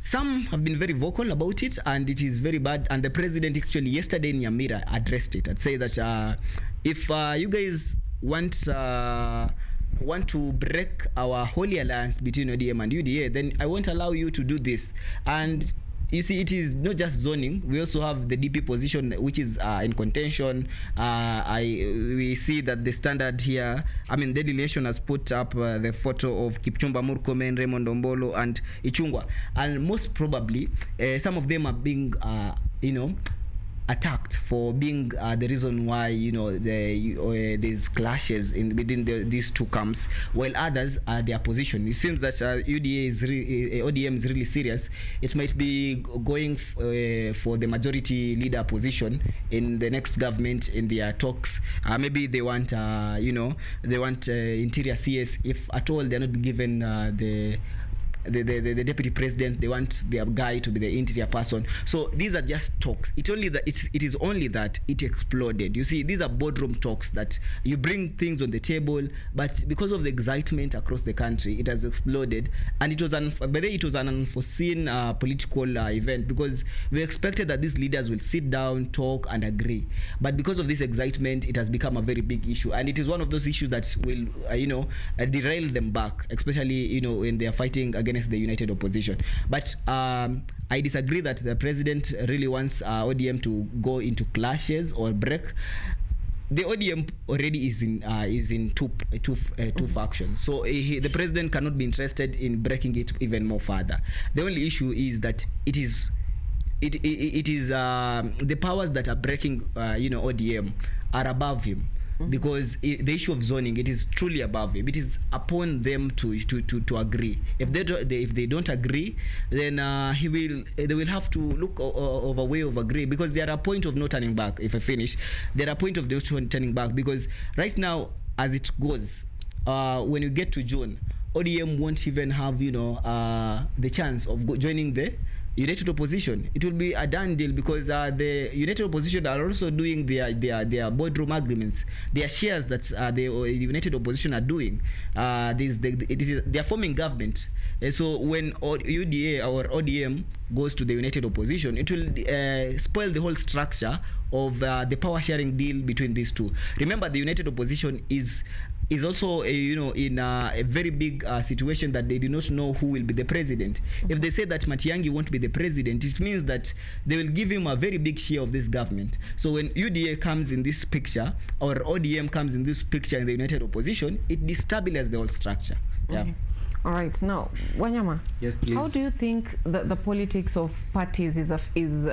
some have been very vocal about it, and it is very bad. And the president actually yesterday in Nyamira addressed it and said that if you guys want to break our holy alliance between ODM and UDA, then I won't allow you to do this. And you see, it is not just zoning. We also have the DP position, which is in contention. We see that the Standard here, Daily Nation has put up the photo of Kipchumba Murkomen, Raymond Ombolo, and Ichung'wah. And most probably, some of them are being, attacked for being the reason why there's clashes within these two camps, while others are their position. It seems that ODM is really serious. It might be going for the majority leader position in the next government in their talks. Maybe they want interior CS. If at all they're not given the deputy president, they want their guy to be the interior person. So these are just talks. It is only that it exploded. You see, these are boardroom talks that you bring things on the table, but because of the excitement across the country, it has exploded. And it was an unforeseen political event, because we expected that these leaders will sit down, talk, and agree. But because of this excitement, it has become a very big issue, and it is one of those issues that will derail them back, especially when they are fighting against the united opposition. But I disagree that the president really wants ODM to go into clashes or break. The ODM already is in two factions, so the president cannot be interested in breaking it even more further. The only issue is that it is the powers that are breaking ODM are above him. Because the issue of zoning, it is truly above him. It is upon them to agree. If they don't agree, then they will have to look of a way of agree, because they are a point of no turning back. If I finish, they are a point of no turning back, because right now, as it goes, when you get to June, ODM won't even have the chance of joining the united opposition. It will be a done deal, because the united opposition are also doing their boardroom agreements, their shares that the united opposition are doing. They are forming government. So when UDA or ODM goes to the united opposition, it will spoil the whole structure of the power sharing deal between these two. Remember, the united opposition is also in a very big situation that they do not know who will be the president. If they say that Matiang'i won't be the president, it means that they will give him a very big share of this government. So when UDA comes in this picture, or ODM comes in this picture in the united opposition, it destabilizes the whole structure. Yeah. All right. Now, Wanyama. Yes, please. How do you think the politics of parties is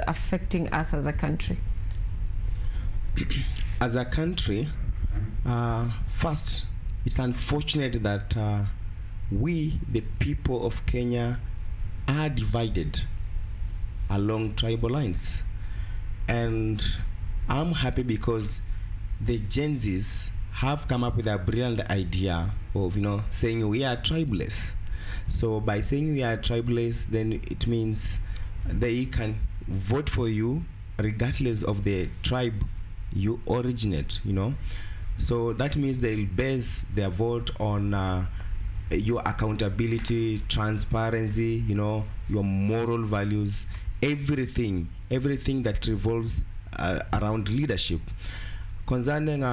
affecting us as a country? As a country, first, it's unfortunate that we, the people of Kenya, are divided along tribal lines. And I'm happy because the Gen Zs have come up with a brilliant idea of, saying we are tribeless. So by saying we are tribeless, then it means they can vote for you regardless of the tribe you originate, So that means they'll base their vote on your accountability, transparency, your moral values, everything that revolves around leadership. Concerning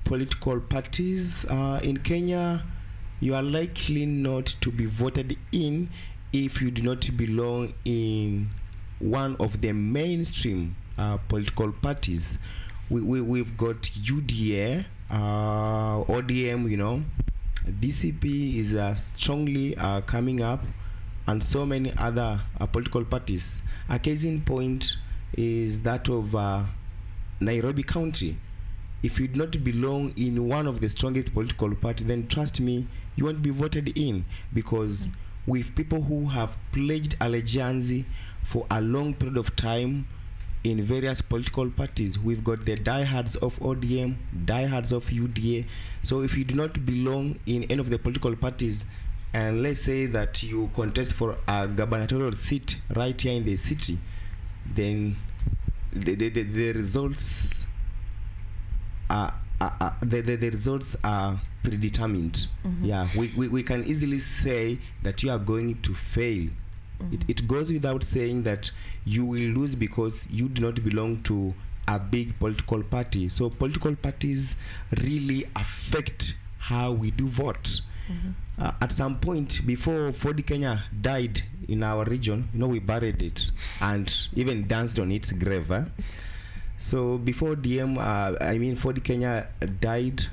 political parties in Kenya, you are likely not to be voted in if you do not belong in one of the mainstream political parties. We've got UDA, ODM, DCP is strongly coming up, and so many other political parties. A case in point is that of Nairobi County. If you do not belong in one of the strongest political parties, then trust me, you won't be voted in, because with people who have pledged allegiance for a long period of time in various political parties. We've got the diehards of ODM, diehards of UDA. So if you do not belong in any of the political parties, and let's say that you contest for a gubernatorial seat right here in the city, then the results are the results are predetermined. Yeah, we can easily say that you are going to fail. It goes without saying that you will lose because you do not belong to a big political party. So political parties really affect how we do vote. At some point, before Ford Kenya died in our region, we buried it and even danced on its grave. So before Ford Kenya died,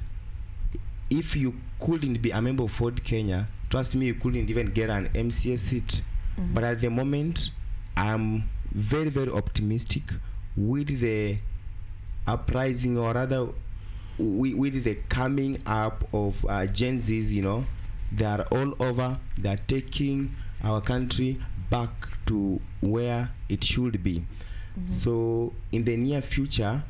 if you couldn't be a member of Ford Kenya, trust me, you couldn't even get an MCA seat. But at the moment, I'm very, very optimistic with the uprising, or rather with the coming up of Gen Zs, you know, they are all over. They are taking our country back to where it should be. So in the near future,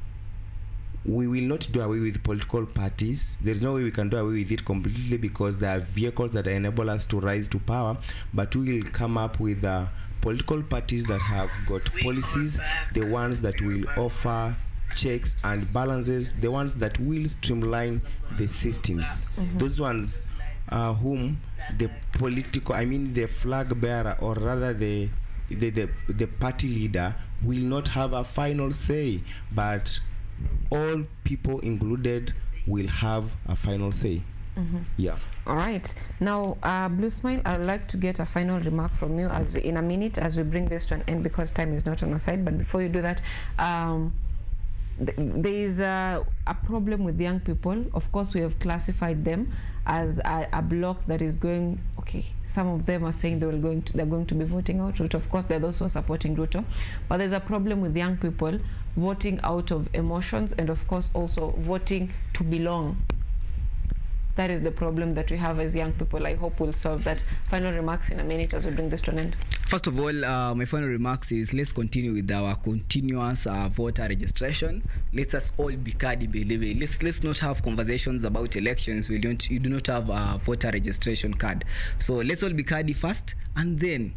we will not do away with political parties. There's no way we can do away with it completely, because there are vehicles that enable us to rise to power, but we will come up with political parties that have got policies, the ones that will offer checks and balances, the ones that will streamline the systems. Those ones whom the political, I mean the flag bearer, or rather the party leader, will not have a final say, but all people included will have a final say. Yeah. All right. Now, Blue Smile, I would like to get a final remark from you as in a minute as we bring this to an end, because time is not on our side. But before you do that, there is a problem with young people. Of course, we have classified them as a block that is going, okay, some of them are saying they're going to be voting out Ruto. Of course, there are those who are supporting Ruto. But there's a problem with young people voting out of emotions, and of course also voting to belong. That is the problem that we have as young people. I hope we'll solve that. Final remarks in a minute as we bring this to an end. First of all, my final remarks is, let's continue with our continuous voter registration. Let us all be card-believing. Let's not have conversations about elections. You do not have a voter registration card. So let's all be cardy first, and then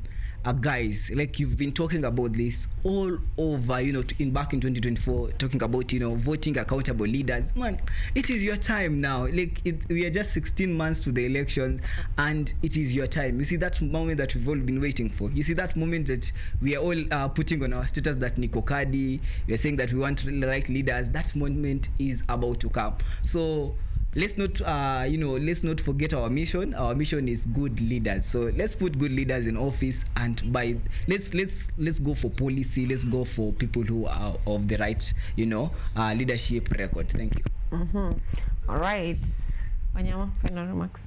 guys, like you've been talking about this all over, you know, back in 2024, talking about, you know, voting accountable leaders. Man, it is your time now. Like we are just 16 months to the election, and it is your time. You see that moment that we've all been waiting for. You see that moment that we are all putting on our status that Niko Kadi, we are saying that we want the right leaders. That moment is about to come. So let's not let's not forget our mission. Our mission is good leaders. So let's put good leaders in office, and let's go for policy. Let's go for people who are of the right, you know, leadership record. Thank you. All right, Wanyama, final remarks.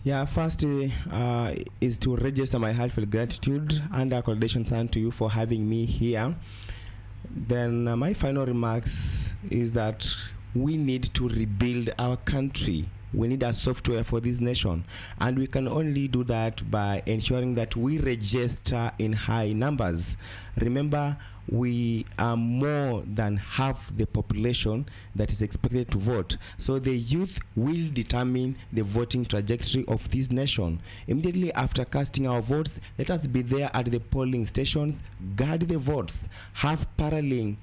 Yeah, first is to register my heartfelt gratitude and accommodations to you for having me here. Then my final remarks is that we need to rebuild our country. We need a software for this nation, and we can only do that by ensuring that we register in high numbers. Remember, we are more than half the population that is expected to vote. So the youth will determine the voting trajectory of this nation. Immediately after casting our votes, let us be there at the polling stations, guard the votes, have parallel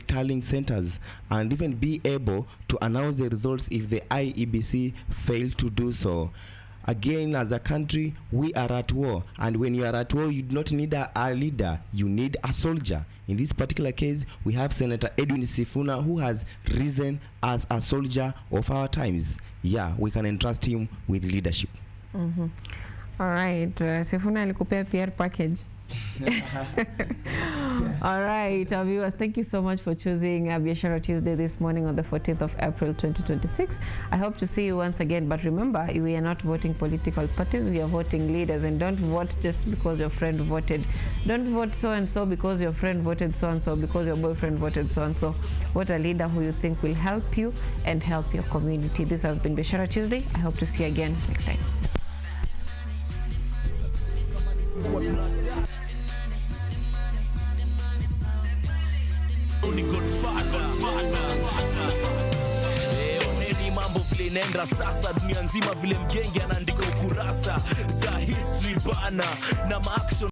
tallying centers, and even be able to announce the results if the IEBC failed to do so. Again, as a country, we are at war, and when you are at war, you do not need a leader, you need a soldier. In this particular case, we have Senator Edwin Sifuna, who has risen as a soldier of our times. Yeah, we can entrust him with leadership. All right, Sifuna alikupea PR package. All right, our viewers, thank you so much for choosing Biashara Tuesday this morning on the 14th of April 2026. I hope to see you once again, but remember, we are not voting political parties, we are voting leaders, and don't vote just because your friend voted. Don't vote so-and-so because your friend voted so-and-so, because your boyfriend voted so-and-so. Vote a leader who you think will help you and help your community. This has been Biashara Tuesday. I hope to see you again next time. Nenda sasa dunia nzima vile mgenge anaandika ukurasa za history bana na action